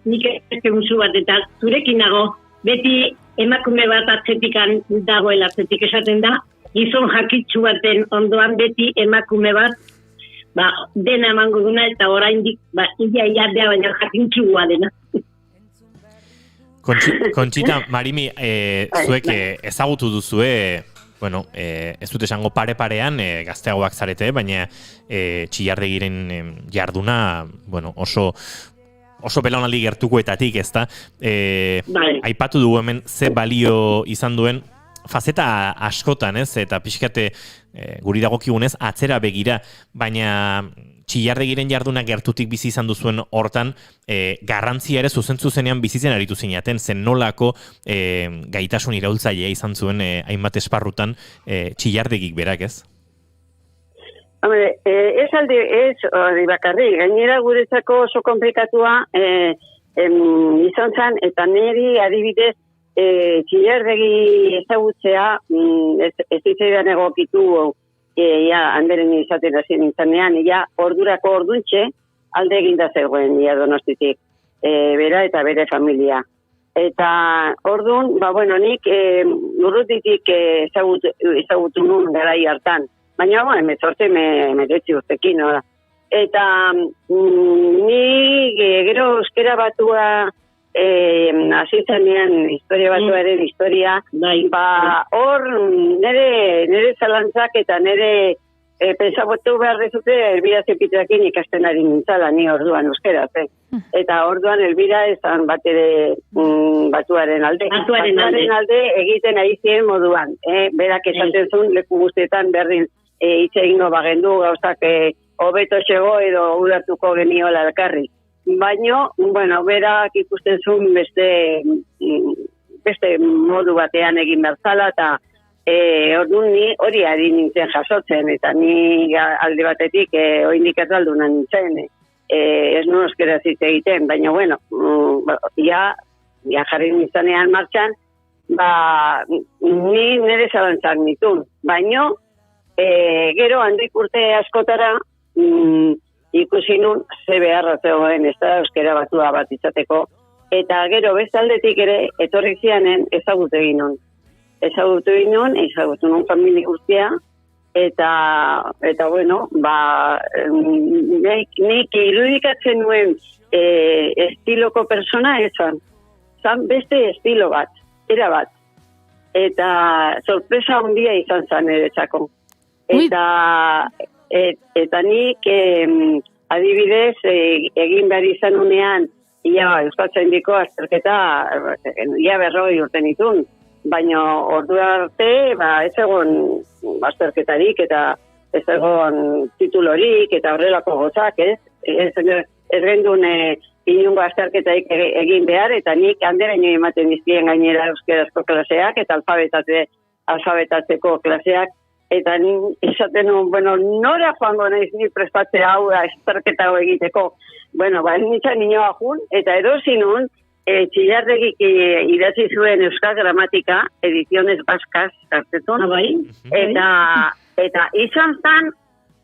eta zurekin nago, beti emakume bat atzetikan dagoela, atzetik esaten da, gizon jakitsu baten ondoan beti emakume bat, dena emango duna, eta oraindik ia baina jakintxua dena. Kontxita, Marimi, zuek ezagutu duzue, bueno, ez dut esango pare-parean, gazteagoak zarete, baina Txillardegiren jarduna, bueno, oso belaunaldi gertukoetatik, ezta? Aipatu dugu hemen ze balio izan duen fazeta askotan, ez? Eta pixkate guri dagokigunez atzera begira, baina Txillardegiren jarduna gertutik bizi izan duzuen hortan, garrantzia ere zuzenean bizitzen aritu zinaten, zen nolako gaitasun iraultzailea izan zuen hainbat esparrutan Txillardegik berak, ez? Hombre, ez hori bakarrik, gainera guretzako oso komplikatua izan zen, eta niri adibidez Txillardegi ezagutzea ez zitzaidan egokitu handeren izaten hasi nintzanean, ordurako orduntxe alde eginda zegoen Donostitik, bera eta bere familia. Eta ordun, nik urrutitik ezagutu nun garai hartan, baina emezorte meretzi urtekin, Eta ni gero euskera batua hasi zanean historia batuaren historia, hor nire zalantzak eta nire pensabatu behar dezute Elbira Zepitrekin ikasten ari nintzala, ni orduan euskera, Eta orduan Elbira esan bat ere batuaren alde. Batuaren alde egiten ari ziren moduan. Berak esaten zuen leku guztietan berdin hitz egingo bagendu gauzak hobeto txego edo udartuko geniola elkarri. Baina, berak ikusten zuen beste modu batean egin berzala, eta orduan ni hori ari nintzen jasotzen, eta ni alde batetik oindik ez alduna nintzen, ez nuen euskera zitz egiten, baina, jarri nintzanean martxan, ni nire zalantzak nitun, baina, gero handik urte askotara, ikusi nun ze beharra zegoen ez da euskera batua bat izateko, eta gero bestaldetik ere etorri zianen ezagutu egin nun. Ezagutu nun familia guztia, eta nik irudikatzen nuen estiloko persona esan. Zan beste estilo bat, era bat. Eta sorpresa handia izan zan eretzako. Eta nik adibidez egin behar izan unean Euskaltzaindiko azterketa 40 urte nitun, baina ordu arte ez egon azterketarik eta ez egon titulorik eta horrelako gozak, ez gendun inungo azterketarik egin behar, eta nik handeraino ematen dizkien gainera euskerazko klaseak eta alfabetatzeko klaseak. Eta esaten nora joango naiz ni prestatzea hau azterketa hau egiteko. Nintzen ninoa jun, eta erosi nun, Txillardegik idatzi zuen Euskal Gramatika, Ediziones Baskaz, hartetun. Eta izan zan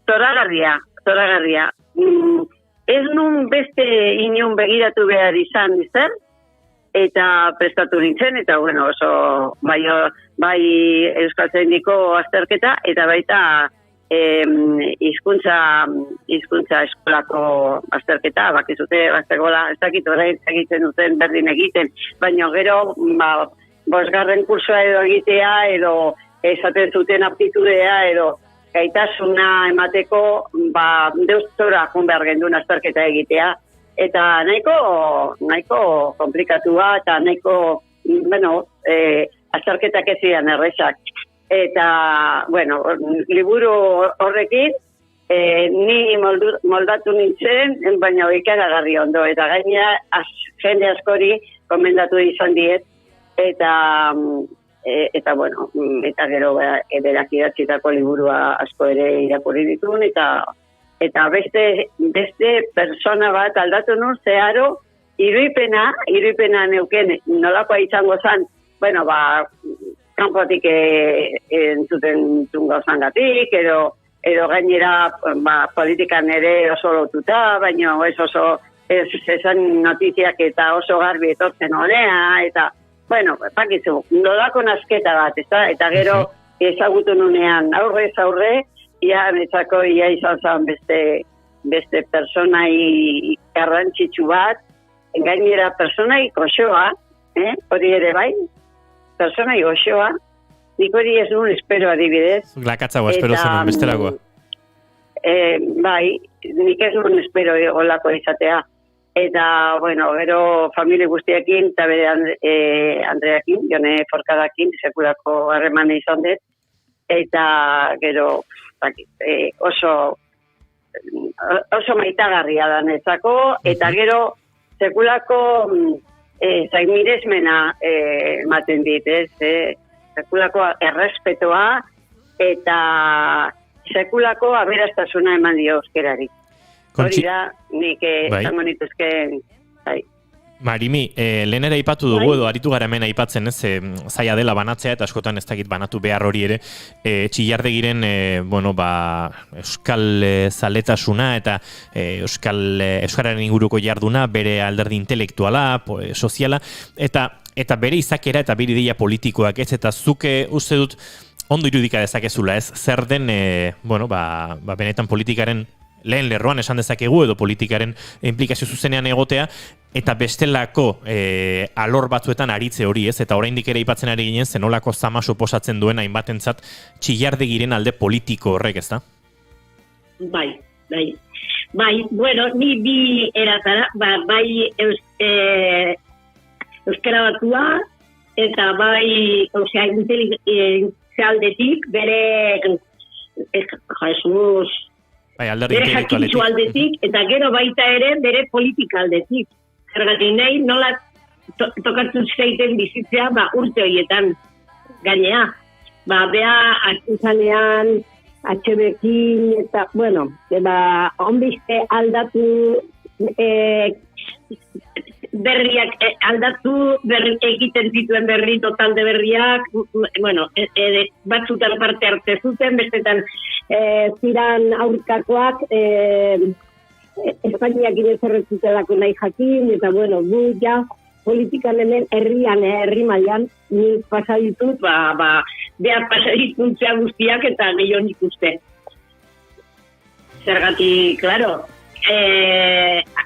zoragarria. Ez nun beste inun begiratu behar izan zer, eta prestatu nintzen, eta oso bai Euskaltzaindiko azterketa, eta baita hizkuntza eskolako azterketa, bakizute, bazegola, ez dakit orain egiten duten berdin egiten, baina gero, bosgarren kursoa edo egitea, edo esaten zuten aptitudea, edo gaitasuna emateko, deustora joan behar gendun azterketa egitea, eta nahiko komplikatua, eta nahiko, azterketak ez zidan errezak. Eta, liburu horrekin, ni moldatu nintzen, baina ikaragarri ondo, eta gainera jende askori komendatu izan diet, eta gero berak idatzitako liburua asko ere irakurri ditun, eta beste persona bat aldatu nun, zeharo, iruipena neuken, nolakoa izango zen, kanpotik entzuten gauzan gatik, edo gainera politikan ere oso lotuta, baina ez oso esan notiziak eta oso garbi etortzen honea, eta pakizu, nolako nasketa bat, eta gero ezagutu nunean aurre, netzako izan zen beste personai garrantzitsu bat, gainera personai goxoa, hori ere bai, personai goxoa, nik hori ez nuen espero adibidez. Lakatzago espero zenuen bestelagoa. Bai, nik ez nuen espero olako izatea. Eta, gero familie guztiekin, eta bere Andreakin, Jone Forkadakin, sekulako harremane izan dut, eta gero oso maitagarria da netzako, eta gero sekulako zaimiresmena ematen dit, sekulako errespetoa, eta sekulako aberastasuna eman dio euskerari. Hori da, nik zango nituzken, Marimi, lehen ere aipatu dugu edo aritu gara hemen aipatzen, zaila dela banatzea eta askotan ez dakit banatu behar hori ere, Txillardegiren euskal zaletasuna eta euskararen inguruko jarduna, bere alderdi intelektuala, soziala, eta bere izakera eta bere ideia politikoak ez, eta zuke uste dut ondo irudika dezakezula ez, zer den, benetan politikaren lehen lerroan esan dezakegu edo politikaren implikazio zuzenean egotea, eta bestelako alor batzuetan aritze hori ez, eta oraindik ere aipatzen ari ginen zenolako zama suposatzen duen hainbatentzat Txillardegiren alde politiko horrek, ezta? Bai, ni bi eratara, bai euskara batua, eta bai aldetik, bere Jesus, bere jakintzu aldetik, eta gero baita ere bere politika aldetik. Zergatik nahi, nola tokatzen zaiten bizitzea, urte horietan gainea. Bea hartuzanean, HB-ekin, eta, onbizte aldatu berriak aldatu, egiten zituen berri, totalde berriak, batzutan parte arte zuten, bestetan ziran aurkakoak, Espainiak inezerretzutelako nahi jakin, eta gu ja politikan hemen herri mailan, nik pasaditut, behar pasaditutzea guztiak eta gehiago nik uste. Zergatik, klaro,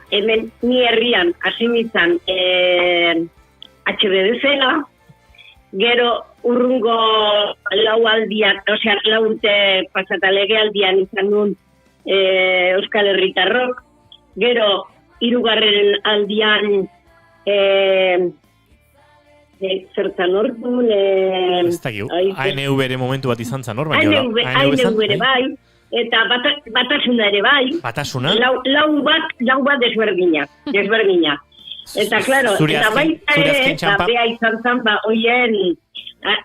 hemen ni herrian hasi nintzen HBD-zela, gero urrungo lau urte pasata legealdian izan nun Euskal Herritarrok, gero hirugarren aldian zertan orduan ANV ere momentu bat izan zan hor, ANV ere bai, eta batasuna ere bai. Batasuna? Lau bat desberdina. Eta, klaro, eta baita ere, bea izan zan, oien,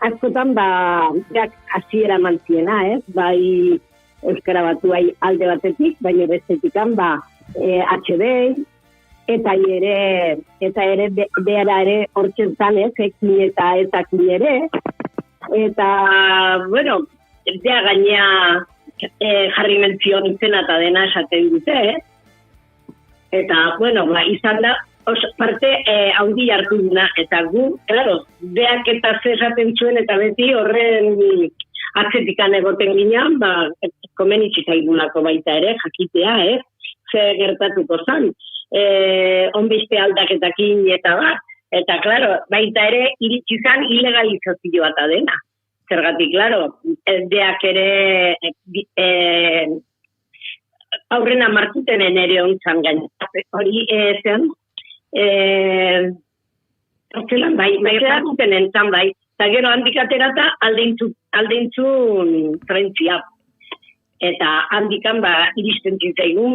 askotan, hasiera mantziena, bai euskara batuai alde batetik, baina bestetikan, HB, eta ere behara ere hortzen zan, ekin eta ezakin ere, eta, bea gainea jarri mentzion izena eta dena esaten dute, eta, izan da, parte haundi hartu duna, eta gu, claro, beak eta zesaten zuen, eta beti horren atzetikan egoten ginean, komenitsi zaigulako baita ere, jakitea, ze gertatuko zan, onbeste aldaketakin eta bat, eta, klaro, baita ere, iritsi zan ilegalizazioa eta dena. Zergatik, klaro, deak ere aurrena martutenen ere ontzan gain. Hori zen, bai martutenen zan bai, eta gero handikatera eta aldeintzun Frentzia. Eta handikan, iristen zitzaigun,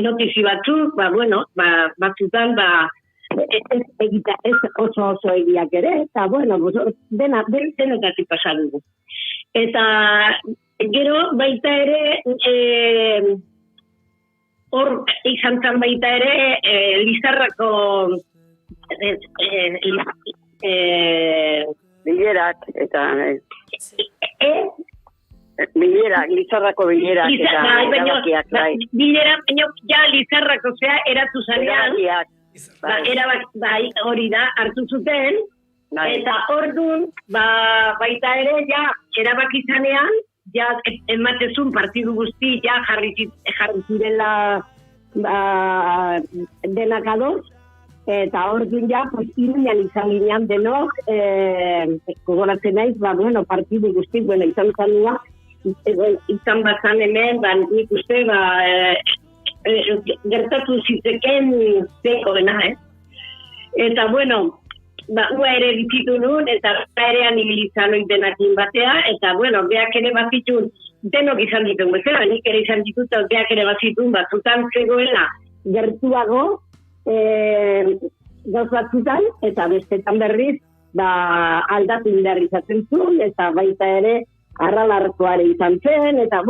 notizi batzuk, batzutan, ez oso egiak ere, eta, denetatik pasadugu. Eta, gero, baita ere, hor izan zan baita ere, Lizarrako bilerak, eta... Bilerak, Lizarrako bilerak, eta erabakiak, bai. Bilerak, ja Lizarrako zea eratu zanean, hori da, hartu zuten, eta orduan, baita ere, ja, erabaki zanean, ja, ematezun partidu guzti, ja, jarri zirela denak adoz, eta orduan ja, iruñan izan ginean denok, gogoratzen naiz, partidu guzti, izan zanua, izan bazan hemen, nik uste, gertatu zizeken zeko dena, Eta, ua ere bizitu nun, eta ere anibilizan denakin batea, eta, beak ere bazitun, denok izan ditun bezala, nik ere izan ditut, beak ere bazitun, batzutan zegoela gertuago, gauz batzutan, eta bestetan berriz, aldatu indarrizatzen zuen, eta baita ere, arralarkoare izan zen, eta,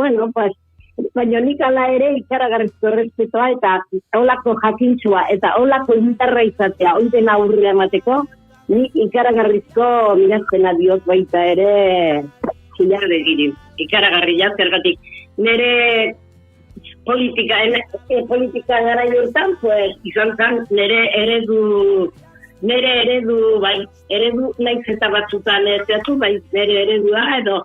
baina nik ala ere ikaragarrizko errespetoa eta olako jakintzua eta olako indarra izatea oiden aurria emateko, nik ikaragarrizko mirazpena diot baita ere zilarde giri. Ikaragarria, zergatik. Nere politika gara jortan, izan zen nere eredu naiz eta batzutan erteatu, nere eredua edo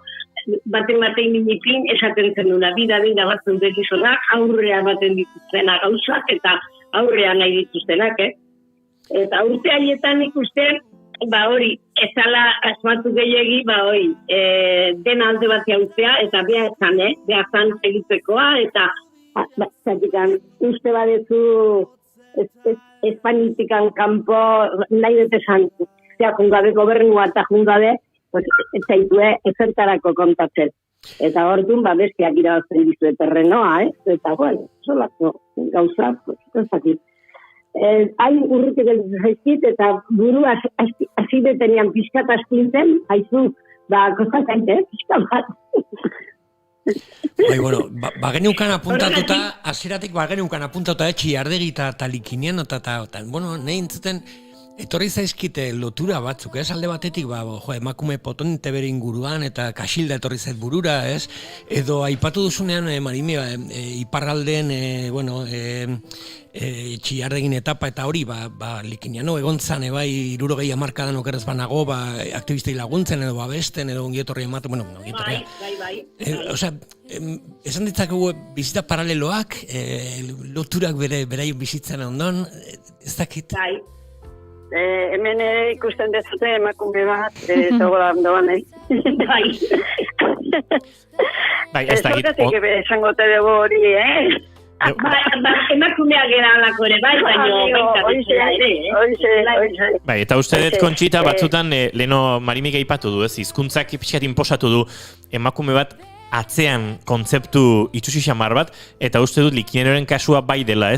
baten minipin esaten zenuna, bida batzen dekizonak, aurrea baten dituztena gauzak eta aurrea nahi dituztenak, Eta urte haietan ikusten, hori, ezala asmatu gehiagi, dena alde bat jauzea, eta beha zan egitekoa, eta uste badezu Espainitikan kanpo nahi dute zan, jungabe gobernua eta jungabe, ez zaitue ezertarako kontatzen. Eta orduan, bestiak irabazten dizu terrenoa, eta, solako gauza, ez dakit. Hain urrutik zaizkit, eta buru hasi detenian pixkat astintzen, haizu, kostatzen, pixkat bat. Geneukan apuntatuta, hasieratik geneukan apuntatuta Txiardegi eta Likinian, eta, nahi entzuten, etorri zaizkite lotura batzuk, alde batetik, emakume potente bere inguruan, eta Kaxilda etorri zait burura, edo aipatu duzunean, Marimi, iparralden, Txiardegin etapa, eta hori, Likiniano, egon zan, 60 hamarkadan okerrez banago, aktivistei laguntzen, edo babesten, edo ongietorri ematen, ongietorria. Esan ditzakegu bizita paraleloak, loturak beraien bizitzan ondon, ez dakit? Hemen ikusten dezute emakume bat, zegoela ondoan, ez dakit. Esango te dugu hori, Emakumea gera alako ere, baina eta uste dut, Kontxita, batzutan, leheno Marimik aipatu du, hizkuntzak pixkat inposatu du emakume bat atzean kontzeptu itxusi xamar bat, eta uste dut Likinienoren kasua bai dela,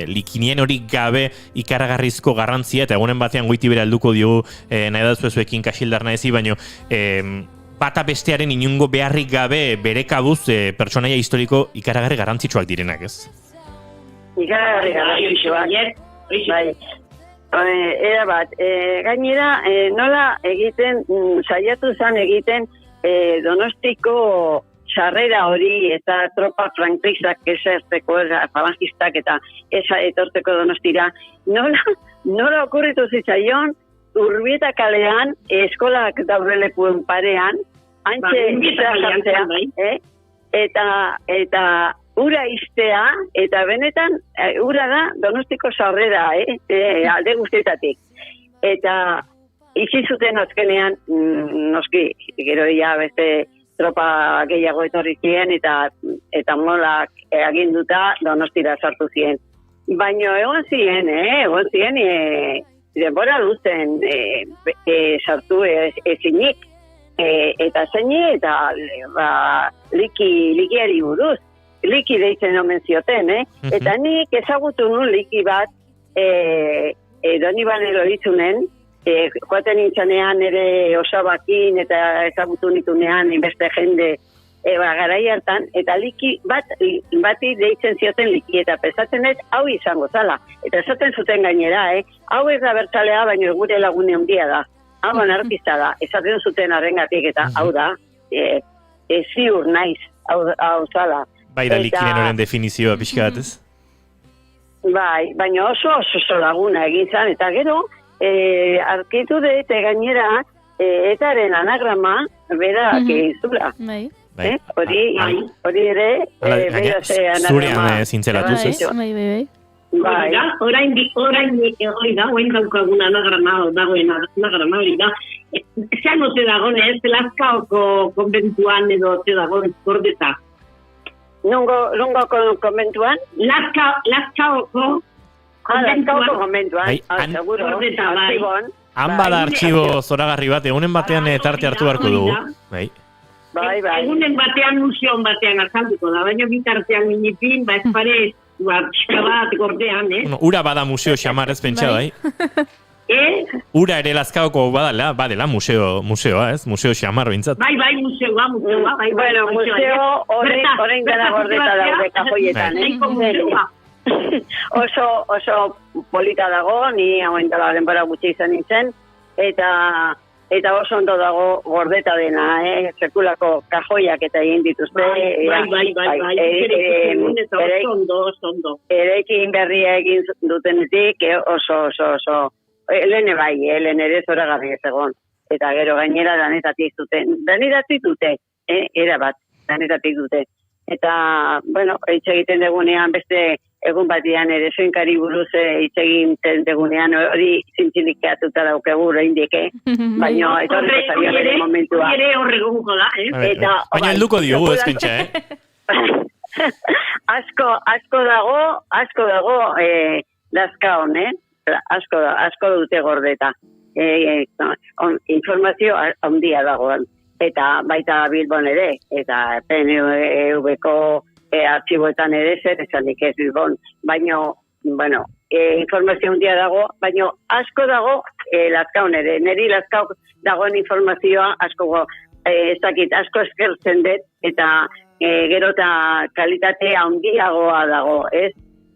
Likinien hori gabe ikaragarrizko garrantzia, eta egunen batean goiti bere alduko diogu nahi da zuekin Kaxildar nahi baino bata bestearen inungo beharrik gabe bere kabuz pertsonaia historiko ikaragarri garrantzitsuak direnak, ez? Ikaragarri garrantzitsuak, bai. Era bat, gainera, nola egiten, saiatu zan egiten Donostiko sarrera hori eta tropa frankizak eserteko, falangistak eta esa etorteko Donostira, nola okurritu zitzaion Urbieta kalean, eskolak daudelepuen parean, Antxe sartzea, eta ura iztea, eta benetan, ura da Donostiko sarrera, alde guztietatik. Eta itxi zuten azkenean, noski, gero ja beste tropa gehiago etorri ziren, eta molak aginduta Donostira sartu ziren. Baina egon ziren, denbora luzen sartu ezinik, eta zeini, eta likiari buruz. Liki deitzen omen zioten, Eta nik ezagutu nun liki bat, Donibane Loritzunen, joaten nintzanean ere osabakin eta ezagutu nitunean inbeste jende garai hartan, eta liki bati deitzen zioten liki, eta pesatzen ez, hau izango zala. Eta esaten zuten gainera, hau ez da bertzalea, baina gure lagune handia da. Hau anarkista da, esaten zuten arrengatik, eta hau da, ziur naiz, hau zala. Bai da likiren horren definizioa pixka bat, ez? Bai, baina oso laguna egin zan, eta gero, arkitu dut gainera, etaren anagrama, berak izula. Hori ere, beraz zurean zintzelatuz, ez? Bai, orain daukagun anagrama, dagoen anagrama hori da. Zean ote dagoen, Lazkaoko konbentuan edo ote dagoen gordeta. Nungo konbentuan? Lazkaoko konbentuan, seguro. Han bada artxibo zoragarri bat, egunen batean tarte hartu beharko dugu. Bai. Egunen batean museon batean azalduko da, baina bitartean minipin, espare, bat gordean, Ura bada museo xamar ez pentsa, bai? Ura ere Lazkaoko badela museoa, ez? Museo xamar bintzat. Bai, museoa. Bueno, museo horrein gara gordeta daude kajoietan, Oso polita dago, ni hauen dela denbora gutxi izan nintzen, eta oso ondo dago gordeta dena, sekulako kajoiak eta egin dituzte. Ondo. Erekin berria egin dutenetik, oso. Elene ere zoragarri ez egon. Eta gero gainera danetatik dute, erabat, danetatik dute. Eta, bueno, hitz egiten degunean beste egun batian ere soinkari buruz hitz egiten degunean hori zintzilikatuta daukegu oraindike, baina etorri zaila bere momentua. Ere horreguko da, Baina helduko diogu ez pentsa, Asko dago Lazkaon, asko dute gordeta. Informazio handia dagoen. Eta baita Bilbon ere, eta PNV-ko artxiboetan ere zer esanik ez Bilbon. Baina, informazio handia dago, baina asko dago Lazkaon ere. Neri Lazkaon dagoen informazioa asko eskertzen dut, eta gero eta kalitate handiagoa dago, ez?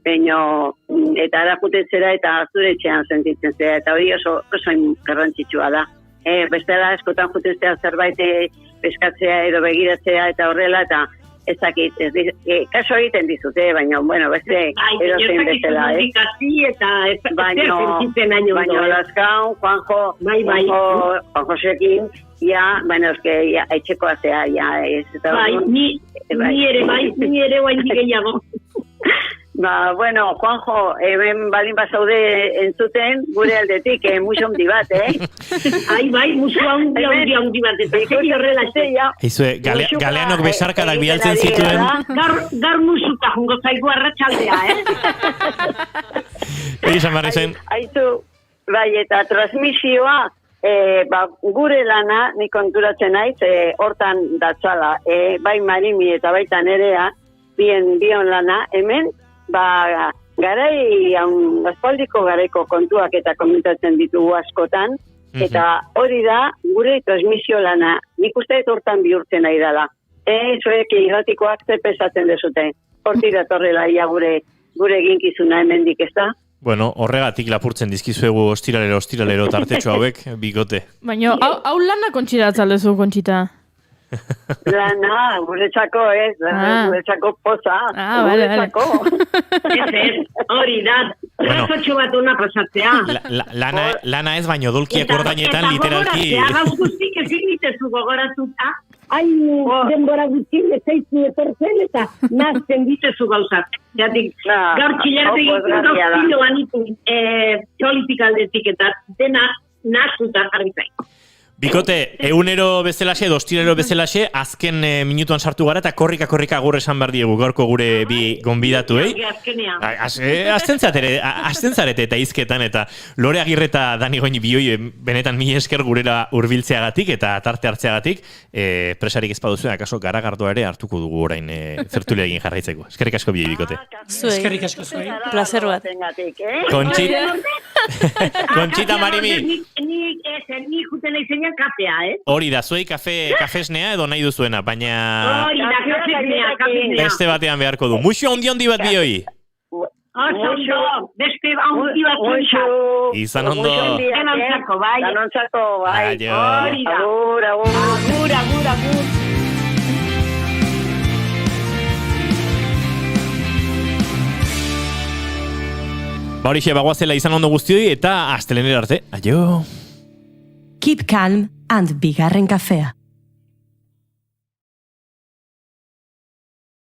Eta erakuten zera eta zure etxean sentitzen zera, eta hori oso garrantzitsua da. Bestela eskotan juten zera zerbait peskatzea edo begiratzea eta horrela, eta ez dakit, kaso egiten dizute, baina, beste edo zein bestela, baina Lazkaon, Juanjosekin, etxekoa zea, ni ere guain gehiago. Juanjo, hemen balin bazaude entzuten, gure aldetik, musu handi bat, musu handi bat, eta zeki horrela zeia. Eizue, galeanok besarkadak bialtzen zituen. Gar musuka, jungo zaigu arratsaldea, Eizan barri zen. Aizu, eta transmisioa, gure lana, nik konturatzen naiz, hortan datzala, bai Marimi eta baita Nerea, bion lana, hemen, garai, aspaldiko garaiko kontuak eta komentatzen ditugu askotan, eta hori da gure transmisio lana. Nik uste hortan bihurtzen nahi dela. Zuek irratikoak zepesatzen dezute. Hortik datorrela ia gure eginkizuna hemendik, ez da? Bueno, horregatik lapurtzen dizkizuegu ostiralero tartetxo hauek, bikote. Baina, hau lana kontxiratzaldezu, Kontxita? Lana, guretzako ez, guretzako poza, guretzako. Hori da, grazotxo bat una pasatzea. Lana ez baino dolkiak ordainetan literalki. Eta gogoratzea, gau guztik ezin ditezu gogorazuta, denbora gutxi, ezaizu etortzen, eta nazten ditezu gauzak. Jatik, gaur txilarte egiten gauzkiloan txolitik aldetik, eta dena naztuta jarri zain. Bikote, egunero bezalaxe, dostirero bezalaxe, azken minutuan sartu gara eta korrika agur esan behar diegu gaurko gure bi gonbidatu, Azten zarete eta izketan, eta Lore Agirre eta Dani Goini bioi benetan mi esker gurera hurbiltzeagatik eta tarte hartzeagatik, presarik ez paduzu, akaso garagardoa ere hartuko dugu orain zertule egin jarraitzeko. Eskerrik asko bioi, bikote. Eskerrik asko zuei. Placer bat. Konchita Marimi. Ni juten eizenean kafea, Hori da, zuei kafesnea edo nahi duzuena, baina... Hori da, kafesnea. Beste batean beharko du. Muxo ondi bat bioi. Oso, beste handi bat kontxa. Izan ondo. Danontzako, bai. Adio. Hori da. Agur. Horixe, bagoazela izan ondo guztioi eta asteleenera arte. Aio. Keep calm and bigarren kafea.